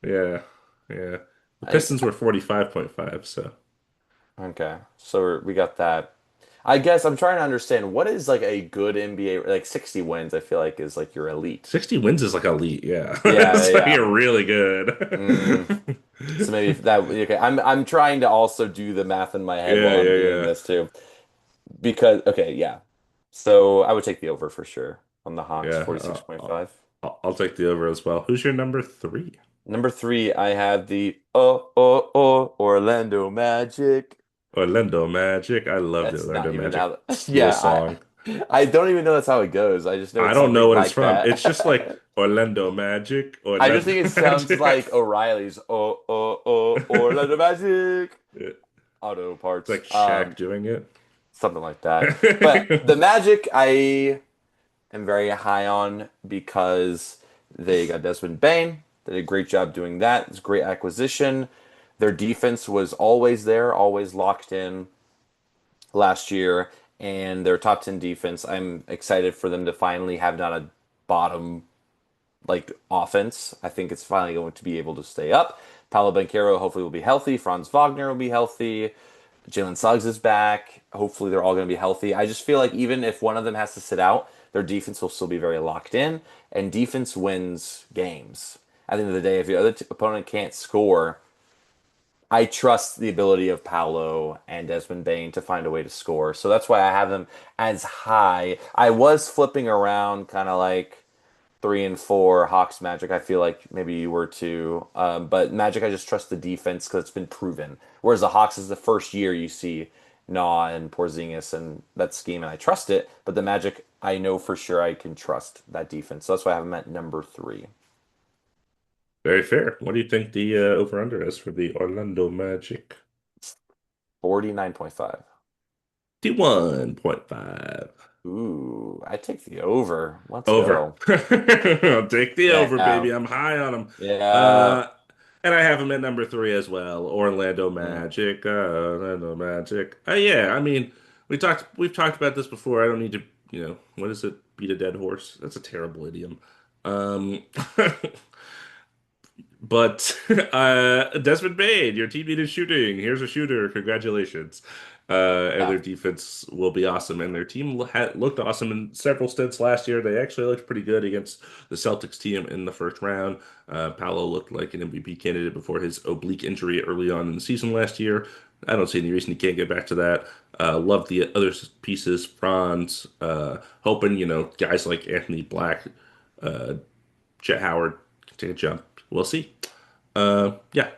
Yeah. Yeah. The I Pistons were 45.5, so Okay, so we got that. I guess I'm trying to understand what is like a good NBA, like 60 wins, I feel like is like your elite. 60 wins is like elite, yeah. Yeah, It's like yeah. you're really good. Mm, so maybe if that okay. I'm trying to also do the math in my head Yeah, while I'm yeah, doing yeah. this too. Because okay, yeah. So I would take the over for sure. on the Hawks, Yeah, 46.5. I'll take the over as well. Who's your number three? Number three, I have the Orlando Magic. Orlando Magic. I love the That's Orlando not even Magic how. little Yeah, song. I don't even know that's how it goes. I just know I it's don't know something what it's like from. It's just like that. Orlando Magic, I just Orlando think it sounds Magic. like O'Reilly's Orlando Magic It's auto parts. like Shaq doing it. Something like that. But the Magic, I am very high on because they got Desmond Bain. They did a great job doing that. It's a great acquisition. Their defense was always there, always locked in last year, and their top 10 defense. I'm excited for them to finally have not a bottom like offense. I think it's finally going to be able to stay up. Paolo Banchero hopefully will be healthy. Franz Wagner will be healthy. Jalen Suggs is back. Hopefully, they're all going to be healthy. I just feel like even if one of them has to sit out, their defense will still be very locked in, and defense wins games. At the end of the day, if the other opponent can't score, I trust the ability of Paolo and Desmond Bain to find a way to score. So that's why I have them as high. I was flipping around, kind of like 3 and 4 Hawks Magic. I feel like maybe you were too. But Magic, I just trust the defense because it's been proven. Whereas the Hawks is the first year you see Nah and Porzingis and that scheme, and I trust it. But the Magic, I know for sure I can trust that defense. So that's why I have them at number three. Very fair. What do you think the over-under is for the Orlando Magic? 49.5. 51.5. Ooh, I take the over. Let's Over. go. I'll take the over, Yeah. baby. I'm high on them. Yeah. Uh, and I have them at number three as well. Orlando Mm. Magic. Orlando Magic. Yeah, I mean, we've talked about this before. I don't need to, what is it? Beat a dead horse. That's a terrible idiom. Um, But Desmond Bain, your teammate is shooting. Here's a shooter. Congratulations. And Yeah. their defense will be awesome. And their team had looked awesome in several stints last year. They actually looked pretty good against the Celtics team in the first round. Paolo looked like an MVP candidate before his oblique injury early on in the season last year. I don't see any reason he can't get back to that. Love the other pieces, Franz, hoping, guys like Anthony Black, uh, Chet Howard can take a jump. We'll see. Yeah,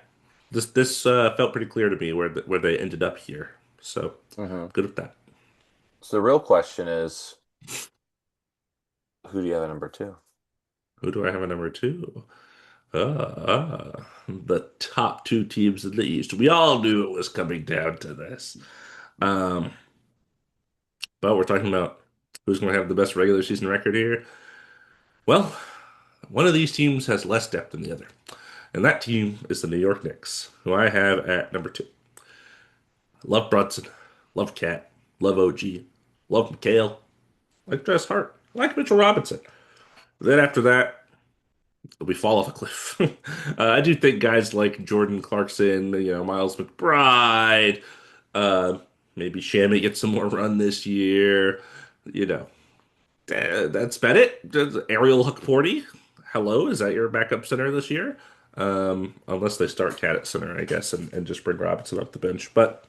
this felt pretty clear to me where they ended up here. So Hmm. good with that. So the real question is, who do you have at number two? Who do I have at number two? The top two teams in the East. We all knew it was coming down to this. Um, but we're talking about who's going to have the best regular season record here. Well, one of these teams has less depth than the other, and that team is the New York Knicks, who I have at number two. Love Brunson, love Cat, love OG, love McHale, like Dress Hart, like Mitchell Robinson. Then after that, we fall off a cliff. I do think guys like Jordan Clarkson, Miles McBride, uh, maybe Shammy gets some more run this year. You know, that's about it. Ariel Hukporti, hello, is that your backup center this year? Unless they start Cat at center, I guess, and just bring Robinson off the bench. But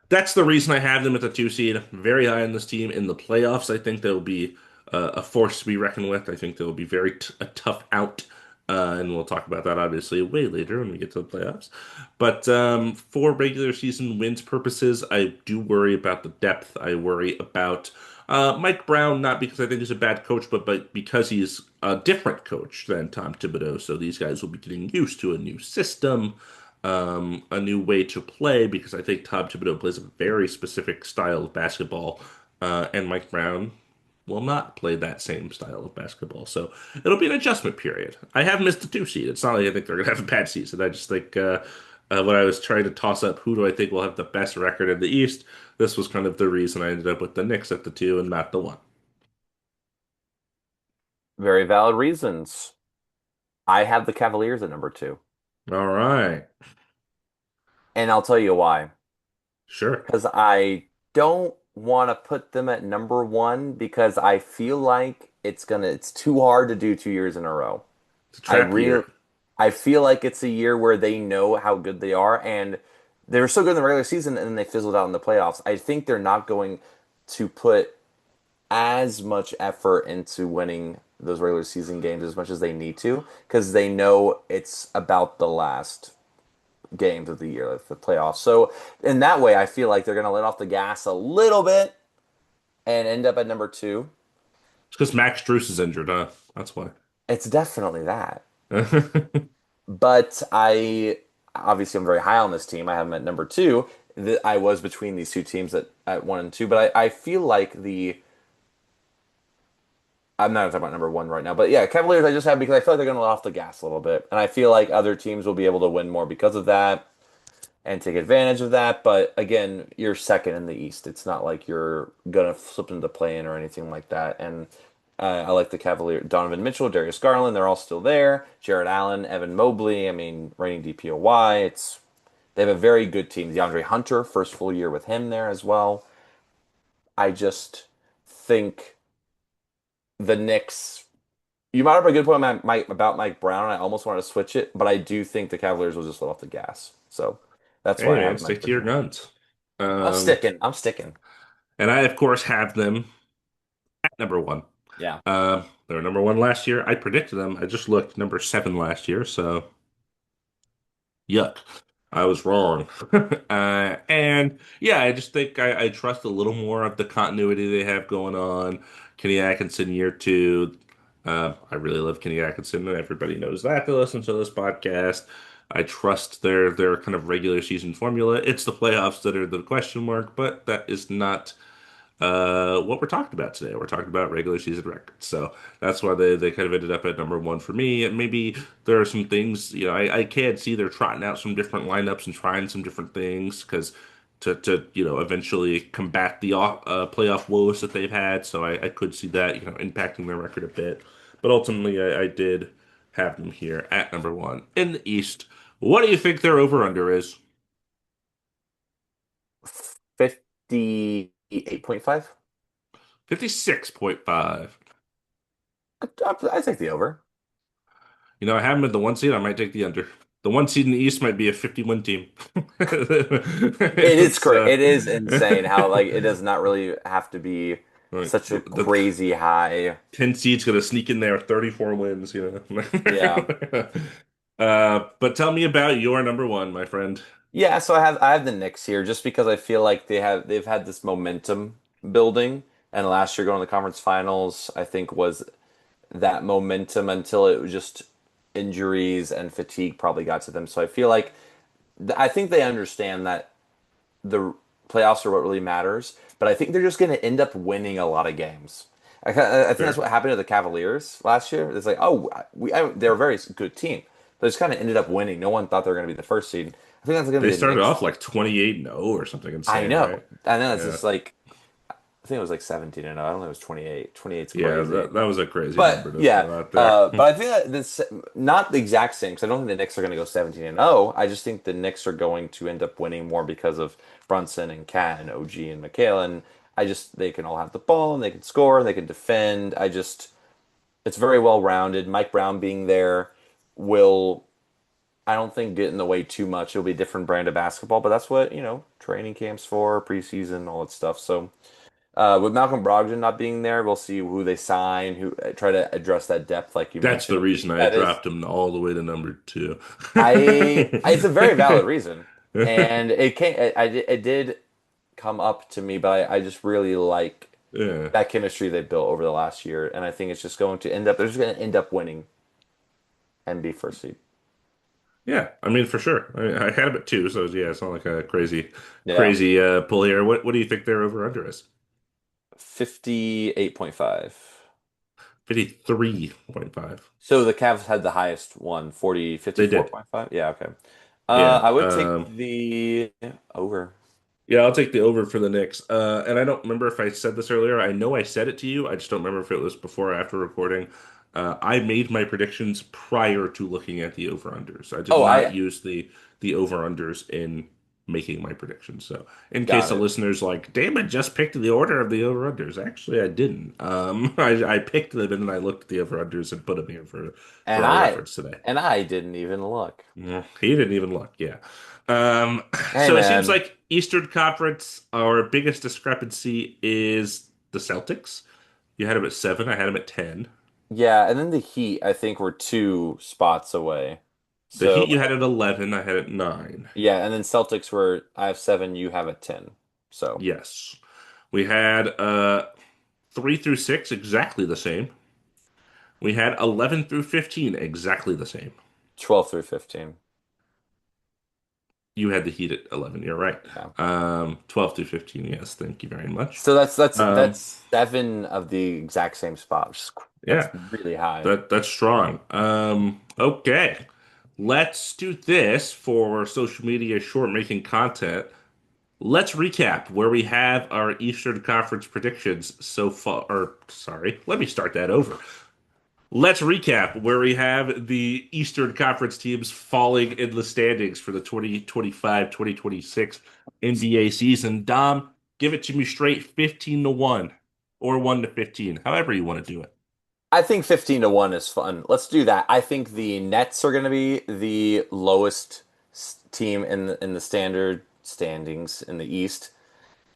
that's the reason I have them at the two seed. Very high on this team in the playoffs. I think they'll be a force to be reckoned with. I think they'll be very a tough out. And we'll talk about that obviously way later when we get to the playoffs. But for regular season wins purposes, I do worry about the depth. I worry about Mike Brown, not because I think he's a bad coach, but because he's a different coach than Tom Thibodeau. So these guys will be getting used to a new system, a new way to play, because I think Tom Thibodeau plays a very specific style of basketball, and Mike Brown will not play that same style of basketball. So it'll be an adjustment period. I have missed the two seed. It's not like I think they're going to have a bad season. I just think when I was trying to toss up who do I think will have the best record in the East, this was kind of the reason I ended up with the Knicks at the two and not the one. Very valid reasons. I have the Cavaliers at number two, All right. and I'll tell you why. Sure. Because I don't want to put them at number one because I feel like it's too hard to do 2 years in a row. It's a I trap real year. I feel like it's a year where they know how good they are, and they were so good in the regular season, and then they fizzled out in the playoffs. I think they're not going to put as much effort into winning those regular season games as much as they need to because they know it's about the last games of the year, like the playoffs. So in that way, I feel like they're going to let off the gas a little bit and end up at number two. It's because Max Strus is injured, huh? That's why. It's definitely that. But I obviously I'm very high on this team. I have them at number two. I was between these two teams at one and two, but I feel like the I'm not talking about number one right now, but yeah, Cavaliers I just have because I feel like they're going to let off the gas a little bit, and I feel like other teams will be able to win more because of that and take advantage of that. But again, you're second in the East. It's not like you're gonna slip into the play-in or anything like that. And I like the Cavalier, Donovan Mitchell, Darius Garland. They're all still there. Jared Allen, Evan Mobley. I mean, reigning DPOY. They have a very good team. DeAndre Hunter, first full year with him there as well. I just think the Knicks. You might have a good point about Mike Brown. I almost wanted to switch it, but I do think the Cavaliers will just let off the gas. So that's Hey why I man, have them at stick number to your two. guns. I'm Um, sticking. I'm sticking. and I of course have them at number one. Yeah. They were number one last year. I predicted them. I just looked number seven last year, so yuck. I was wrong. And yeah, I just think I trust a little more of the continuity they have going on. Kenny Atkinson year two. I really love Kenny Atkinson, and everybody knows that they listen to this podcast. I trust their kind of regular season formula. It's the playoffs that are the question mark, but that is not what we're talking about today. We're talking about regular season records. So that's why they kind of ended up at number one for me. And maybe there are some things, I can't see they're trotting out some different lineups and trying some different things because to eventually combat the playoff woes that they've had. So I could see that, impacting their record a bit. But ultimately, I did have them here at number one in the East. What do you think their over-under is? 58.5. 56.5. I take the over. I have them at the one seed. I might take the under. The one seed in the East might be a 51 team. So, It is insane how like it does not really have to be like, such a the crazy high. 10 seed's going to sneak in there, 34 wins. Yeah. But tell me about your number one, my friend. Yeah, so I have the Knicks here just because I feel like they've had this momentum building and last year going to the conference finals I think was that momentum until it was just injuries and fatigue probably got to them. So I feel like I think they understand that the playoffs are what really matters, but I think they're just going to end up winning a lot of games. I think that's Fair. what happened to the Cavaliers last year. It's like, oh, they're a very good team. They just kind of ended up winning. No one thought they were going to be the first seed. I think that's going to They be the started Knicks. off like 28-0 or something I insane, know. right? And then it's Yeah. just like, I think it was like 17 and 0. I don't think it was 28. 28's Yeah, crazy. that was a crazy But number to yeah, throw out there. but I think that this not the exact same because I don't think the Knicks are going to go 17 and 0. I just think the Knicks are going to end up winning more because of Brunson and Cat and OG and McHale. And I just they can all have the ball and they can score and they can defend. It's very well rounded. Mike Brown being there will I don't think get in the way too much. It'll be a different brand of basketball, but that's what training camps for, preseason, all that stuff. So. With Malcolm Brogdon not being there, we'll see who they sign, who try to address that depth, like you That's the mentioned. reason I That is, dropped him all the way to number two. it's a very valid reason, and it did come up to me, but I just really like Yeah. that chemistry they built over the last year, and I think it's just going to end up. They're just going to end up winning and be first seed. Yeah, I mean for sure. I had him at two, so yeah, it's not like a crazy, Yeah, crazy pull here. What do you think their over under is? 58.5. 53.5. So the Cavs had the highest one, They did. 54.5. Yeah, okay. Yeah. I would take the over. Yeah, I'll take the over for the Knicks. And I don't remember if I said this earlier. I know I said it to you. I just don't remember if it was before or after recording. I made my predictions prior to looking at the over-unders. I did Oh, not I use the over-unders in making my predictions. So in case got the it. listeners like, Damon just picked the order of the over-unders. Actually, I didn't. I picked them and then I looked at the over-unders and put them here for And our I reference today. and I didn't even look. Yeah, he didn't even look. Yeah. Um, Hey so it seems man. like Eastern Conference, our biggest discrepancy is the Celtics. You had him at 7. I had him at 10. Yeah, and then the Heat, I think, were two spots away. The Heat you So had at 11. I had at 9. yeah, and then Celtics were I have 7, you have at 10. So Yes. We had 3 through 6 exactly the same. We had 11 through 15 exactly the same. 12 through 15. You had the Heat at 11. You're right. Yeah. 12 through 15. Yes. Thank you very much. So that's Um, 7 of the exact same spot, that's yeah, really high. that's strong. Okay. Let's do this for social media short making content. Let's recap where we have our Eastern Conference predictions so far. Or, sorry, let me start that over. Let's recap where we have the Eastern Conference teams falling in the standings for the 2025-2026 NBA season. Dom, give it to me straight 15 to 1 or 1 to 15, however you want to do it. I think 15 to 1 is fun. Let's do that. I think the Nets are going to be the lowest team in the standard standings in the East.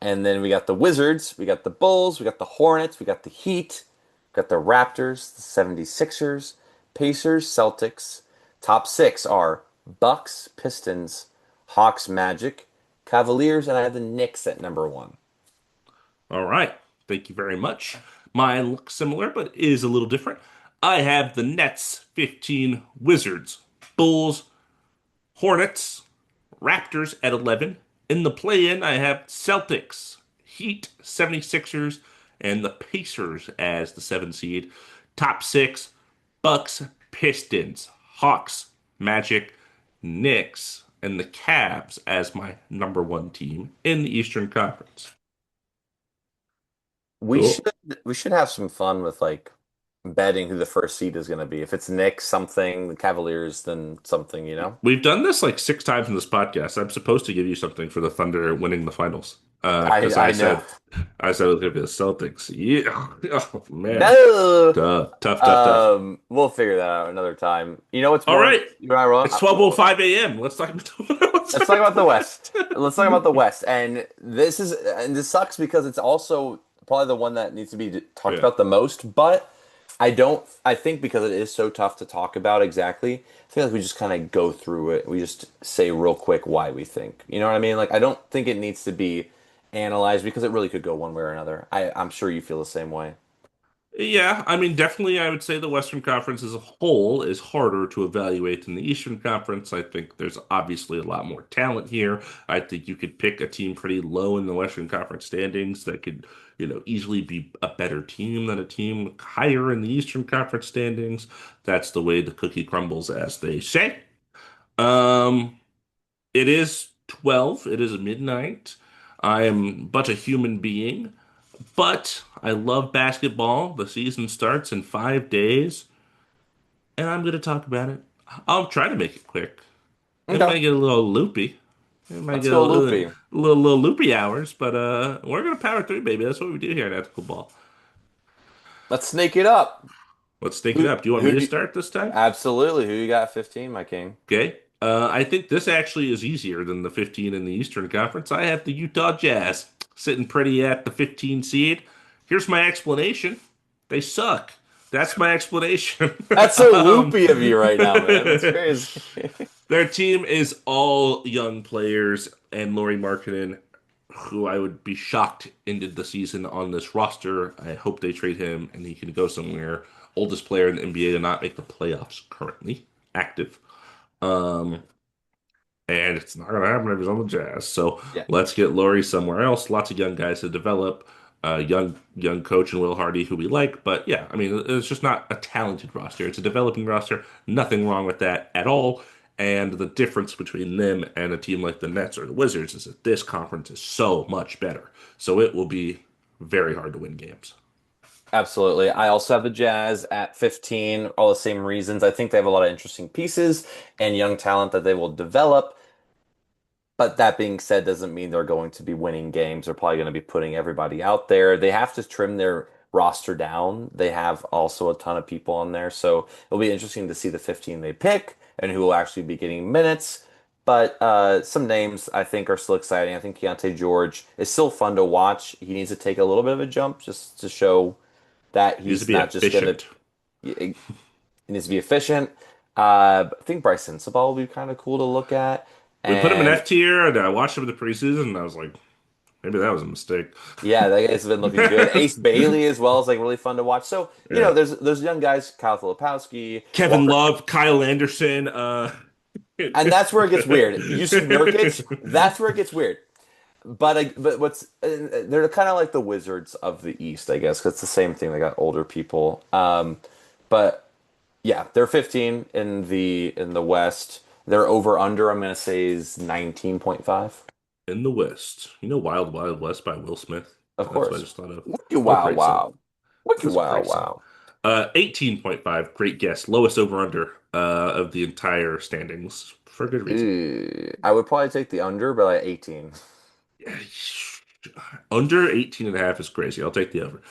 And then we got the Wizards, we got the Bulls, we got the Hornets, we got the Heat, we got the Raptors, the 76ers, Pacers, Celtics. Top 6 are Bucks, Pistons, Hawks, Magic, Cavaliers, and I have the Knicks at number 1. All right. Thank you very much. Mine looks similar, but is a little different. I have the Nets 15, Wizards, Bulls, Hornets, Raptors at 11. In the play-in, I have Celtics, Heat, 76ers, and the Pacers as the 7 seed. Top 6, Bucks, Pistons, Hawks, Magic, Knicks, and the Cavs as my number 1 team in the Eastern Conference. We Cool. should we should have some fun with like betting who the first seed is going to be. If it's Knicks something, the Cavaliers, then something, you know? We've done this like 6 times in this podcast. I'm supposed to give you something for the Thunder winning the finals. I Because I know. I said it was gonna be the Celtics. Yeah. Oh man. No. Tough, tough, tough, tough. We'll figure that out another time. You know what's All more? right. You know, I wrote- It's 12:05 a.m. Let's talk about Let's talk about the West. Let's talk about the West. And this sucks because it's also probably the one that needs to be talked Yeah. about the most, but I think because it is so tough to talk about exactly, I feel like we just kind of go through it. We just say real quick why we think. You know what I mean? Like I don't think it needs to be analyzed because it really could go one way or another. I'm sure you feel the same way. Yeah, I mean, definitely, I would say the Western Conference as a whole is harder to evaluate than the Eastern Conference. I think there's obviously a lot more talent here. I think you could pick a team pretty low in the Western Conference standings that could, easily be a better team than a team higher in the Eastern Conference standings. That's the way the cookie crumbles, as they say. Um, it is 12. It is midnight. I am but a human being. But I love basketball. The season starts in 5 days, and I'm going to talk about it. I'll try to make it quick. It Okay, might get a little loopy. It might let's get go loopy. little loopy hours, but we're going to power through, baby. That's what we do here at Ethical Ball. Let's snake it up. Let's take it Who up. Do you want me who to do, start this time? absolutely. Who you got 15, my king? Okay. I think this actually is easier than the 15 in the Eastern Conference. I have the Utah Jazz sitting pretty at the 15 seed. Here's my explanation. They suck. That's my explanation. That's so Um, loopy of you right now, man. That's crazy. their team is all young players, and Lauri Markkanen, who I would be shocked ended the season on this roster. I hope they trade him and he can go somewhere. Oldest player in the NBA to not make the playoffs currently, active. Um, and it's not going to happen if he's on the Jazz. So Yeah, let's get Laurie somewhere else. Lots of young guys to develop. Young coach and Will Hardy, who we like. But yeah, I mean, it's just not a talented roster. It's a developing roster. Nothing wrong with that at all. And the difference between them and a team like the Nets or the Wizards is that this conference is so much better. So it will be very hard to win games. absolutely. I also have the Jazz at 15, all the same reasons. I think they have a lot of interesting pieces and young talent that they will develop. But that being said, doesn't mean they're going to be winning games. They're probably going to be putting everybody out there. They have to trim their roster down. They have also a ton of people on there. So it'll be interesting to see the 15 they pick and who will actually be getting minutes. But some names I think are still exciting. I think Keontae George is still fun to watch. He needs to take a little bit of a jump just to show that Needs to he's be not just going to, efficient. it needs to be efficient. I think Bryson Sabal will be kind of cool to look at. We put him in And F tier, and I watched him in the preseason, and I was like, maybe that was a mistake. yeah, that guy's been looking good. Ace Bailey as well is like really fun to watch. So, Yeah. there's young guys, Kyle Filipowski, Kevin Walker, Love, Kyle Anderson. and that's where it gets weird. Yusuf Nurkic, that's where it gets weird. But what's they're kind of like the Wizards of the East, I guess, 'cause it's the same thing. They got older people. But yeah, they're 15 in the West. Their over under, I'm gonna say, is 19.5. In the West. You know Wild Wild West by Will Smith? Of That's what I course. just thought of. Wiki What a wow great song. wow. Wiki That's a wow great song. wow. 18.5, great guess. Lowest over under of the entire standings for good reason. I would probably take the under, but like 18. Yeah, under 18 and a half is crazy. I'll take the over.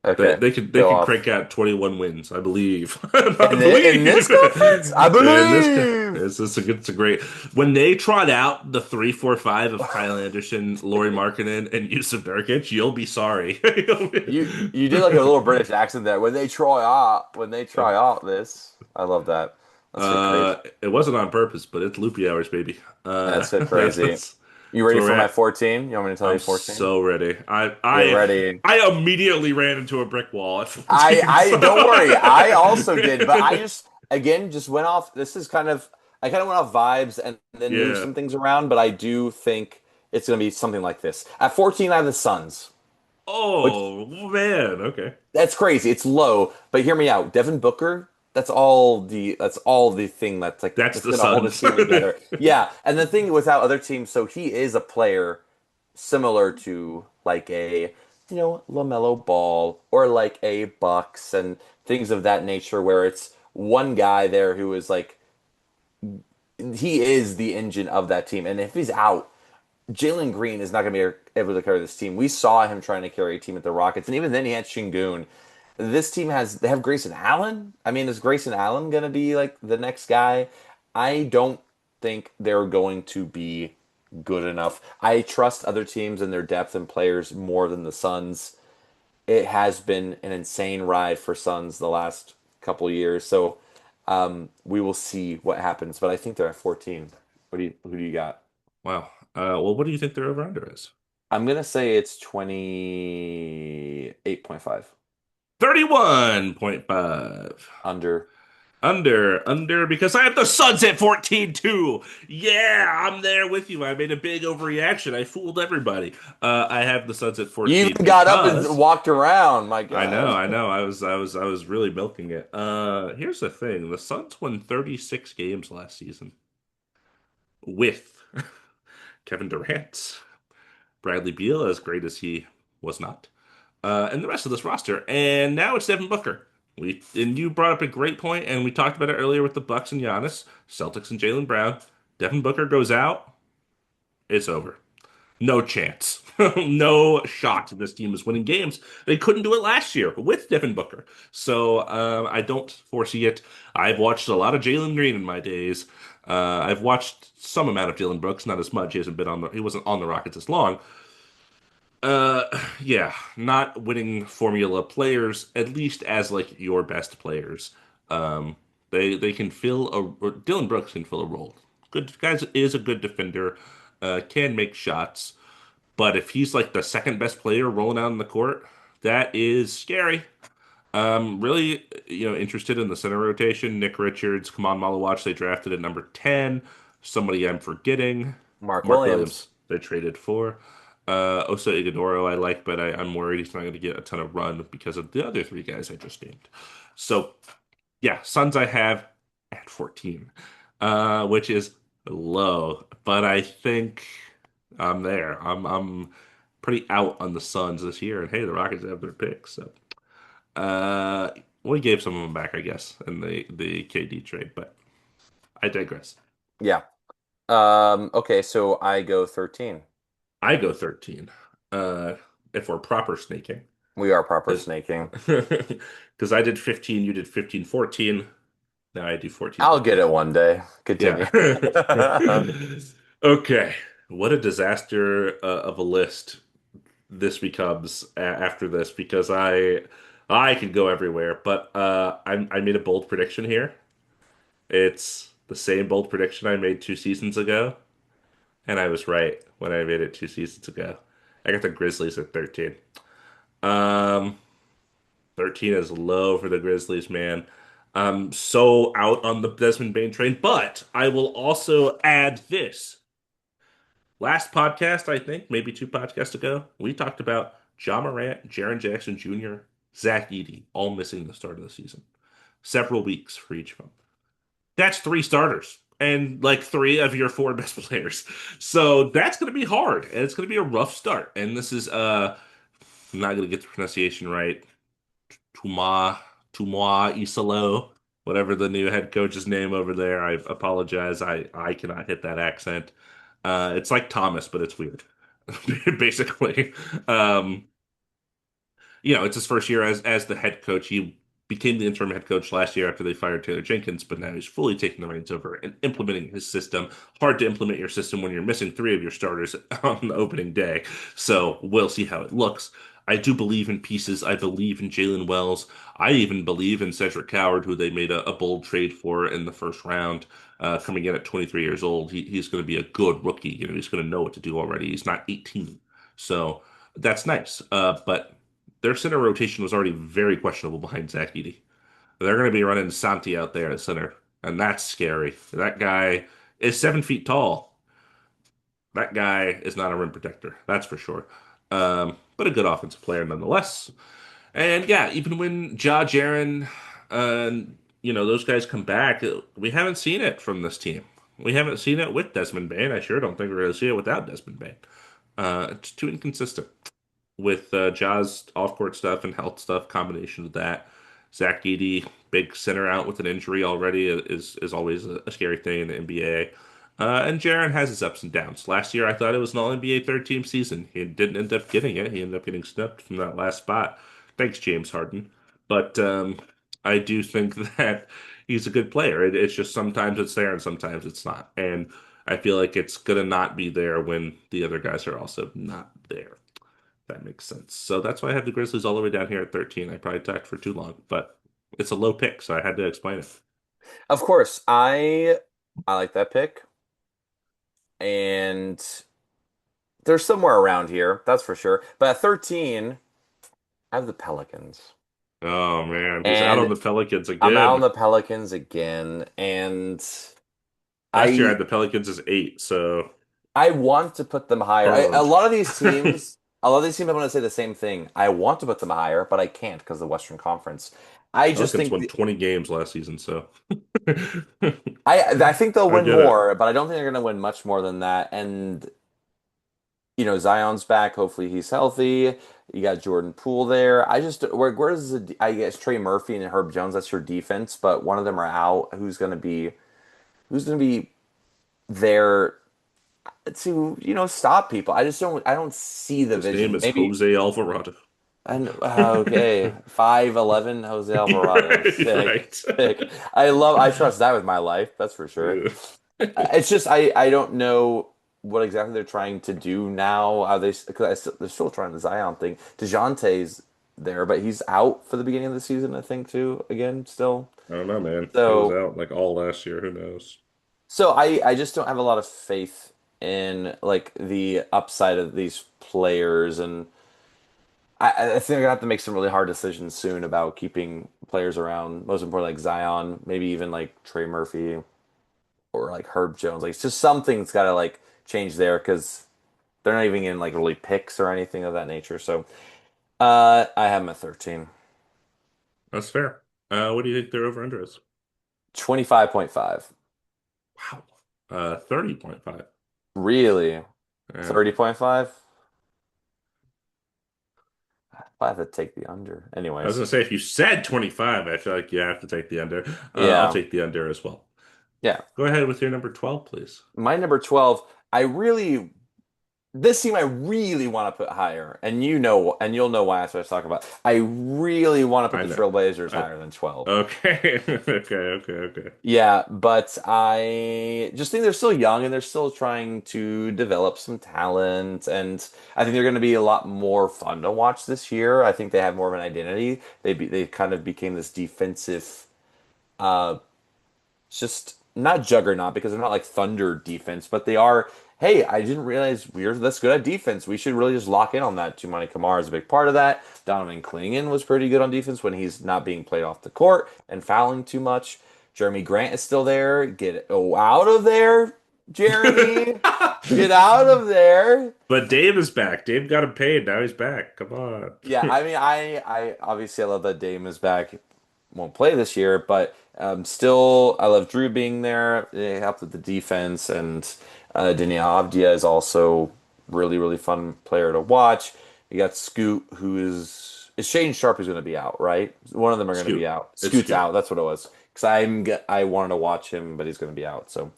They, Okay, they could they go could off. crank out 21 wins, I believe. I In this believe. conference, I And this believe. it's a great when they trot out the 3-4-5 of Kyle Anderson, Lauri Markkanen, and Yusuf Nurkic, you'll be sorry. You did like a little British accent there. When they try out this, I love that. That's so crazy. It wasn't on purpose, but it's loopy hours, baby. That's so That's, crazy. that's You that's ready where we're for my at. 14? You want me to tell you I'm 14? so ready. Get ready. I immediately ran into a brick wall at I 14. I So. don't worry. I also did, but I just again just went off. This is kind of I kind of went off vibes and then moved Yeah. some things around, but I do think it's going to be something like this. At 14, I have the Suns, which Oh man. Okay. that's crazy. It's low, but hear me out. Devin Booker, that's all the thing that's like That's that's the going to hold his Suns. team together. Yeah, and the thing without other teams, so he is a player similar to like a LaMelo Ball or like a Bucks and things of that nature where it's one guy there who is like he is the engine of that team, and if he's out, Jalen Green is not going to be able to carry this team. We saw him trying to carry a team at the Rockets, and even then he had Shingun. This team they have Grayson Allen. I mean, is Grayson Allen going to be like the next guy? I don't think they're going to be good enough. I trust other teams and their depth and players more than the Suns. It has been an insane ride for Suns the last couple years. So we will see what happens. But I think they're at 14. Who do you got? Wow. Well, what do you think their over under is? I'm gonna say it's 28.5 31.5. under. Under, because I have the Suns at 14 too. Yeah, I'm there with you. I made a big overreaction. I fooled everybody. I have the Suns at You 14 even got up and because walked around. My I know, God. I know. I was really milking it. Here's the thing. The Suns won 36 games last season with Kevin Durant, Bradley Beal, as great as he was not, and the rest of this roster. And now it's Devin Booker. And you brought up a great point, and we talked about it earlier with the Bucks and Giannis, Celtics and Jaylen Brown. Devin Booker goes out, it's over. No chance. No shot this team is winning games. They couldn't do it last year with Devin Booker. So I don't foresee it. I've watched a lot of Jalen Green in my days. I've watched some amount of Dylan Brooks, not as much. He wasn't on the Rockets as long. Uh, yeah, not winning formula players, at least as like your best players. Um, they can fill or Dylan Brooks can fill a role. Good guys is a good defender, can make shots, but if he's like the second best player rolling out on the court, that is scary. Really, interested in the center rotation. Nick Richards, Kaman Malawach, they drafted at number 10. Somebody I'm forgetting. Mark Mark Williams. Williams, they traded for. Osa Ighodaro, I like, but I'm worried he's not going to get a ton of run because of the other three guys I just named. So, yeah, Suns I have at 14, which is low, but I think I'm there. I'm pretty out on the Suns this year, and hey, the Rockets have their picks, so. Uh, we gave some of them back, I guess, in the KD trade, but I digress. Yeah. Okay, so I go 13. I go 13. Uh, if we're proper snaking, We are proper because snaking. because I did 15, you did 15, 14. Now I do 14, I'll get 13. it one day. Yeah. Continue. Okay. What a disaster of a list this becomes after this because I could go everywhere, but I made a bold prediction here. It's the same bold prediction I made 2 seasons ago, and I was right when I made it 2 seasons ago. I got the Grizzlies at 13. Um, 13 is low for the Grizzlies, man. I'm so out on the Desmond Bain train, but I will also add this. Last podcast, I think, maybe 2 podcasts ago, we talked about Ja Morant, Jaren Jackson Jr., Zach Edey, all missing the start of the season. Several weeks for each of them. That's 3 starters and like 3 of your 4 best players. So that's going to be hard and it's going to be a rough start. And this is I'm not going to get the pronunciation right. Tuma Tuma Isalo, whatever the new head coach's name over there. I apologize. I cannot hit that accent. It's like Thomas, but it's weird. Basically. Um, it's his first year as the head coach. He became the interim head coach last year after they fired Taylor Jenkins, but now he's fully taking the reins over and implementing his system. Hard to implement your system when you're missing 3 of your starters on the opening day. So we'll see how it looks. I do believe in pieces. I believe in Jalen Wells. I even believe in Cedric Coward, who they made a bold trade for in the first round. Coming in at 23 years old, he's going to be a good rookie. He's going to know what to do already. He's not 18, so that's nice. But their center rotation was already very questionable behind Zach Edey. They're going to be running Santi out there at center, and that's scary. That guy is 7 feet tall. That guy is not a rim protector, that's for sure. But a good offensive player nonetheless. And yeah, even when Jaren, those guys come back, we haven't seen it from this team. We haven't seen it with Desmond Bain. I sure don't think we're going to see it without Desmond Bain. It's too inconsistent with Ja's off-court stuff and health stuff, combination of that. Zach Edey, big center out with an injury already is always a scary thing in the NBA. And Jaren has his ups and downs. Last year, I thought it was an All-NBA third-team season. He didn't end up getting it. He ended up getting snubbed from that last spot. Thanks, James Harden. But I do think that he's a good player. It's just sometimes it's there and sometimes it's not. And I feel like it's gonna not be there when the other guys are also not there. That makes sense. So that's why I have the Grizzlies all the way down here at 13. I probably talked for too long, but it's a low pick, so I had to explain it. Of course, I like that pick, and they're somewhere around here, that's for sure. But at 13, I have the Pelicans. Oh man, he's out on And the Pelicans I'm out on again. the Pelicans again, and Last year I had I the Pelicans as 8, so I want to put them higher. A burned. lot of these teams, a lot of these teams, I'm going to say the same thing. I want to put them higher, but I can't because of the Western Conference. I just Pelicans think won 20 games last season, so I I think they'll win get it. more, but I don't think they're going to win much more than that. And Zion's back. Hopefully he's healthy. You got Jordan Poole there. I just where does I guess Trey Murphy and Herb Jones, that's your defense, but one of them are out. Who's gonna be there to, stop people? I don't see the His name vision. is Maybe Jose Alvarado. okay. 5'11" Jose Alvarado. Sick. Right. Sick. I trust that with my life, that's for sure. It's just I don't know what exactly they're trying to do now. Are they because they're still trying the Zion thing. DeJounte's there, but he's out for the beginning of the season, I think, too. Again, still. I don't know, man. He was So out like all last year. Who knows? I just don't have a lot of faith in like the upside of these players, and I think I have to make some really hard decisions soon about keeping players around. Most importantly, like Zion, maybe even like Trey Murphy or like Herb Jones. Like it's just something's got to like change there because they're not even in like really picks or anything of that nature. So I have him at 13. That's fair. What do you think their over-under is? 25.5. Wow. 30.5. Really? Yeah. 30.5? I have to take the under. I was Anyways. gonna say if you said 25, I feel like you have to take the under. I'll Yeah. take the under as well. Yeah. Go ahead with your number 12, please. My number 12, I really this team I really want to put higher, and and you'll know why that's what I was talking about. I really want to put I the know. Trailblazers I, higher than 12. okay. Okay. Yeah, but I just think they're still young and they're still trying to develop some talent. And I think they're going to be a lot more fun to watch this year. I think they have more of an identity. They kind of became this defensive, uh, just not juggernaut because they're not like Thunder defense, but they are. Hey, I didn't realize we're this good at defense. We should really just lock in on that. Tumani Kamara is a big part of that. Donovan Clingan was pretty good on defense when he's not being played off the court and fouling too much. Jeremy Grant is still there. Get out of there, Jeremy. Get out of there. But Dave is back. Dave got him paid. Now he's back. Come on. Yeah, I mean, I obviously I love that Dame is back. Won't play this year, but still, I love Drew being there. They helped with the defense, and Danielle Avdia is also really fun player to watch. You got Scoot, who is Shane Sharp is going to be out, right? One of them are going to be Scoot. out. It's Scoot's Scoot. out. That's what it was. Because I wanted to watch him, but he's going to be out. So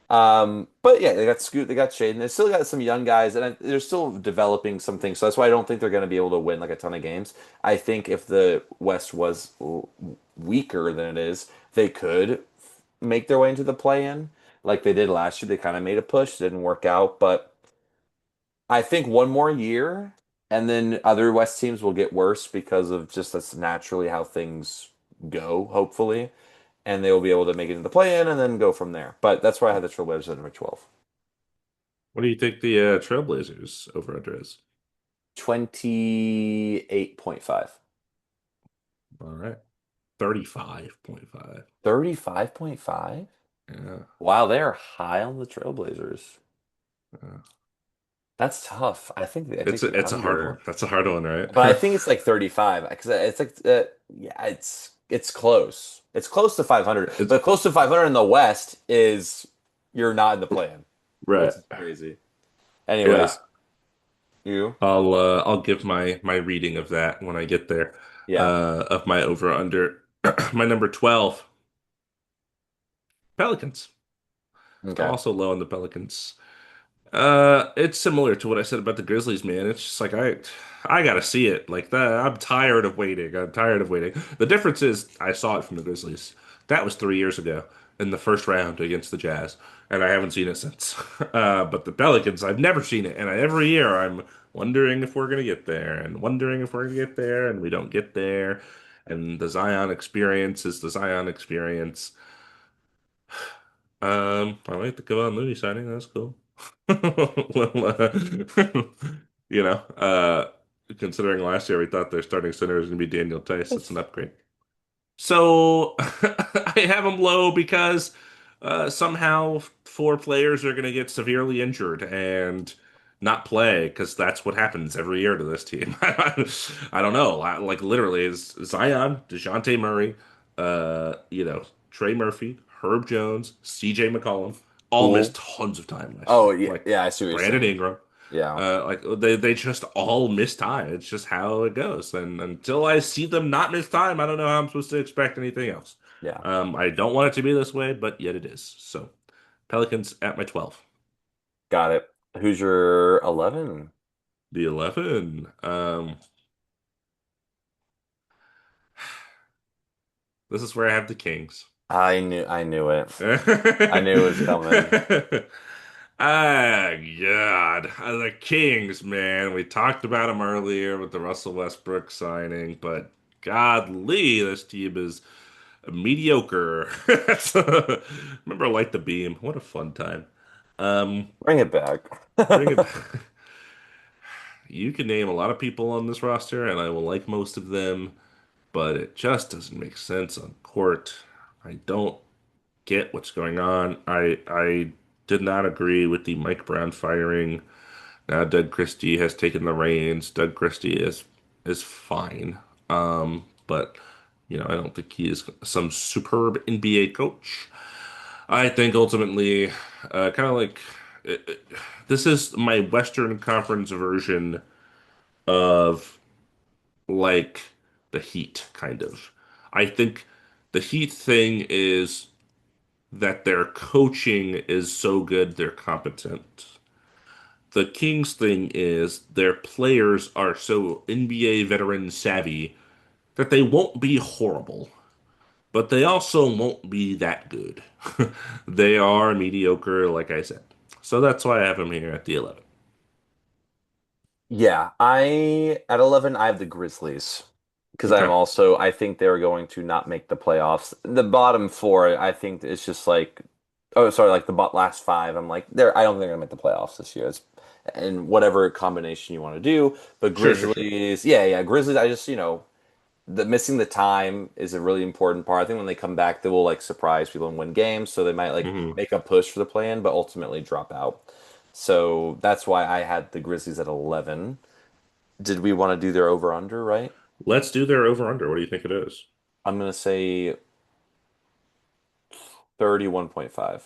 but yeah, they got Scoot, they got Shaden. They still got some young guys, and they're still developing some things. So that's why I don't think they're going to be able to win like a ton of games. I think if the West was weaker than it is, they could make their way into the play-in, like they did last year. They kind of made a push, didn't work out, but I think one more year, and then other West teams will get worse because of just that's naturally how things go. Hopefully, and they will be able to make it into the play-in and then go from there. But that's why I had the Trailblazers at number 12. What do you think the Trailblazers over under is? 28.5. All right. 35.5. 35.5? Yeah. Wow, they're high on the Trailblazers. Yeah. That's tough. I It's think the it's a hard one. under, That's a hard one, right? but I think it's like 35 because it's like yeah, it's close. It's close to 500, It's but close to 500 in the West is you're not in the plan, which right. is crazy. Yeah. Anyways, you? I'll give my reading of that when I get there. Yeah. Of my over under my number 12, Pelicans. I'm Okay. also low on the Pelicans. It's similar to what I said about the Grizzlies, man. It's just like I gotta see it. Like that, I'm tired of waiting. I'm tired of waiting. The difference is I saw it from the Grizzlies. That was 3 years ago in the first round against the Jazz, and I haven't seen it since. But the Pelicans, I've never seen it, and every year I'm wondering if we're gonna get there, and wondering if we're gonna get there, and we don't get there. And the Zion experience is the Zion experience. I like the Kevon Looney signing. That's cool. Well, you know, considering last year we thought their starting center was going to be Daniel Tice, it's an upgrade. So I have them low because somehow four players are going to get severely injured and not play because that's what happens every year to this team. I don't know. Like literally, is Zion, DeJounte Murray, Trey Murphy, Herb Jones, CJ McCollum all missed Cool. tons of time last Oh, year. yeah, Like yeah, I see what you're Brandon saying. Ingram. Yeah. Like they just all miss time. It's just how it goes. And until I see them not miss time, I don't know how I'm supposed to expect anything else. Yeah. I don't want it to be this way, but yet it is. So Pelicans at my 12. Got it. Who's your 11? The 11. This is where I have the Kings. I knew it. I knew it was coming. Ah, God. The Kings, man. We talked about them earlier with the Russell Westbrook signing, but godly, this team is mediocre. Remember Light the Beam? What a fun time. Um, Bring it back. bring it back. You can name a lot of people on this roster, and I will like most of them, but it just doesn't make sense on court. I don't get what's going on. I did not agree with the Mike Brown firing. Now Doug Christie has taken the reins. Doug Christie is fine. But I don't think he is some superb NBA coach. I think ultimately, kind of like this is my Western Conference version of like the Heat, kind of. I think the Heat thing is that their coaching is so good they're competent. the Kings thing is their players are so NBA veteran savvy that they won't be horrible, but they also won't be that good. They are mediocre, like I said. So that's why I have them here at the 11. Yeah, I at 11 I have the Grizzlies because Okay. I think they're going to not make the playoffs. The bottom four, I think it's just like oh sorry, like the last five. I'm like I don't think they're gonna make the playoffs this year. And whatever combination you want to do, but Sure, sure, sure. Grizzlies, yeah, Grizzlies. I just the missing the time is a really important part. I think when they come back, they will like surprise people and win games, so they might like Hmm. make a push for the play-in, but ultimately drop out. So that's why I had the Grizzlies at 11. Did we want to do their over under, right? Let's do their over under. What do you think it is? I'm gonna say 31.5.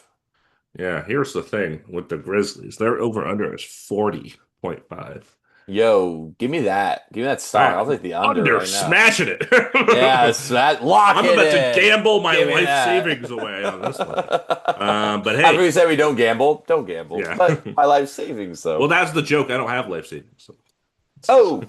Yeah, here's the thing with the Grizzlies. Their over under is 40.5. Yo, give me that. Give me that stock. Ah, I'll take the under under right now. smashing it. Yeah, that lock I'm it about to in. gamble my Give me life that. savings away on this one. But After hey, we say we don't gamble, don't gamble. yeah. But my life savings Well, though. that's the joke. I don't have life savings. So. Oh,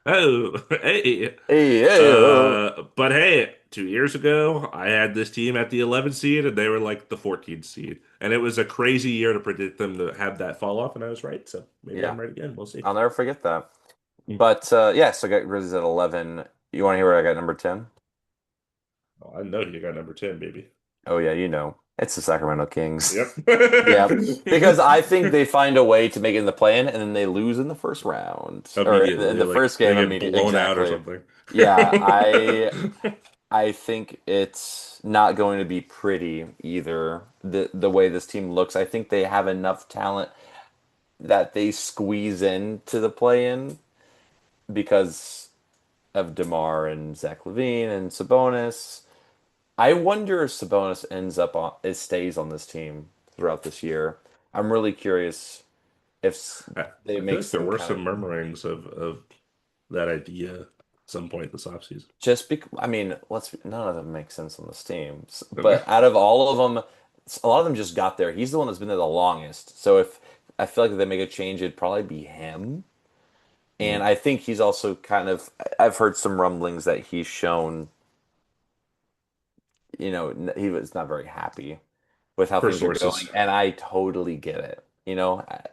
Oh, hey. hey, hey, oh. But hey, 2 years ago, I had this team at the 11th seed, and they were like the 14th seed. And it was a crazy year to predict them to have that fall off, and I was right. So maybe Yeah, I'm right again. We'll see. I'll never forget that. But yeah, so I got Grizzlies at 11. You want to hear what I got number 10? Oh, I know you got number 10, baby. Oh yeah, it's the Sacramento Kings. Yep. Yeah, because I think they find a way to make it in the play-in, and then they lose in the first round or in Immediately, the like first they game get immediately. blown out or Exactly. something. Yeah, I think it's not going to be pretty either. The way this team looks, I think they have enough talent that they squeeze into the play-in because of DeMar and Zach LaVine and Sabonis. I wonder if Sabonis it stays on this team throughout this year. I'm really curious if they I feel make like there some were kind some of murmurings of that idea at some point this offseason. just because. I mean, none of them make sense on this team. But out of all of them, a lot of them just got there. He's the one that's been there the longest. So if I feel like if they make a change, it'd probably be him. And I think he's also kind of. I've heard some rumblings that he's shown. He was not very happy with how Per things are sources. going, and I totally get it.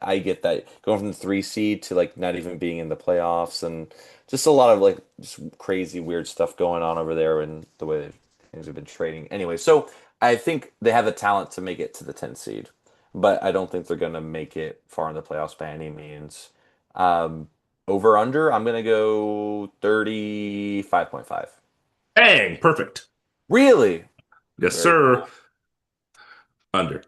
I get that going from the three seed to like not even being in the playoffs, and just a lot of like just crazy weird stuff going on over there, and the way things have been trading. Anyway, so I think they have the talent to make it to the 10th seed, but I don't think they're going to make it far in the playoffs by any means. Um, Over under, I'm going to go 35.5. Bang! Perfect. Really? Yes, Very sir. cool. Under.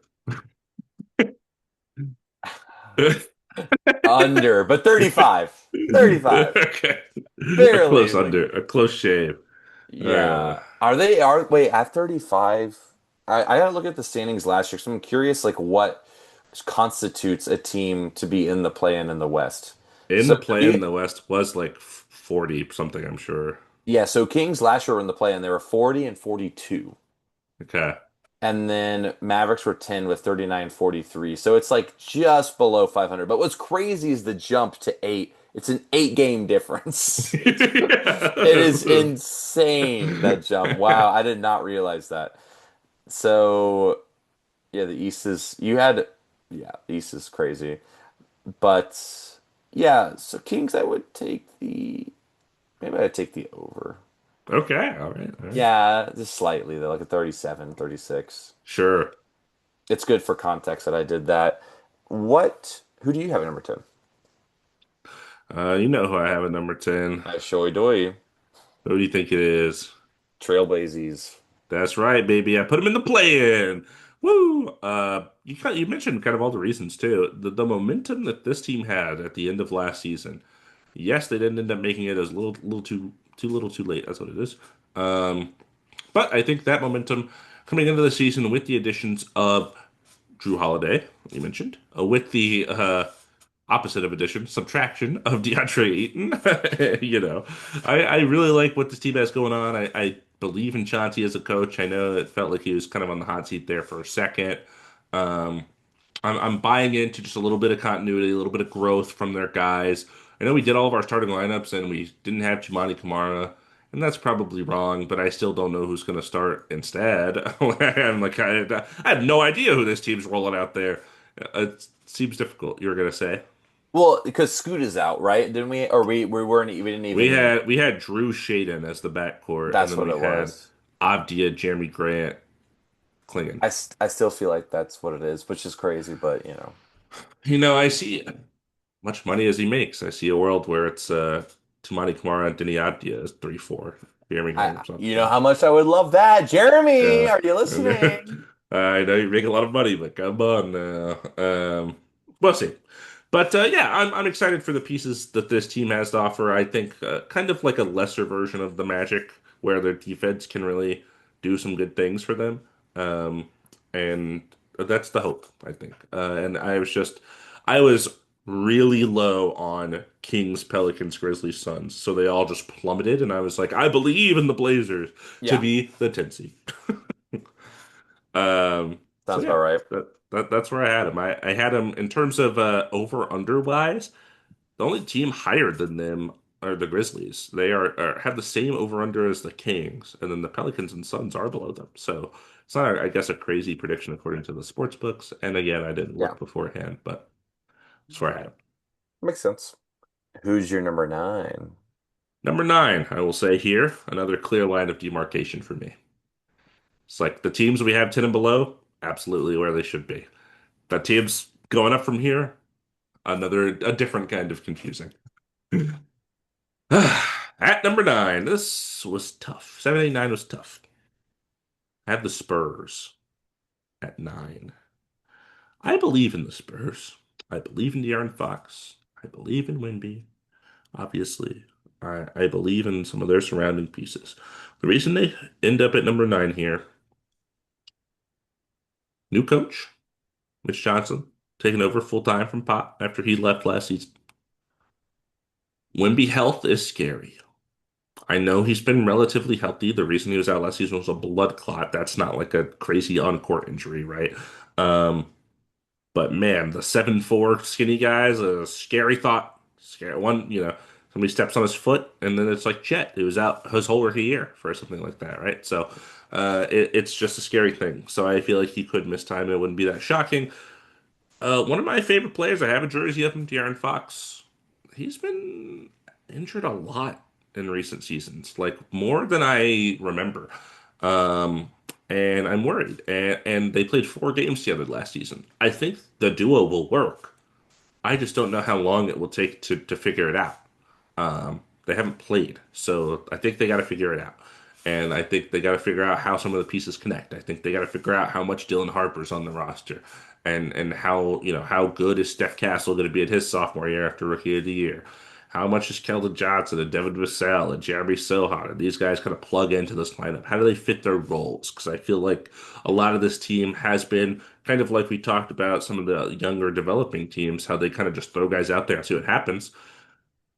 Under, but 35. 35. Okay. A Barely close like under, a close shave. yeah. Are wait, at 35? I gotta look at the standings last year, so I'm curious like what constitutes a team to be in the play-in in the West. In So the play we in the West was like 40 something, I'm sure. yeah, so Kings last year were in the play-in, they were 40 and 42. Okay. And then Mavericks were 10 with 39-43. So it's like just below 500. But what's crazy is the jump to 8. It's an 8 game difference. It is insane that jump. Wow, I did not realize that. So, yeah, the East is yeah, the East is crazy. But yeah, so Kings I would take the maybe I'd take the over. Okay, all right, all right. Yeah, just slightly though, like a 37, 36. Sure. It's good for context that I did that. Who do you have at number 10? You know who I have at number 10. I Showy Doy, Who do you think it is? Trailblazers. That's right, baby. I put him in the play-in. Woo! You mentioned kind of all the reasons too. The momentum that this team had at the end of last season. Yes, they didn't end up making it as little too little too late. That's what it is. Um, but I think that momentum coming into the season with the additions of Drew Holiday, you mentioned, with the opposite of addition, subtraction of DeAndre Ayton. I really like what this team has going on. I believe in Chauncey as a coach. I know it felt like he was kind of on the hot seat there for a second. Um, I'm buying into just a little bit of continuity, a little bit of growth from their guys. I know we did all of our starting lineups and we didn't have Chimani Kamara, and that's probably wrong, but I still don't know who's going to start instead. I'm like, I have no idea who this team's rolling out there. It seems difficult, you were going to say. Well, because Scoot is out, right? Didn't we? Or we weren't. We didn't We even. had we had Drew Shaden as the backcourt, and That's then what we it had was. Avdia, Jeremy Grant, Klingon. I still feel like that's what it is, which is crazy, but I see much money as he makes. I see a world where it's Tumani Kamara and Denny Avdia is 3-4. Jeremy I Grant's up you know there. how much I would love that. Jeremy, Yeah. are you listening? I know you make a lot of money, but come on now. We'll see. But yeah, I'm excited for the pieces that this team has to offer. I think kind of like a lesser version of the Magic, where their defense can really do some good things for them. Um, and that's the hope, I think. And I was really low on Kings, Pelicans, Grizzlies, Suns, so they all just plummeted, and I was like, I believe in the Blazers to Yeah, be the 10th seed. So sounds about yeah, right. that's where I had him. I had him in terms of over under wise. The only team higher than them are the Grizzlies. They have the same over under as the Kings, and then the Pelicans and Suns are below them. So it's not, I guess, a crazy prediction according to the sports books. And again, I didn't Yeah, look beforehand, but that's where I had him. makes sense. Who's your number nine? Number nine, I will say here, another clear line of demarcation for me. It's like the teams we have 10 and below, absolutely where they should be. The teams going up from here, a different kind of confusing. At number nine, this was tough. 789 was tough. I have the Spurs at nine. I believe in the Spurs. I believe in De'Aaron Fox. I believe in Wemby. Obviously, I believe in some of their surrounding pieces. The reason they end up at number nine here, new coach, Mitch Johnson, taking over full time from Pop after he left last season. Wemby health is scary. I know he's been relatively healthy. The reason he was out last season was a blood clot. That's not like a crazy on-court injury, right? Um, but man, the 7'4" skinny guy is a scary thought. Scary one, somebody steps on his foot and then it's like Chet, who was out his whole rookie year for something like that, right? So it's just a scary thing. So I feel like he could miss time. It wouldn't be that shocking. One of my favorite players, I have a jersey of him, De'Aaron Fox. He's been injured a lot in recent seasons, like more than I remember. Um, and I'm worried. And they played 4 games together last season. I think the duo will work. I just don't know how long it will take to figure it out. They haven't played, so I think they got to figure it out. And I think they got to figure out how some of the pieces connect. I think they got to figure out how much Dylan Harper's on the roster, and how good is Steph Castle going to be at his sophomore year after Rookie of the Year. How much is Keldon Johnson and Devin Vassell and Jeremy Sohan and these guys kind of plug into this lineup? How do they fit their roles? Because I feel like a lot of this team has been kind of like we talked about some of the younger developing teams, how they kind of just throw guys out there and see what happens.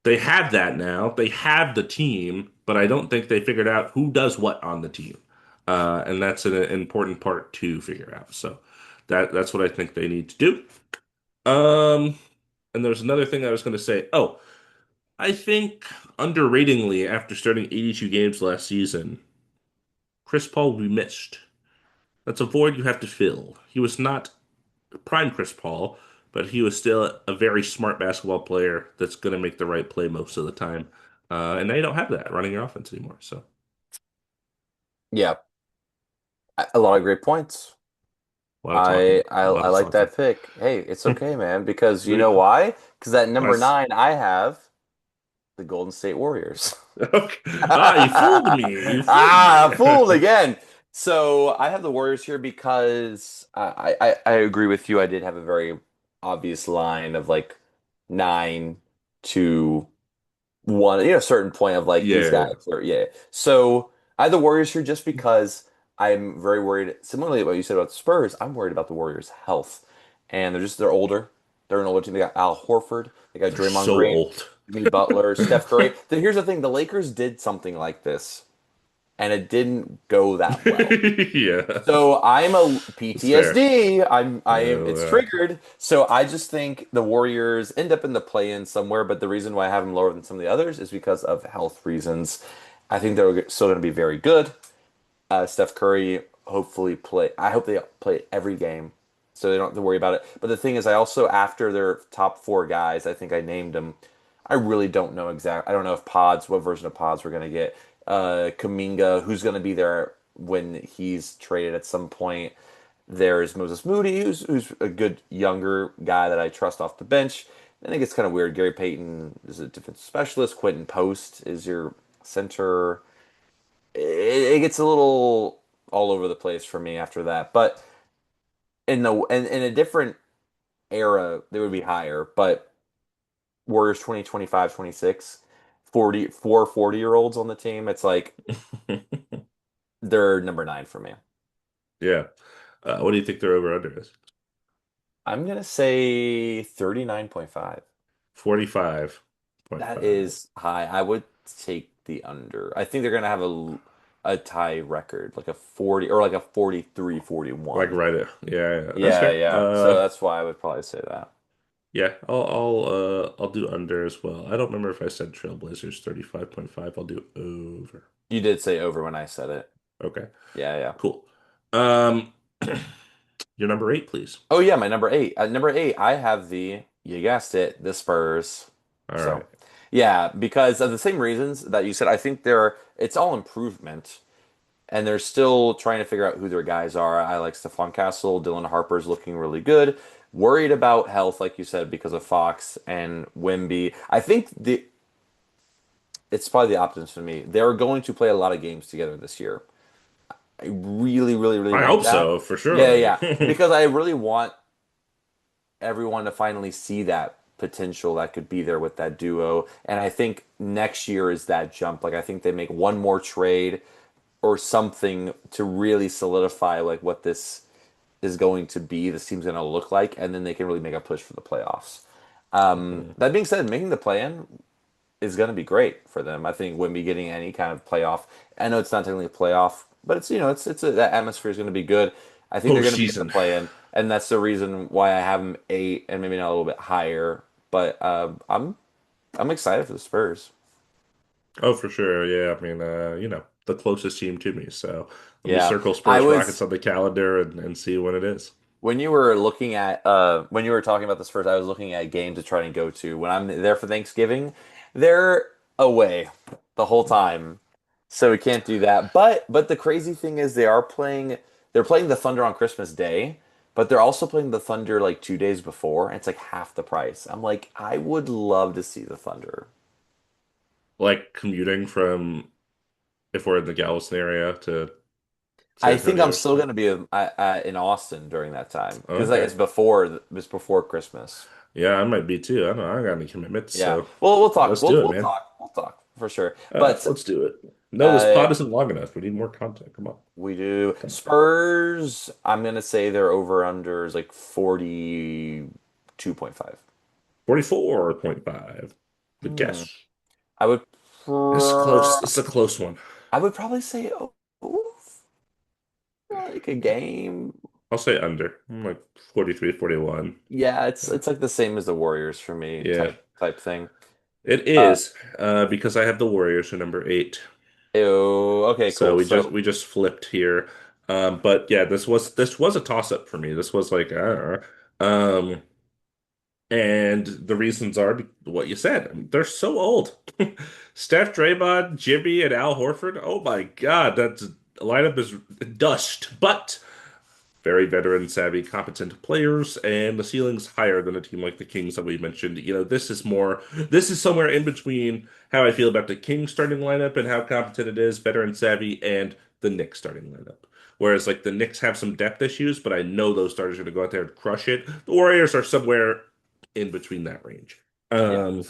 They have that now. They have the team, but I don't think they figured out who does what on the team. And that's an important part to figure out. So that's what I think they need to do. Um, and there's another thing I was going to say. Oh, I think underratingly, after starting 82 games last season, Chris Paul will be missed. That's a void you have to fill. He was not prime Chris Paul, but he was still a very smart basketball player that's going to make the right play most of the time. And now you don't have that running your offense anymore. So Yeah, a lot of great points. a lot of talking. A lot I of like talking. that pick. Hey, it's okay, man, because you know Sweet. why? Because at number Nice. nine, I have the Golden State Warriors. Okay. Ah, you fooled me. You fooled me. Ah, fooled again. So I have the Warriors here because I agree with you. I did have a very obvious line of like 9 to 1, a certain point of like these Yeah. guys are, yeah. So I have the Warriors here just because I'm very worried. Similarly, what you said about the Spurs, I'm worried about the Warriors' health. And they're older. They're an older team. They got Al Horford, they got They're Draymond so Green, old. Jimmy Butler, Steph Curry. Here's the thing, the Lakers did something like this and it didn't go that well. Yeah, So I'm a it's fair. PTSD. I am Oh, it's triggered. So I just think the Warriors end up in the play-in somewhere, but the reason why I have them lower than some of the others is because of health reasons. I think they're still going to be very good. Steph Curry hopefully play. I hope they play every game, so they don't have to worry about it. But the thing is, I also after their top four guys, I think I named them. I really don't know exact. I don't know if pods, what version of pods we're gonna get. Kuminga, who's gonna be there when he's traded at some point. There's Moses Moody, who's a good younger guy that I trust off the bench. I think it's kind of weird. Gary Payton is a defensive specialist. Quentin Post is your center. It gets a little all over the place for me after that. But in a different era, they would be higher. But Warriors 20, 25, 26, 40 year olds on the team. It's like they're number nine for me. yeah. What do you think their over under is? I'm gonna say 39.5. That 45.5. is high. I would take the under. I think they're gonna have a tie record, like a 40 or like a 43, Like 41. right it. Yeah, yeah, that's Yeah, fair. yeah. So that's why I would probably say that. Yeah, I'll do under as well. I don't remember if I said Trailblazers 35.5. I'll do over. You did say over when I said it. Okay, Yeah, yeah. cool. Um, your number eight, please. Oh yeah, my number eight. At number eight, I have you guessed it, the Spurs. All So right. yeah, because of the same reasons that you said, I think it's all improvement. And they're still trying to figure out who their guys are. I like Stephon Castle, Dylan Harper's looking really good. Worried about health, like you said, because of Fox and Wemby. I think it's probably the opposite for me. They're going to play a lot of games together this year. I really, really, really I want hope that. so, for Yeah, sure. yeah, because I really want everyone to finally see that potential that could be there with that duo. And I think next year is that jump. Like I think they make one more trade or something to really solidify like what this is going to be, this team's going to look like, and then they can really make a push for the playoffs. Mhm. That being said, making the play-in is going to be great for them. I think Wemby getting any kind of playoff. I know it's not technically a playoff, but it's that atmosphere is going to be good. I think they're going to be in the Postseason. play-in, and that's the reason why I have them eight and maybe not a little bit higher. But I'm excited for the Spurs. Oh, for sure. Yeah, I mean, the closest team to me. So let me Yeah, circle I Spurs Rockets was on the calendar and see when it is. when you were talking about this first, I was looking at games to try and go to. When I'm there for Thanksgiving, they're away the whole time. So we can't do that. But the crazy thing is they're playing the Thunder on Christmas Day, but they're also playing the Thunder like 2 days before, and it's like half the price. I'm like, I would love to see the Thunder. Like commuting from if we're in the Galveston area to San I think Antonio I'm or still something. gonna be in Austin during that time because like, Okay. it's before Christmas. Yeah, I might be too. I don't know. I don't got any commitments, Yeah. so Well, we'll talk. let's do it, We'll man. talk. We'll talk for sure. But Let's do it. No, this uh, pod isn't long enough. We need more content. Come on. we do Come on. Spurs. I'm gonna say their over under is like 42.5. 44.5. Good Hmm. guess. I would It's close. pr It's a close one. I would probably say like a game. I'll say under. I'm like 43, 41. Yeah, Yeah. it's like the same as the Warriors for me Yeah, type thing. it Uh, is because I have the Warriors for number eight. Ew. Okay, So cool. we just flipped here. But yeah, this was a toss up for me. This was like I don't know. And the reasons are what you said. I mean, they're so old. Steph, Draymond, Jimmy, and Al Horford. Oh my God, that lineup is dust. But very veteran, savvy, competent players, and the ceiling's higher than a team like the Kings that we mentioned. This is somewhere in between how I feel about the Kings starting lineup and how competent it is, veteran savvy, and the Knicks starting lineup. Whereas like the Knicks have some depth issues, but I know those starters are going to go out there and crush it. The Warriors are somewhere in between that range. Yeah.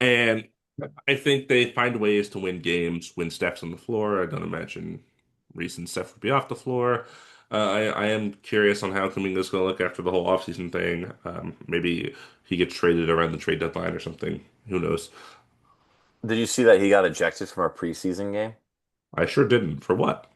And I think they find ways to win games when Steph's on the floor. I don't imagine reason Steph would be off the floor. I am curious on how Kuminga's going to look after the whole offseason thing. Maybe he gets traded around the trade deadline or something. Who knows? Did you see that he got ejected from our preseason game? I sure didn't. For what?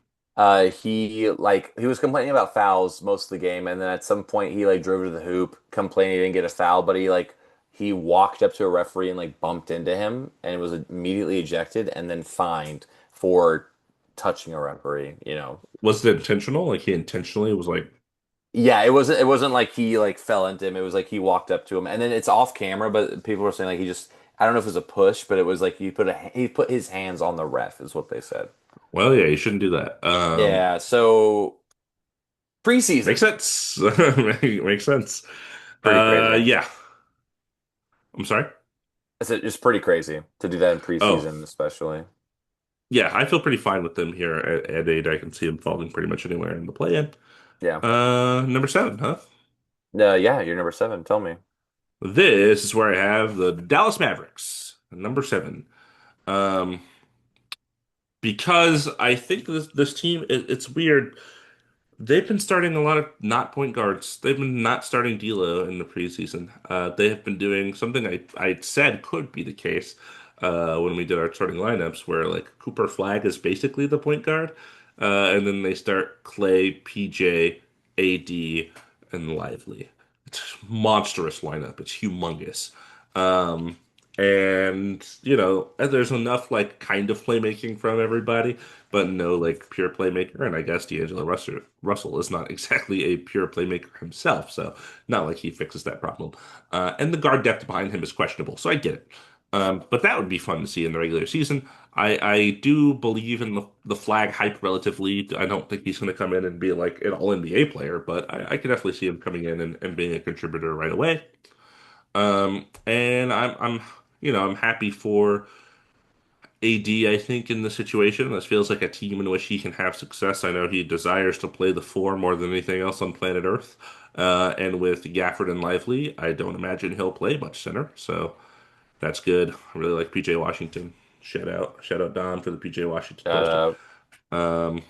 He was complaining about fouls most of the game, and then at some point he like drove to the hoop, complaining he didn't get a foul, but he walked up to a referee and like bumped into him and was immediately ejected and then fined for touching a referee, you know. Was it intentional? Like he intentionally was like, Yeah, it wasn't like he like fell into him. It was like he walked up to him, and then it's off camera, but people were saying like he just I don't know if it was a push, but it was like he put his hands on the ref is what they said. well, yeah, you shouldn't do that. Yeah, so Makes preseason. sense. Makes sense. Pretty crazy. Yeah. I'm sorry. It's pretty crazy to do that in Oh, preseason, especially. yeah, I feel pretty fine with them here at 8. I can see them falling pretty much anywhere in the play-in. Yeah. Number 7, huh? Yeah, you're number seven. Tell me. This is where I have the Dallas Mavericks, number 7. Um, because I think this team, it's weird. They've been starting a lot of not point guards. They've been not starting D'Lo in the preseason. They have been doing something I said could be the case when we did our starting lineups, where like Cooper Flag is basically the point guard, and then they start Clay, PJ, AD, and Lively. It's a monstrous lineup. It's humongous. Um, and there's enough like kind of playmaking from everybody, but no like pure playmaker. And I guess Russell is not exactly a pure playmaker himself, so not like he fixes that problem. And the guard depth behind him is questionable, so I get it. But that would be fun to see in the regular season. I do believe in the flag hype relatively. I don't think he's going to come in and be like an all NBA player, but I could definitely see him coming in and being a contributor right away. And I'm happy for AD, I think, in the situation. This feels like a team in which he can have success. I know he desires to play the four more than anything else on planet Earth. And with Gafford and Lively, I don't imagine he'll play much center. So that's good. I really like PJ Washington. Shout out Dom for the PJ Washington poster. Uh, Um,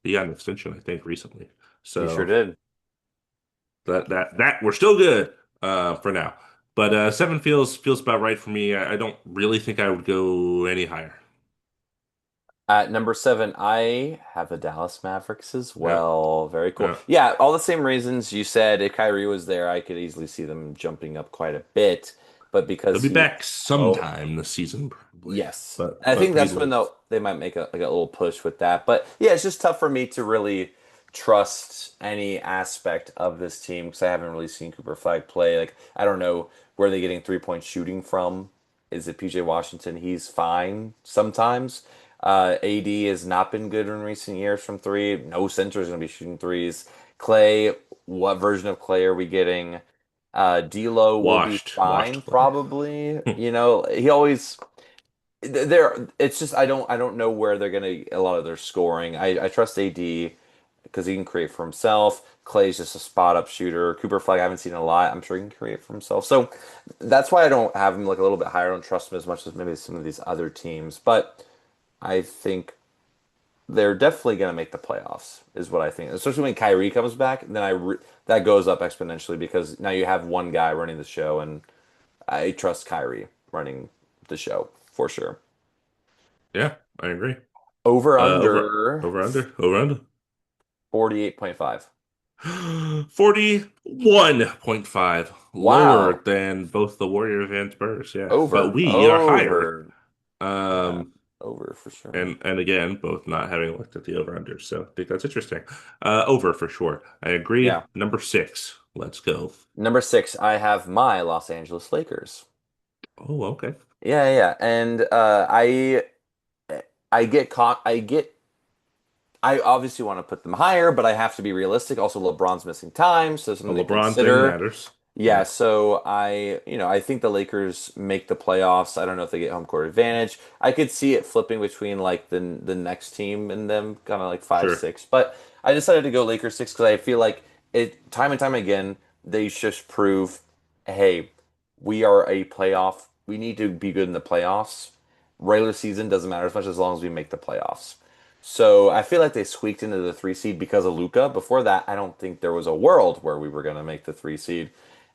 he got an extension, I think, recently. he sure So did. that we're still good for now. But 7 feels about right for me. I don't really think I would go any higher. At number seven, I have the Dallas Mavericks as Yeah, well. Very cool. yeah. Yeah, all the same reasons you said. If Kyrie was there, I could easily see them jumping up quite a bit. But He'll because be he, back oh, sometime this season, probably. yes, But I think but he that's when will they might make a little push with that. But yeah, it's just tough for me to really trust any aspect of this team because I haven't really seen Cooper Flag play. Like I don't know where they're getting 3-point shooting from. Is it PJ Washington? He's fine sometimes. AD has not been good in recent years from three. No center is going to be shooting threes. Clay, what version of Clay are we getting? D'Lo will be washed fine, play. probably. You know, he always there. It's just I don't know where they're gonna get a lot of their scoring. I trust AD because he can create for himself. Clay's just a spot up shooter. Cooper Flag I haven't seen a lot. I'm sure he can create for himself. So that's why I don't have him like a little bit higher. I don't trust him as much as maybe some of these other teams. But I think they're definitely going to make the playoffs, is what I think. Especially when Kyrie comes back, then that goes up exponentially because now you have one guy running the show, and I trust Kyrie running the show for sure. Yeah, I agree. Over Over under over under over under. 48.5. 41.5, lower Wow. than both the Warriors and Spurs, yeah. But Over. we are higher. Over. Yeah. Um, Over for sure. and again, both not having looked at the over under. So I think that's interesting. Over for sure. I agree. Yeah. Number 6. Let's go. Number six, I have my Los Angeles Lakers. Oh, okay. Yeah. And I get caught. I obviously want to put them higher, but I have to be realistic. Also, LeBron's missing time, so The something to LeBron thing consider. matters. Yeah, Yeah, so I think the Lakers make the playoffs. I don't know if they get home court advantage. I could see it flipping between like the next team and them, kind of like five, sure. six. But I decided to go Lakers six because I feel like it time and time again they just prove, hey, we are a playoff. We need to be good in the playoffs. Regular season doesn't matter as long as we make the playoffs. So I feel like they squeaked into the three seed because of Luca. Before that, I don't think there was a world where we were going to make the three seed.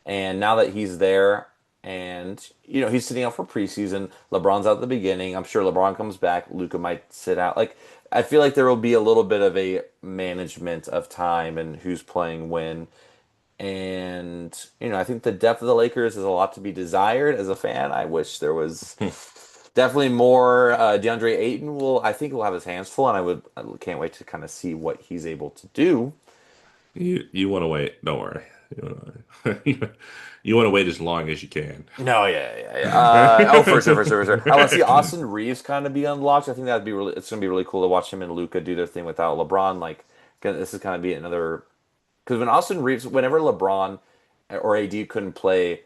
And now that he's there, and he's sitting out for preseason. LeBron's out at the beginning. I'm sure LeBron comes back. Luka might sit out. Like I feel like there will be a little bit of a management of time and who's playing when. And I think the depth of the Lakers is a lot to be desired as a fan. I wish there was definitely more. DeAndre Ayton I think will have his hands full, and I can't wait to kind of see what he's able to do. You want to wait? Don't worry. You want to wait as long as you can. No, yeah, yeah, yeah. Oh, for sure, for sure, for sure. I want to see Austin Reeves kind of be unlocked. I think that'd be really. It's gonna be really cool to watch him and Luca do their thing without LeBron. Like, this is kind of be another because whenever LeBron or AD couldn't play,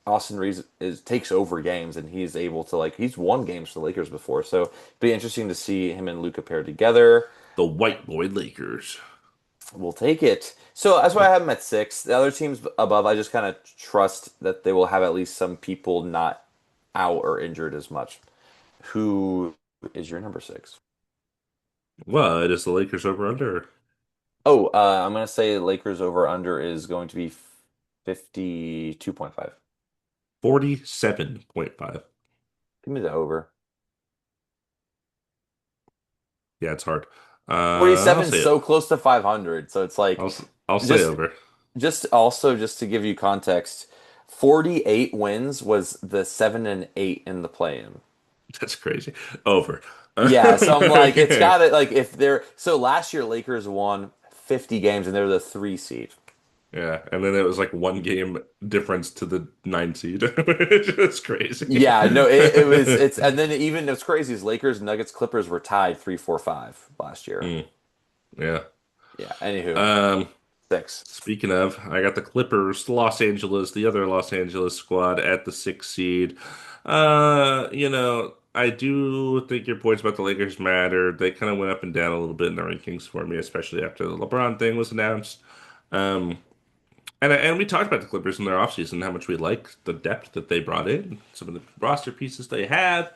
Austin Reeves takes over games and he's able to he's won games for the Lakers before. So it'd be interesting to see him and Luca paired together. The White Boy Lakers. We'll take it. So that's why I have them at 6. The other teams above, I just kind of trust that they will have at least some people not out or injured as much. Who is your number 6? Well, it is the Lakers over under Oh, I'm gonna say Lakers over under is going to be 52.5. 47.5. Give me the over. Yeah, it's hard. I'll 47 say so it. close to 500, so it's like I'll say just over. just to give you context, 48 wins was the 7-8 in the play-in. That's crazy. Over. Yeah, so I'm like, it's got to if they're so last year Lakers won 50 games and they're the 3 seed. Yeah, and then it was like one game difference to the 9 seed. It's crazy. Yeah, no, it was it's and then even it's crazy is Lakers, Nuggets, Clippers were tied 3-4-5 last year. Mm, yeah. Yeah, anywho, Um, 6. Speaking of, I got the Clippers, Los Angeles, the other Los Angeles squad at the 6th seed. I do think your points about the Lakers matter. They kind of went up and down a little bit in the rankings for me, especially after the LeBron thing was announced. Um, and we talked about the Clippers in their offseason, how much we like the depth that they brought in, some of the roster pieces they have.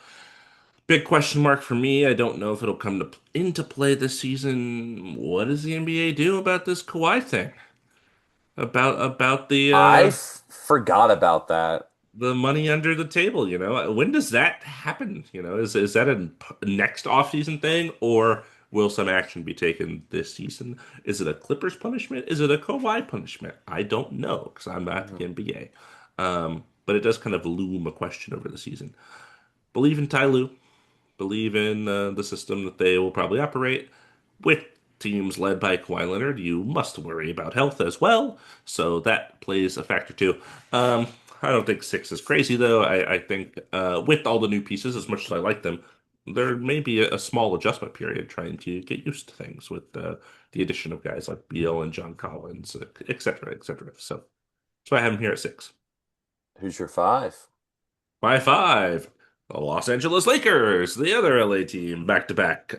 Big question mark for me. I don't know if it'll come into play this season. What does the NBA do about this Kawhi thing? About Forgot about that. the money under the table, when does that happen? Is that a next offseason thing, or will some action be taken this season? Is it a Clippers punishment? Is it a Kawhi punishment? I don't know because I'm not Mhm. the NBA. But it does kind of loom a question over the season. Believe in Ty Lue, believe in the system that they will probably operate with teams led by Kawhi Leonard. You must worry about health as well, so that plays a factor too. Um, I don't think 6 is crazy though. I think with all the new pieces, as much as I like them, there may be a small adjustment period trying to get used to things with the addition of guys like Beal and John Collins, et cetera, et cetera. So that's why I have him here at 6. Who's your 5? By 5, the Los Angeles Lakers, the other LA team, back to back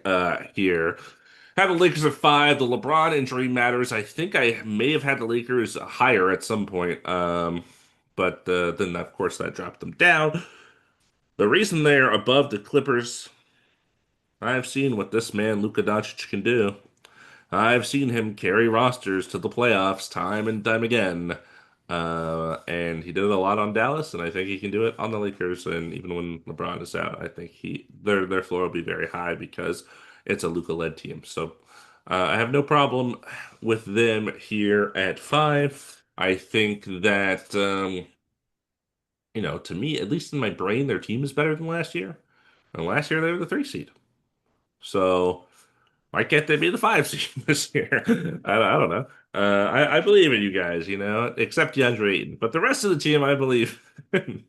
here. Have the Lakers at 5. The LeBron injury matters. I think I may have had the Lakers higher at some point, but then of course that dropped them down. The reason they're above the Clippers, I've seen what this man Luka Doncic can do. I've seen him carry rosters to the playoffs time and time again. And he did it a lot on Dallas, and I think he can do it on the Lakers. And even when LeBron is out, I think their floor will be very high because it's a Luka-led team. So I have no problem with them here at 5. I think that to me, at least in my brain, their team is better than last year. And last year they were the 3 seed. So. Why can't they be the 5 seed this year? I don't know. I believe in you guys, except DeAndre Ayton. But the rest of the team, I believe. And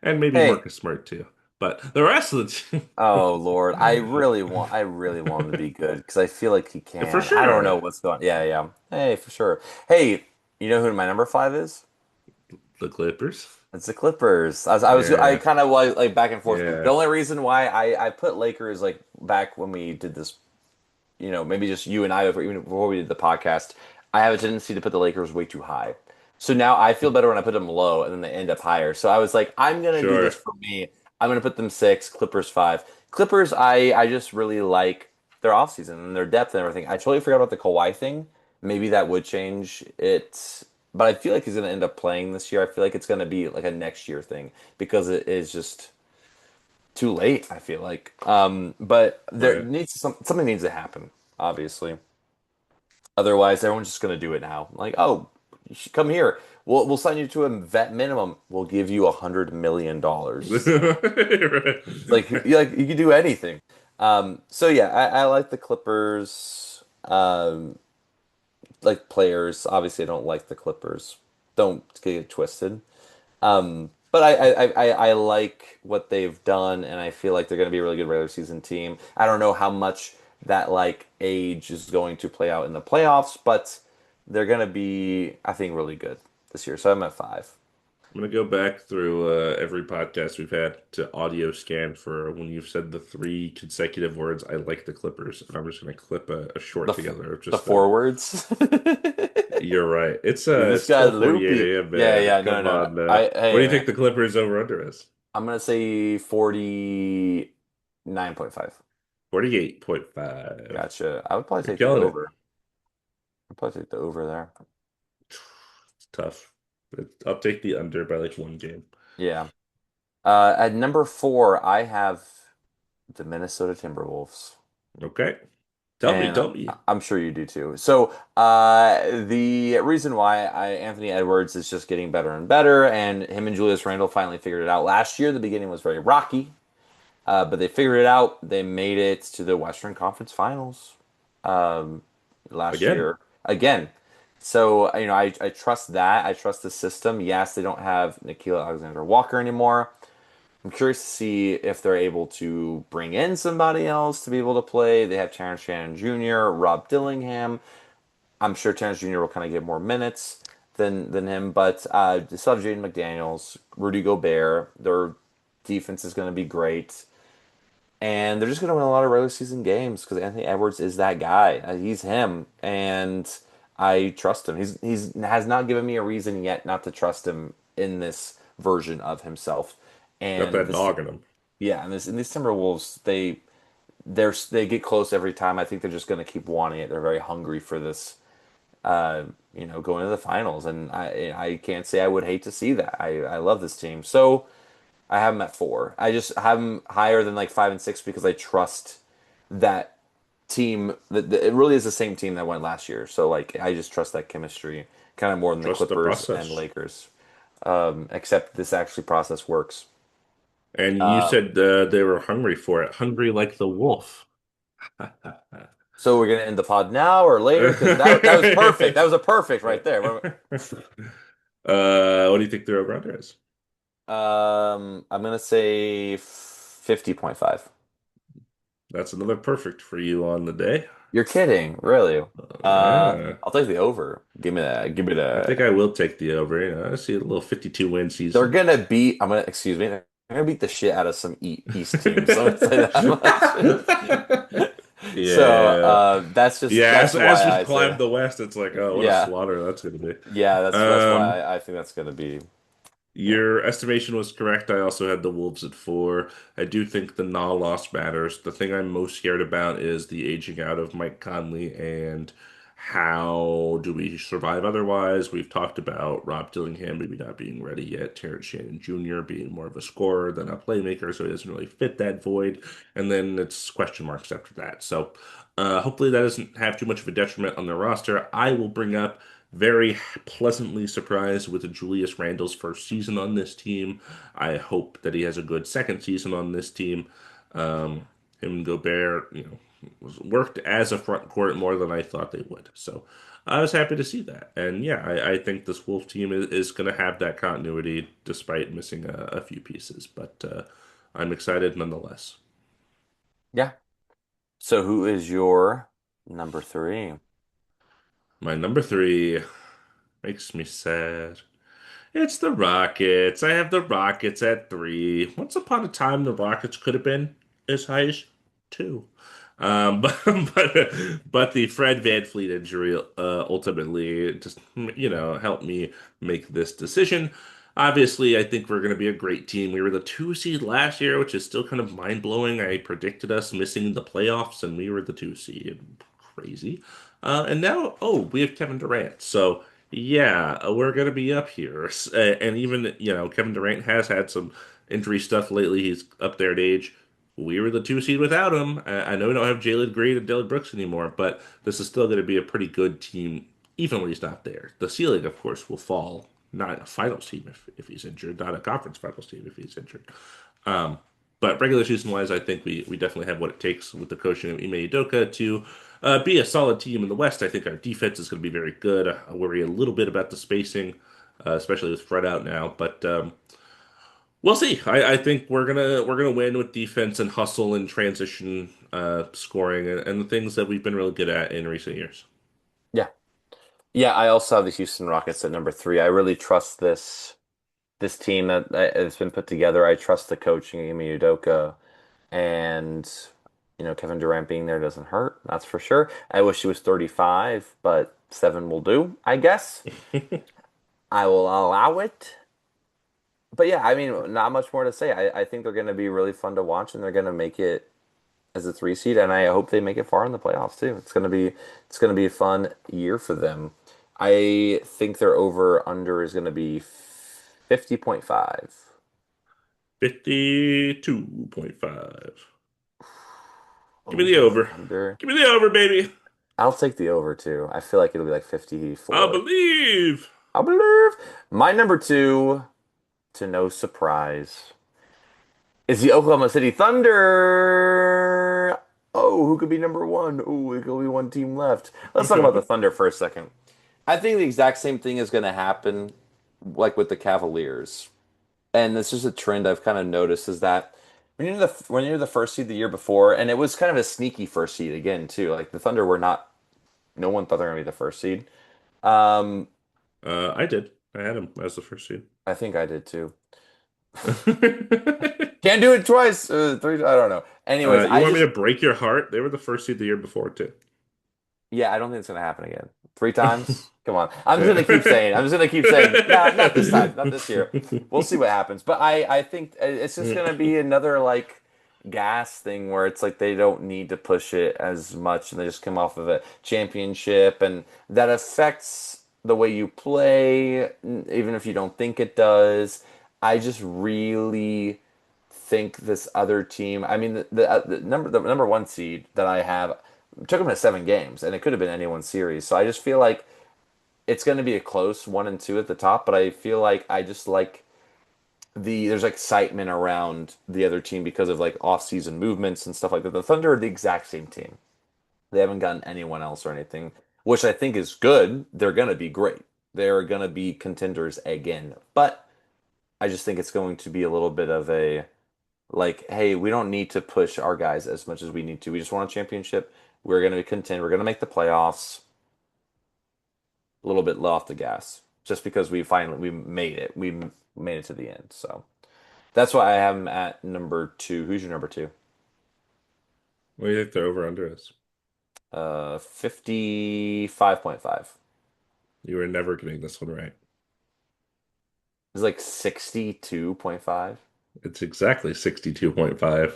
maybe Hey, Marcus Smart too. But the rest of the oh Lord, team, I really want him to be good because I feel like he for can. I don't know sure, what's going. Yeah, yeah. Hey, for sure. Hey, you know who my number 5 is? the Clippers. It's the Clippers. I Yeah, kind of like back and forth. The yeah, only reason why I put Lakers like back when we did this, maybe just you and I even before we did the podcast, I have a tendency to put the Lakers way too high. So now I feel better when I put them low and then they end up higher. So I was like, I'm gonna do this sure. for me. I'm gonna put them 6, Clippers 5. Clippers, I just really like their offseason and their depth and everything. I totally forgot about the Kawhi thing. Maybe that would change it, but I feel like he's going to end up playing this year. I feel like it's going to be like a next year thing because it is just too late, I feel like. But there Right. needs something needs to happen, obviously. Otherwise, everyone's just gonna do it now. Like, oh, you should come here. We'll sign you to a vet minimum. We'll give you $100 million. Right. You can do anything. So yeah, I like the Clippers. Like players. Obviously, I don't like the Clippers. Don't get it twisted. But I like what they've done, and I feel like they're going to be a really good regular season team. I don't know how much that like age is going to play out in the playoffs, but they're going to be, I think, really good this year. So I'm at 5. I'm gonna go back through every podcast we've had to audio scan for when you've said the three consecutive words, I like the Clippers. And I'm just gonna clip a short The together of the just forwards. you're right. Dude, this It's guy 12:48 loopy. a.m., Yeah, man. yeah, no, Come no. on. I What do you hey, think the Clippers over under is? I'm gonna say 49.5. 48.5. Gotcha. I would probably You're take the killing it. over. I'd probably take the over there. It's tough. But I'll take the under by like one game. Yeah. At number 4, I have the Minnesota Timberwolves. Okay. And Tell me. I'm sure you do too. So, the reason why Anthony Edwards is just getting better and better, and him and Julius Randle finally figured it out last year. The beginning was very rocky, but they figured it out. They made it to the Western Conference Finals um, last Again. year again. So, I trust that. I trust the system. Yes, they don't have Nikhil Alexander Walker anymore. I'm curious to see if they're able to bring in somebody else to be able to play. They have Terrence Shannon Jr., Rob Dillingham. I'm sure Terrence Jr. will kind of get more minutes than him, but they still have Jaden McDaniels, Rudy Gobert. Their defense is going to be great, and they're just going to win a lot of regular season games because Anthony Edwards is that guy. He's him, and I trust him. He's has not given me a reason yet not to trust him in this version of himself. Got And that this dog in him. yeah, and these Timberwolves, they get close every time. I think they're just going to keep wanting it. They're very hungry for this, going to the finals, and I can't say I would hate to see that. I love this team, so I have them at 4. I just have them higher than like 5 and 6 because I trust that team. That it really is the same team that went last year. So like I just trust that chemistry kind of more than the Trust the Clippers and process. Lakers. Except this actually process works. And you Uh, said they were hungry for it, hungry like the wolf. So we're gonna end the pod now or later because that was perfect. That was a perfect right there. What do you think their over-under is? I'm gonna say 50.5. That's another perfect for you on the day. You're kidding, really? Yeah, I'll take the over. Give me that. Give me I think that. I will take the over. I see a little 52 win They're season. gonna beat. I'm gonna excuse me. They're gonna beat the shit out of some East teams. I'm gonna say that much. So Yeah, yeah. that's As why we I say climb that. the West, it's like, oh, what a Yeah, slaughter that's going to be. yeah. That's why Um, I think that's gonna be. Yeah. Your estimation was correct. I also had the Wolves at 4. I do think the Nah loss matters. The thing I'm most scared about is the aging out of Mike Conley and how do we survive otherwise. We've talked about Rob Dillingham maybe not being ready yet, Terrence Shannon Jr. being more of a scorer than a playmaker, so he doesn't really fit that void. And then it's question marks after that. So hopefully that doesn't have too much of a detriment on the roster. I will bring up very pleasantly surprised with Julius Randle's first season on this team. I hope that he has a good second season on this team. Him and Gobert, worked as a front court more than I thought they would. So I was happy to see that. And yeah, I think this Wolf team is going to have that continuity despite missing a few pieces. But I'm excited nonetheless. Yeah. So who is your number 3? My number 3 makes me sad. It's the Rockets. I have the Rockets at 3. Once upon a time, the Rockets could have been as high as 2. But the Fred VanVleet injury ultimately just helped me make this decision. Obviously, I think we're going to be a great team. We were the 2 seed last year, which is still kind of mind-blowing. I predicted us missing the playoffs, and we were the 2 seed. Crazy. And now, oh, we have Kevin Durant. So yeah, we're gonna be up here. And even, Kevin Durant has had some injury stuff lately. He's up there in age. We were the two seed without him. I know we don't have Jalen Green and Dillon Brooks anymore, but this is still going to be a pretty good team, even when he's not there. The ceiling, of course, will fall. Not a finals team if he's injured, not a conference finals team if he's injured. Um, but regular season wise, I think we definitely have what it takes with the coaching of Ime Udoka to be a solid team in the West. I think our defense is going to be very good. I worry a little bit about the spacing, especially with Fred out now. But we'll see. I think we're gonna win with defense and hustle and transition scoring and the things that we've been really good at in recent years. Yeah. Yeah, I also have the Houston Rockets at number three. I really trust this team that has been put together. I trust the coaching, Ime Udoka, and Kevin Durant being there doesn't hurt. That's for sure. I wish he was 35, but seven will do, I guess. I will allow it. But yeah, I mean, not much more to say. I think they're going to be really fun to watch, and they're going to make it as a three seed, and I hope they make it far in the playoffs too. It's gonna be a fun year for them. I think their over under is gonna be 50.5. 52.5. Give me the Over over. under. Give me the over, baby. I'll take the over too. I feel like it'll be like I 54. believe. I believe. My number two, to no surprise, is the Oklahoma City Thunder. Oh, who could be number one? Oh, it could be one team left. Let's talk about the Thunder for a second. I think the exact same thing is going to happen, like with the Cavaliers, and it's just a trend I've kind of noticed is that when you're the first seed the year before, and it was kind of a sneaky first seed again too. Like the Thunder were not, no one thought they were going to be the first seed. Um, I did. I had him as the first seed. I think I did too. Can't do it twice, three. I don't know. Anyways, You I want me just to break your heart? They were the first seed the year before too. yeah, I don't think it's gonna happen again. Three times? Come on. I'm just gonna keep saying. I'm just gonna keep saying. No, not this time. Not this year. We'll see what happens. But I think it's just gonna be another like gas thing where it's like they don't need to push it as much and they just come off of a championship and that affects the way you play, even if you don't think it does. I just really think this other team. I mean, the number one seed that I have took them to 7 games, and it could have been any one series. So I just feel like it's going to be a close one and two at the top. But I feel like I just like there's excitement around the other team because of like off-season movements and stuff like that. The Thunder are the exact same team. They haven't gotten anyone else or anything, which I think is good. They're going to be great. They're going to be contenders again. But I just think it's going to be a little bit of a like, hey, we don't need to push our guys as much as we need to. We just want a championship. We're going to contend. We're going to make the playoffs. A little bit low off the gas, just because we made it. We made it to the end. So that's why I have him at number two. Who's your number two? What do you think the over under is? 55.5. You were never getting this one right. It's like 62.5. It's exactly 62.5.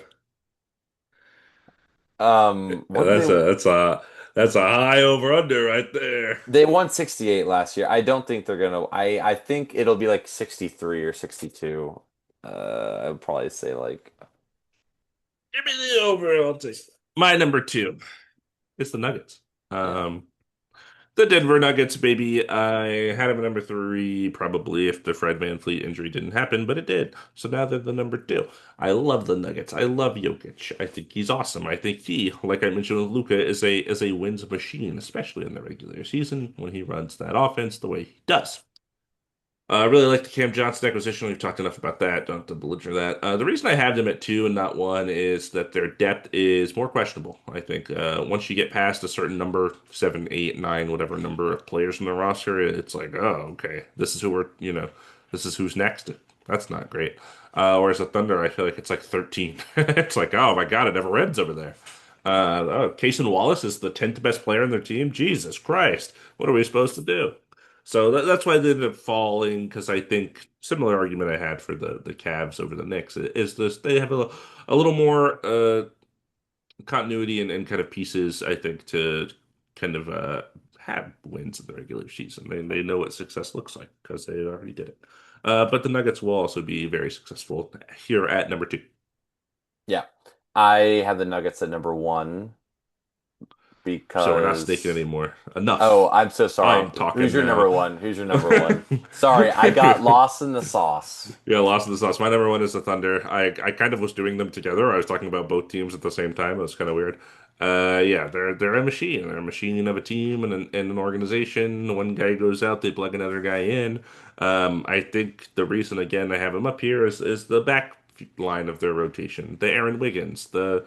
What did That's a that's a that's a high over under right there. they won 68 last year. I don't think they're gonna. I think it'll be like 63 or 62. I would probably say like Give me the over. I'll take it. My number two is the Nuggets. yeah. Um, the Denver Nuggets, baby. I had them at number three, probably if the Fred VanVleet injury didn't happen, but it did. So now they're the number two. I love the Nuggets. I love Jokic. I think he's awesome. I think he, like I mentioned with Luca, is a wins machine, especially in the regular season when he runs that offense the way he does. I really like the Cam Johnson acquisition. We've talked enough about that. Don't have to belliger that. The reason I have them at two and not one is that their depth is more questionable. I think once you get past a certain number, seven, eight, nine, whatever number of players in the roster, it's like, oh, okay, this is who this is who's next. That's not great. Whereas the Thunder, I feel like it's like 13. It's like, oh my God, it never ends over there. Cason Wallace is the 10th best player on their team. Jesus Christ, what are we supposed to do? So that's why they ended up falling because I think similar argument I had for the Cavs over the Knicks is this they have a little more continuity and kind of pieces I think to kind of have wins in the regular season. They know what success looks like because they already did it. But the Nuggets will also be very successful here at number two. Yeah. I have the Nuggets at number one So we're not snaking because anymore. oh, Enough. I'm so sorry. I'm Who's talking your number now. one? Who's your number one? Sorry, I got lost in the sauce. Yeah, lost in the sauce. My number one is the Thunder. I kind of was doing them together. I was talking about both teams at the same time. It was kind of weird. Yeah, they're a machine. They're a machine of a team and an organization. One guy goes out, they plug another guy in. I think the reason again I have him up here is the back line of their rotation. The Aaron Wiggins, the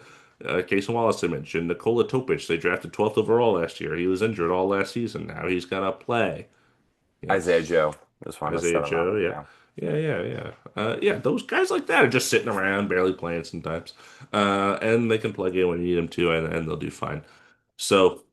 Casey Wallace I mentioned, Nikola Topic. They drafted 12th overall last year. He was injured all last season. Now he's gonna play. Isaiah Yes. Joe. Just wanted to Isaiah set him up. Joe, yeah. Yeah. Yeah. Yeah, those guys like that are just sitting around, barely playing sometimes. And they can plug in when you need them to, and they'll do fine. So,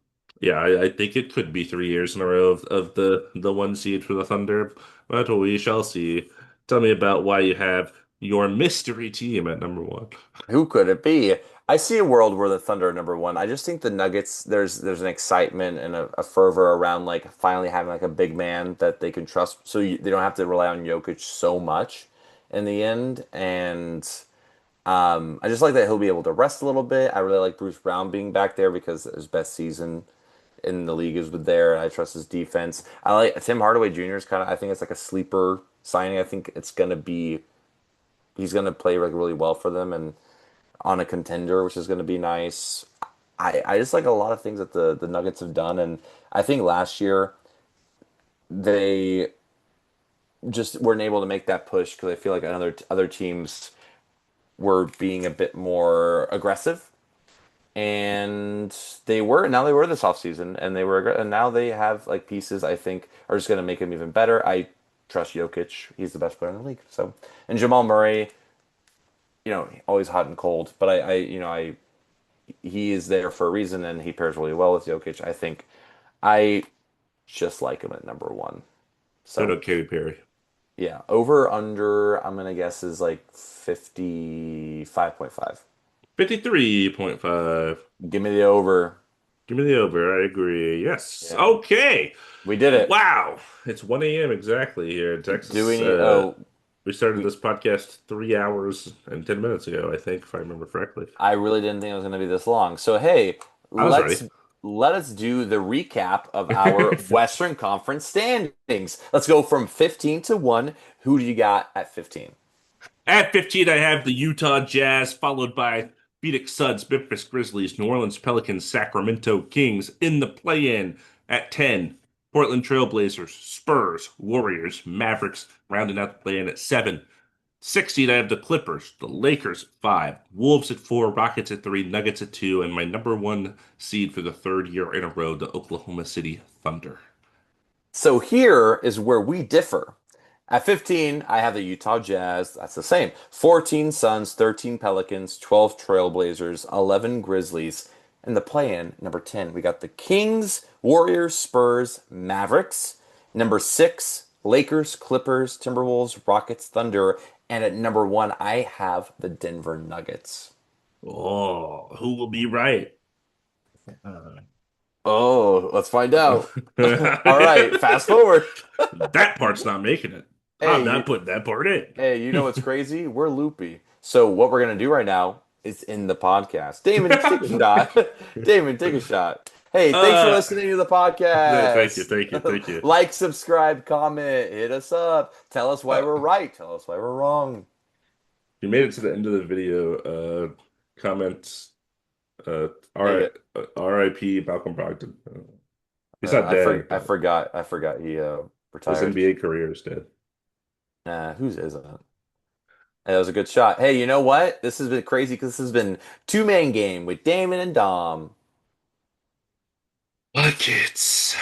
yeah, I think it could be 3 years in a row of the one seed for the Thunder, but we shall see. Tell me about why you have your mystery team at number one. Who could it be? I see a world where the Thunder are number one. I just think the Nuggets, there's an excitement and a fervor around like finally having like a big man that they can trust, so they don't have to rely on Jokic so much in the end. And I just like that he'll be able to rest a little bit. I really like Bruce Brown being back there because his best season in the league is with there, and I trust his defense. I like Tim Hardaway Jr. is kind of, I think it's like a sleeper signing. I think it's gonna be he's gonna play like really well for them and on a contender, which is going to be nice. I just like a lot of things that the Nuggets have done, and I think last year they just weren't able to make that push because I feel like other teams were being a bit more aggressive, and they were this offseason, and and now they have like pieces I think are just going to make them even better. I trust Jokic; he's the best player in the league. So, and Jamal Murray, always hot and cold, but I he is there for a reason and he pairs really well with Jokic. I think I just like him at number one. So So no Katy Perry. yeah, over under I'm gonna guess is like 55.5. 53.5. Give me the over. Give me the over. I agree. Yes. Yeah, Okay. we did it. Wow. It's 1 a.m. exactly here in Do we Texas. need? Oh, We started we. this podcast 3 hours and 10 minutes ago, I think, if I remember correctly. I really didn't think it was gonna be this long. So hey, I was ready. let us do the recap of our Western Conference standings. Let's go from 15 to 1. Who do you got at 15? At 15, I have the Utah Jazz, followed by Phoenix Suns, Memphis Grizzlies, New Orleans Pelicans, Sacramento Kings in the play-in. At 10, Portland Trailblazers, Spurs, Warriors, Mavericks, rounding out the play-in at 7. 16, I have the Clippers, the Lakers at 5, Wolves at 4, Rockets at 3, Nuggets at 2, and my number one seed for the third year in a row, the Oklahoma City Thunder. So here is where we differ. At 15, I have the Utah Jazz. That's the same. 14 Suns, 13 Pelicans, 12 Trailblazers, 11 Grizzlies. In the play-in, number 10, we got the Kings, Warriors, Spurs, Mavericks. Number 6, Lakers, Clippers, Timberwolves, Rockets, Thunder. And at number 1, I have the Denver Nuggets. Oh, who will be right? Uh, Oh, let's find out. All right, that fast forward. part's not making it. I'm Hey, not putting that part Hey, you know in. what's crazy? We're loopy. So what we're gonna do right now is in the podcast. Damon, take a shot. Damon, take a shot. Hey, thanks for uh, listening to the Thank you, podcast. thank you, thank you. Like, subscribe, comment, hit us up. Tell us why Uh, we're right. Tell us why we're wrong. you made it to the end of the video. Comments. Make it. R.I.P. Malcolm Brogdon. He's not dead, I but forgot. I forgot he his retired. NBA career is dead. Whose isn't it? That was a good shot. Hey, you know what? This has been crazy because this has been two-man game with Damon and Dom. Buckets.